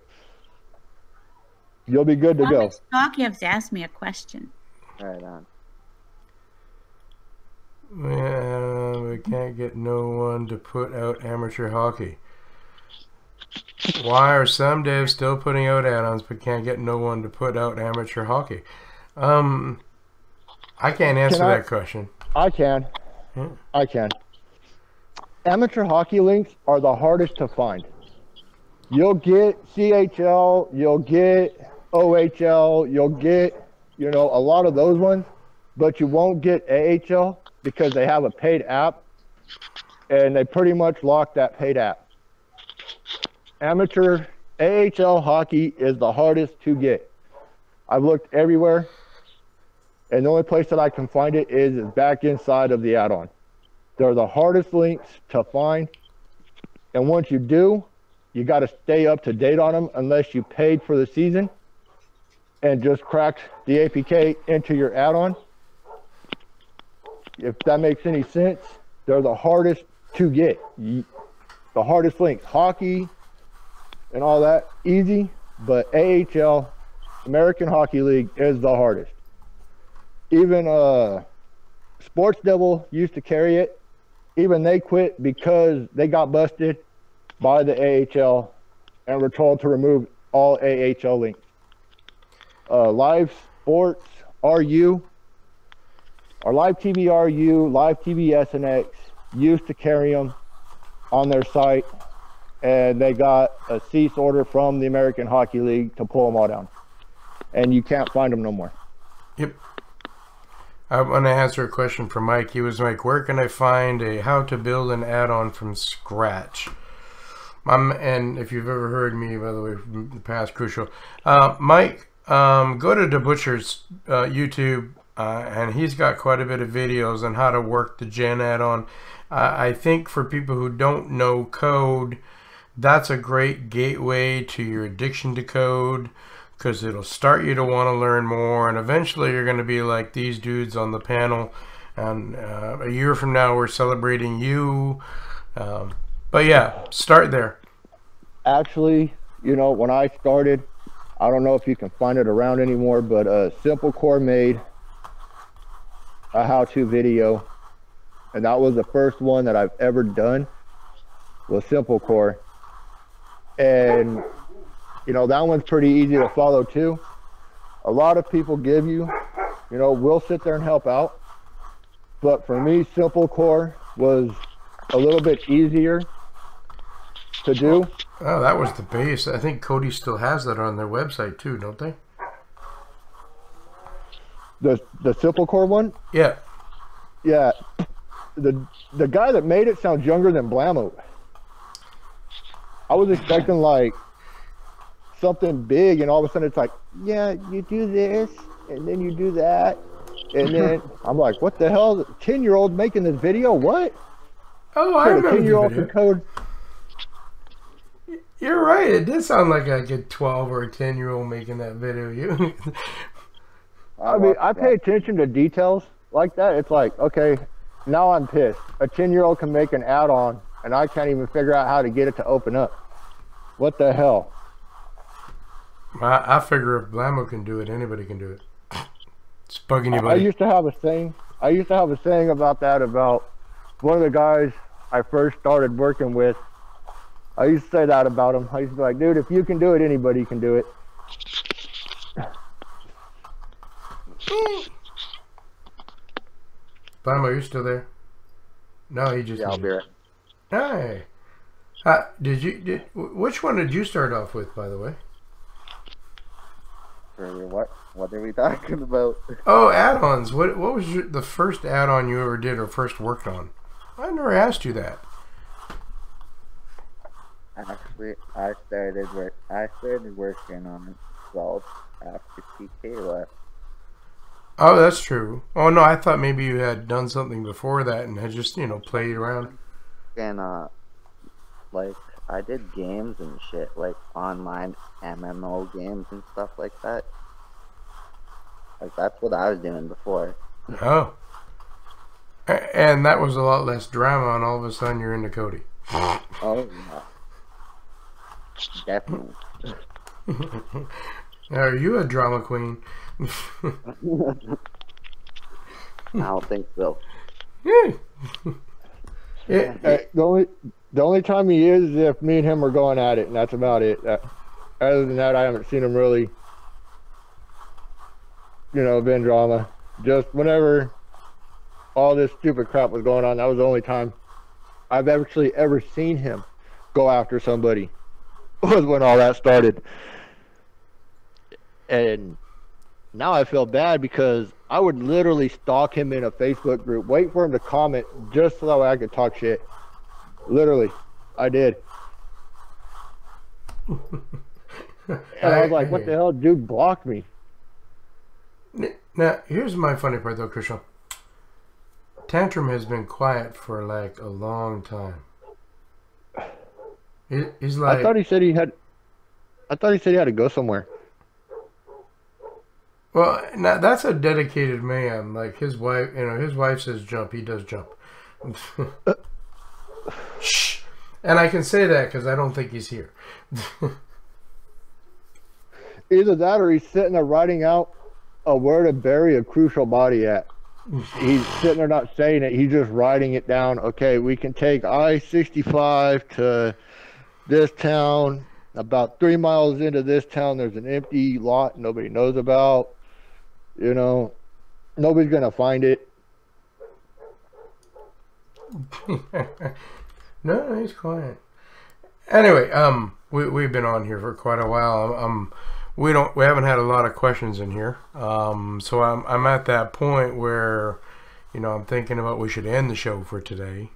You'll be good to go. Talk, you have to ask me a question. Right on. We can't get no one to put out amateur hockey. Why are some devs still putting out add-ons but can't get no one to put out amateur hockey? I can't answer that question. I can. I can. Amateur hockey links are the hardest to find. You'll get CHL, you'll get OHL, you'll get, you know, a lot of those ones, but you won't get AHL because they have a paid app, and they pretty much lock that paid app. Amateur AHL hockey is the hardest to get. I've looked everywhere, and the only place that I can find it is back inside of the add-on. They're the hardest links to find, and once you do, you got to stay up to date on them unless you paid for the season and just cracked the APK into your add-on. If that makes any sense, they're the hardest to get. The hardest links, hockey and all that, easy, but AHL, American Hockey League, is the hardest. Even Sports Devil used to carry it. Even they quit because they got busted by the AHL and were told to remove all AHL links. Live Sports RU, or Live TV RU, Live TV SNX used to carry them on their site, and they got a cease order from the American Hockey League to pull them all down. And you can't find them no more. Yep. I want to answer a question from Mike. He was like, where can I find a how to build an add-on from scratch? And if you've ever heard me, by the way, from the past Crucial, Mike, go to the Butcher's YouTube, and he's got quite a bit of videos on how to work the Gen add-on. I think for people who don't know code, that's a great gateway to your addiction to code, because it'll start you to want to learn more, and eventually you're going to be like these dudes on the panel, and a year from now we're celebrating you. But yeah, start there. Actually, you know, when I started, I don't know if you can find it around anymore, but Simple Core made a how-to video, and that was the first one that I've ever done with Simple Core. And you know, that one's pretty easy to follow too. A lot of people give you, you know, we'll sit there and help out. But for me, Simple Core was a little bit easier to do. Oh, that was the base. I think Cody still has that on their website too, don't they? The Simple Core one? Yeah. Yeah. The guy that made it sounds younger than Blammo. I was expecting like something big, and all of a sudden it's like, yeah, you do this and then you do that, and then I'm like, what the hell? 10-year-old making this video? What? Oh, I remember 10-year-old the video. code. You're right. It did sound like a 12 or a 10-year-old making that video. I mean, I pay attention to details like that. It's like, okay, now I'm pissed. A 10-year-old can make an add-on, and I can't even figure out how to get it to open up. What the hell? I figure if Blammo can do it, anybody can do it. It's bug anybody. I used to have a saying about that, about one of the guys I first started working with. I used to say that about him. I used to be like, dude, if you can do it, anybody can do it. Blammo, you still there? No, he just... Yeah, I'll be right. Hey. Which one did you start off with, by the way? What are we talking about? Oh, add-ons. What was the first add-on you ever did or first worked on? I never asked you that. Actually, I started working on it 12 after TK left. Oh, that's true. Oh no, I thought maybe you had done something before that and had just, you know, played around. And like I did games and shit, like online MMO games and stuff like that. Like that's what I was doing before. Oh. And that was a lot less drama, and all of a sudden you're into Cody. Oh yeah. Definitely. Are you a drama queen? I don't think so. Yeah. The only time he is if me and him are going at it, and that's about it. Other than that, I haven't seen him really, been drama. Just whenever all this stupid crap was going on, that was the only time I've actually ever seen him go after somebody. Was when all that started. And now I feel bad because I would literally stalk him in a Facebook group, wait for him to comment just so that way I could talk shit. Literally, I did. And I was like, what the hell, dude blocked me. Now, here's my funny part though, Christian. Tantrum has been quiet for like a long time. He's like, I thought he said he had to go somewhere. Well, now that's a dedicated man. Like his wife, his wife says jump, he does jump. Shh. And I can say that because I don't think he's here. Either that or he's sitting there writing out where to bury a crucial body at. He's sitting there not saying it. He's just writing it down. Okay, we can take I-65 to this town. About 3 miles into this town, there's an empty lot nobody knows about. Nobody's going to find it. No, he's quiet. Anyway, we've been on here for quite a while. We haven't had a lot of questions in here. So I'm at that point where, I'm thinking about we should end the show for today.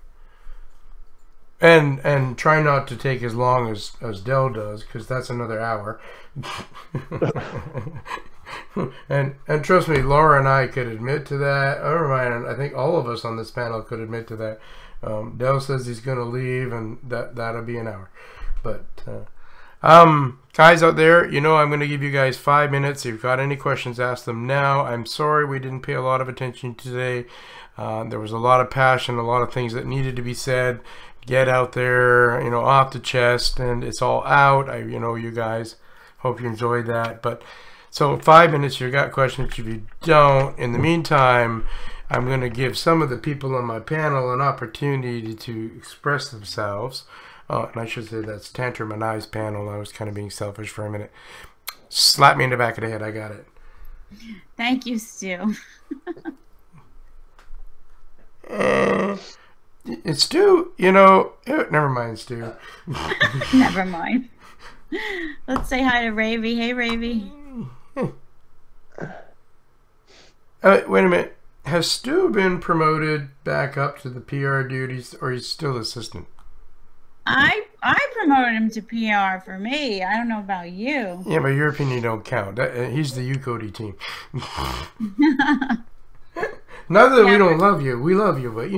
And try not to take as long as Dell does, because that's another hour. and trust me, Laura and I could admit to that. Never mind, I think all of us on this panel could admit to that. Dell says he's going to leave, and that'll be an hour. But guys out there, I'm going to give you guys 5 minutes. If you've got any questions, ask them now. I'm sorry we didn't pay a lot of attention today. There was a lot of passion, a lot of things that needed to be said. Get out there, off the chest, and it's all out. You guys, hope you enjoyed that. But so 5 minutes, you got questions. If you don't, in the meantime, I'm going to give some of the people on my panel an opportunity to express themselves. And I should say that's Tantrum and I's panel. I was kind of being selfish for a minute. Slap me in the back of the head. I got it. Thank you, Stu. It's Stu, never mind, Stu. Never mind. Let's say hi to Ravy. Hey, Ravy. Wait a minute. Has Stu been promoted back up to the PR duties, or he's still assistant? I promoted him to PR for me. I don't know about you. Yeah, but your opinion don't count. He's the Cody team. Not that we don't love you. We love you, but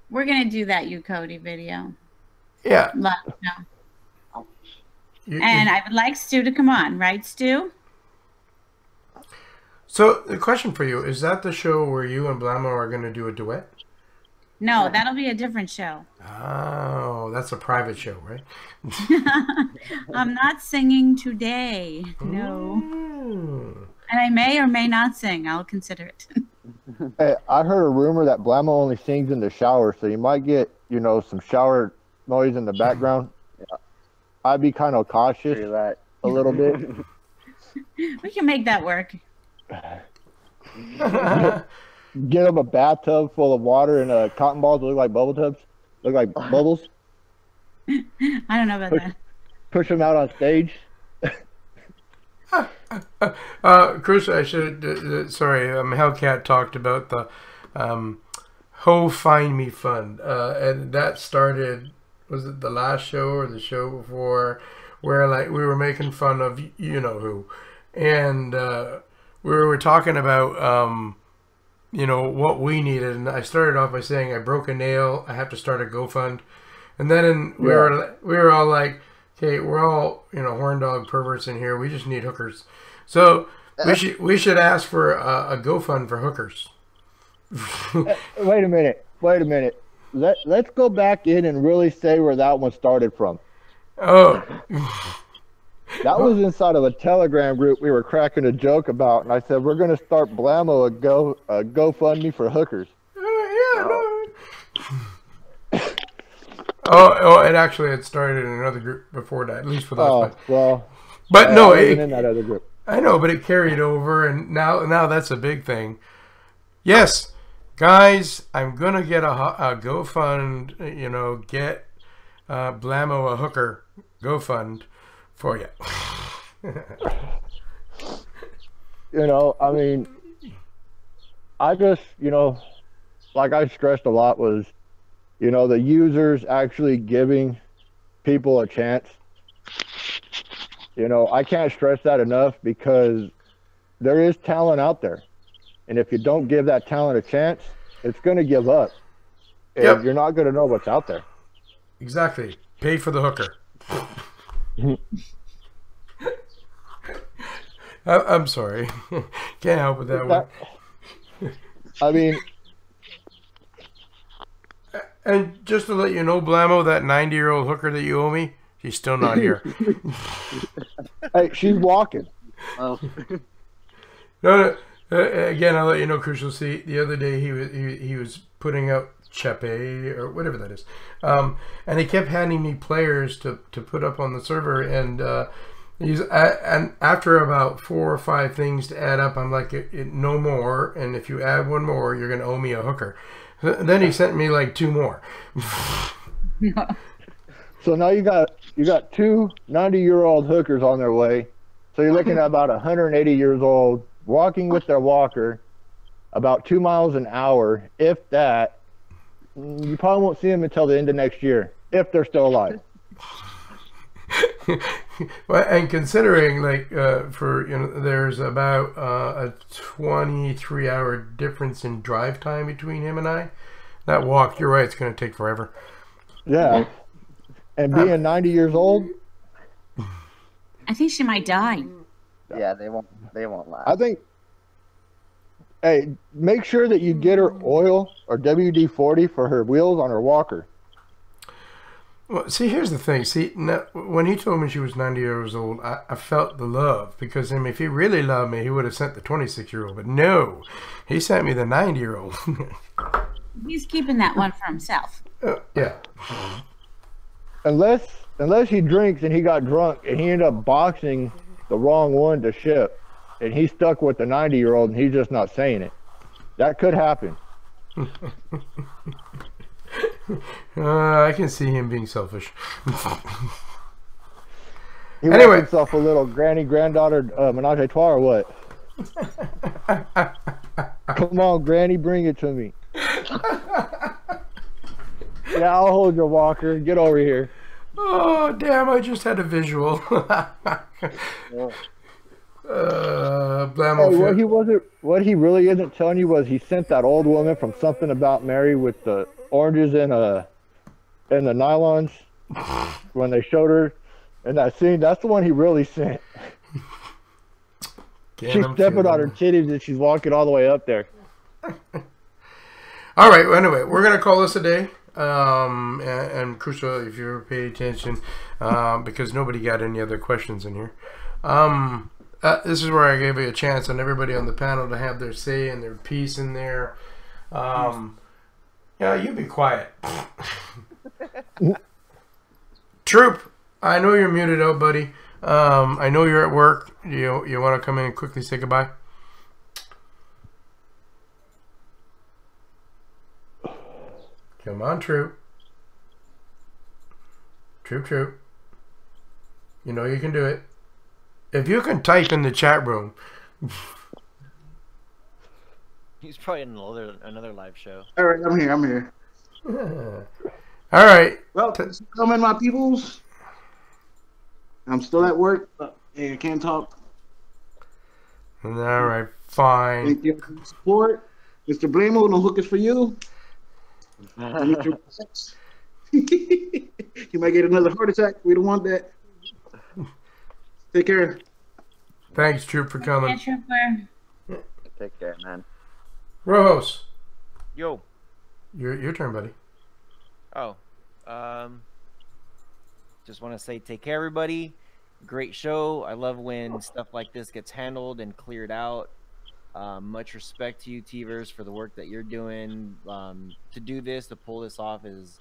We're going to do that Cody video. Yeah. And I would like Stu to come on. Right, Stu? So, the question for you, is that the show where you and Blamo are going to do a duet? No, that'll be a different show. Oh, that's a private show, right? I'm not singing today. No. And I may or may not sing. I'll consider it. Hey, I heard a rumor that Blamo only sings in the shower, so you might get, some shower noise in the background. Yeah. I'd be kind of cautious a little bit. We can make that work. Get him a bathtub full of water and cotton balls that look like bubble tubs. Look like bubbles. I don't know about that. Push him out on stage. Chris, I should sorry. Hellcat talked about the Ho Find Me Fund, and that started. Was it the last show or the show before, where we were making fun of who, and we were talking about what we needed, and I started off by saying I broke a nail. I have to start a GoFund, and then we were all like, okay, we're all horn dog perverts in here. We just need hookers, so we should ask for a GoFund for hookers. Wait a minute. Let's go back in and really say where that one started from. Oh, That was inside of a Telegram group we were cracking a joke about, and I said we're going to start Blammo a GoFundMe for hookers. Yeah, no. Oh, and actually, it started in another group before that, at least with us. Oh, well. But no, I wasn't in that other group. I know, but it carried over, and now that's a big thing. Yes, guys, I'm gonna get a GoFund. You know, get Blammo a hooker GoFund for you. You know, I mean, I just, you know, like I stressed a lot was, you know, the users actually giving people a chance. You know, I can't stress that enough because there is talent out there. And if you don't give that talent a chance, it's going to give up. And Yep. You're not going to know what's out there. Exactly. Pay for the hooker. I'm sorry. Can't help with that one. I mean... And just to let you know, Blammo, that 90-year-old hooker that you owe me, she's still not here. Hey, she's walking. Oh. No. Again, I'll let you know, Crucial. See, the other day he was putting out Chepe or whatever that is, and he kept handing me players to put up on the server, and and after about 4 or 5 things to add up, I'm like, no more. And if you add one more, you're gonna owe me a hooker. Then he sent me like 2 more. So now you got 2 90-year-old hookers on their way. So you're looking at about 180 years old walking with their walker about 2 miles an hour, if that. You probably won't see them until the end of next year, if they're still alive. Well, and considering there's about a 23-hour difference in drive time between him and I. That walk, you're right, it's going to take forever. Yeah. And being 90 years old, I think she might die. Yeah, they won't last. I think, hey, make sure that you get her oil or WD-40 for her wheels on her walker. Well, see, here's the thing. See, now, when he told me she was 90 years old, I felt the love. Because, I mean, if he really loved me, he would have sent the 26-year-old. But no, he sent me the 90-year-old. He's keeping that one for himself. Yeah. Unless he drinks and he got drunk and he ended up boxing the wrong one to ship. And he's stuck with the 90-year-old and he's just not saying it. That could happen. I can see him being selfish. He Anyway. wants himself a little granddaughter menage a trois or what? Come on, Granny, bring it to me. Yeah, I'll hold your walker. Get over here. Oh, damn, I just had a visual. Hey, what he really isn't telling you was he sent that old woman from Something About Mary with the oranges and the nylons when they showed her in that scene. That's the one he really sent. She's stepping on her titties and she's walking all the way up there. All right. Well, anyway, we're gonna call this a day. And Crucial, if you ever pay attention, because nobody got any other questions in here. This is where I gave you a chance on everybody on the panel to have their say and their piece in there. Yeah, you be quiet. Troop, I know you're muted out, buddy. I know you're at work. You want to come in and quickly say goodbye? Come on, Troop. Troop. You know you can do it. If you can type in the chat room. He's probably in another live show. All right, I'm here. All right. Well, coming, my peoples. I'm still at work. Hey, I can't talk. All right, fine. Thank you for the support. Mr. Blamo, no hookers for you. You might get another heart attack. We don't want that. Take care. Thanks, Troop, for coming. Take care, man. Rojos. Yo. Your turn, buddy. Oh. Just want to say take care, everybody. great show. I love when stuff like this gets handled and cleared out. Much respect to you, Teverz, for the work that you're doing. To do this, to pull this off is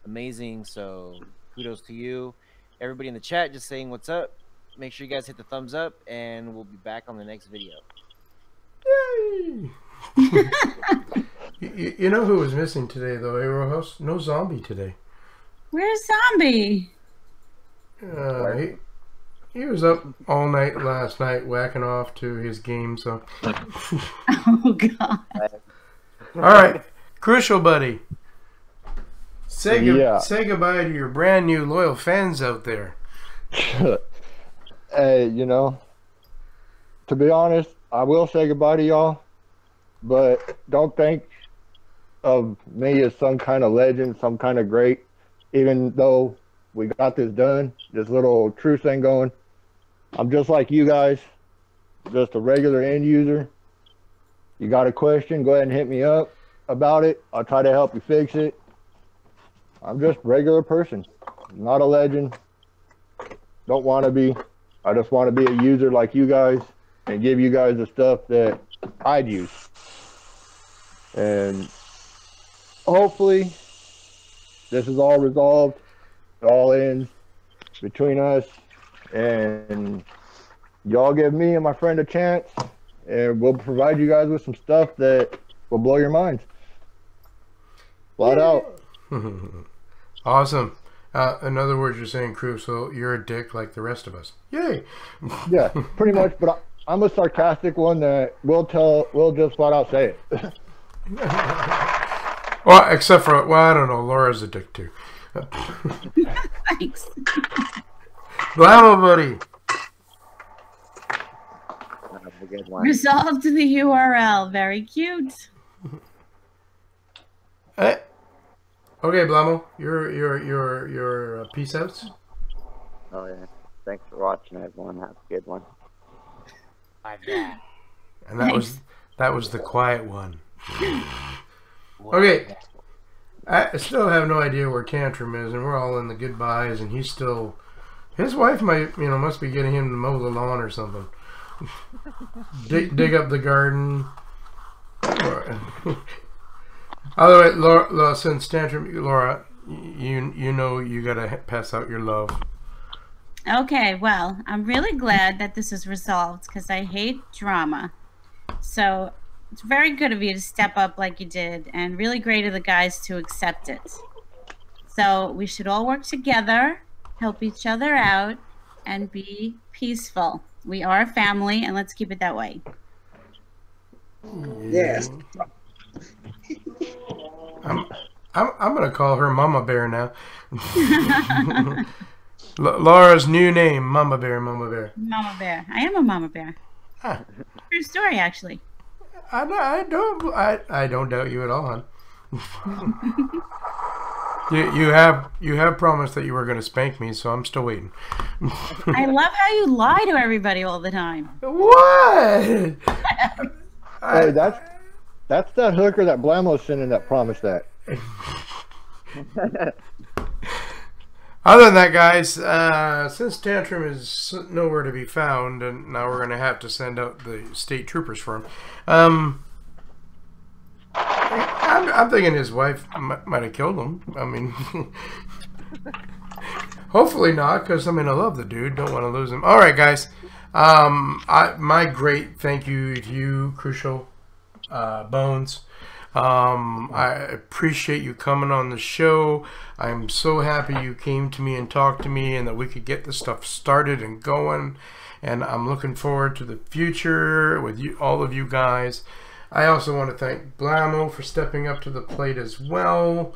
amazing. So kudos to you. Everybody in the chat just saying what's up. Make sure you guys hit the thumbs up, and we'll be back on the next video. Yay! you know who was missing today, though, eh, Rojos? No Zombie today. Where's Zombie? He was up all night last night whacking off to his game, so. Oh, God. All right. Crucial, buddy. Say goodbye to your brand new loyal fans out there. Hey, you know, to be honest, I will say goodbye to y'all, but don't think of me as some kind of legend, some kind of great, even though we got this done, this little truce thing going. I'm just like you guys, just a regular end user. You got a question, go ahead and hit me up about it. I'll try to help you fix it. I'm just a regular person, not a legend. Don't want to be. I just want to be a user like you guys and give you guys the stuff that I'd use. And hopefully this is all resolved. It all ends between us, and y'all give me and my friend a chance, and we'll provide you guys with some stuff that will blow your minds. Flat out. Awesome. In other words, you're saying, Crucial, you're a dick like the rest of us. Yay! Yeah, pretty much. But I'm a sarcastic one that will just flat out say it. Well, except for, well, I don't know. Laura's a dick too. Thanks. Blammo, buddy. Have a good one. Resolved to the URL. Very cute. Okay, Blammo, your peace outs. Oh yeah. Thanks for watching, everyone. Have a good one. And that was the quiet one. Okay. I still have no idea where Tantrum is, and we're all in the goodbyes, and he's still. His wife must be getting him to mow the lawn or something. dig up the garden. Other way, Laura, since Tantrum, Laura, you know you gotta pass out your love. Okay, well, I'm really glad that this is resolved because I hate drama. So it's very good of you to step up like you did, and really great of the guys to accept it. So we should all work together, help each other out, and be peaceful. We are a family, and let's keep it that way. Yes. I'm gonna call her Mama Bear now. Laura's new name, Mama Bear, Mama Bear. Mama Bear. I am a Mama Bear. Huh. True story, actually. I don't doubt you at all, hon. you have promised that you were gonna spank me, so I'm still waiting. I love how you lie to everybody all the time. What? Hey, that's that hooker that Blammo's sending that promised that. Other than that, guys, since Tantrum is nowhere to be found, and now we're going to have to send out the state troopers for him, I'm thinking his wife might have killed him. I mean, hopefully not, because, I mean, I love the dude. Don't want to lose him. All right, guys. My great thank you to you, Crucial Bones. I appreciate you coming on the show. I'm so happy you came to me and talked to me, and that we could get this stuff started and going. And I'm looking forward to the future with you, all of you guys. I also want to thank Blammo for stepping up to the plate as well.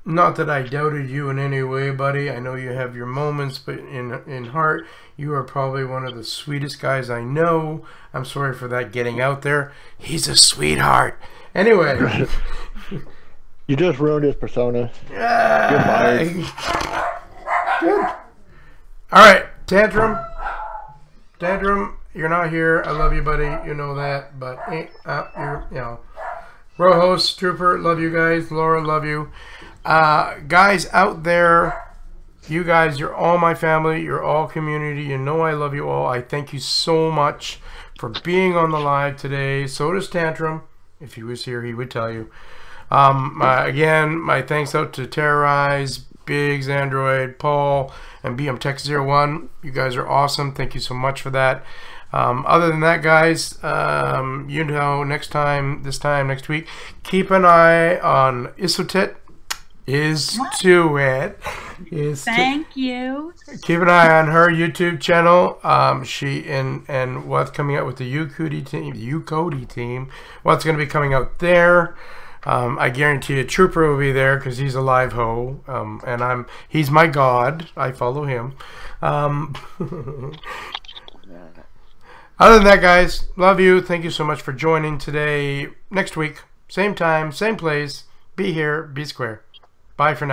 Not that I doubted you in any way, buddy. I know you have your moments, but in heart, you are probably one of the sweetest guys I know. I'm sorry for that getting out there. He's a sweetheart. Anyway. You just ruined his persona. Goodbye. Good. All right, Tantrum. Tantrum, you're not here. I love you, buddy. You know that. But, you're, you know. Rojos, Trooper, love you guys. Laura, love you. Guys out there, You guys, you're all my family. You're all community. You know I love you all. I thank you so much for being on the live today. So does Tantrum. If he was here, he would tell you. Again, my thanks out to Terrorize, Biggs, Android, Paul, and BMTech01. You guys are awesome. Thank you so much for that. Other than that, guys, you know, next week, keep an eye on Isotet. Thank you. Keep an eye on her YouTube channel. She and what's coming out with the Ucody team. What's going to be coming out there? I guarantee you, Trooper will be there because he's a live ho, and he's my god. I follow him. Other than that, guys, love you. Thank you so much for joining today. Next week, same time, same place. Be here, be square. Bye for now.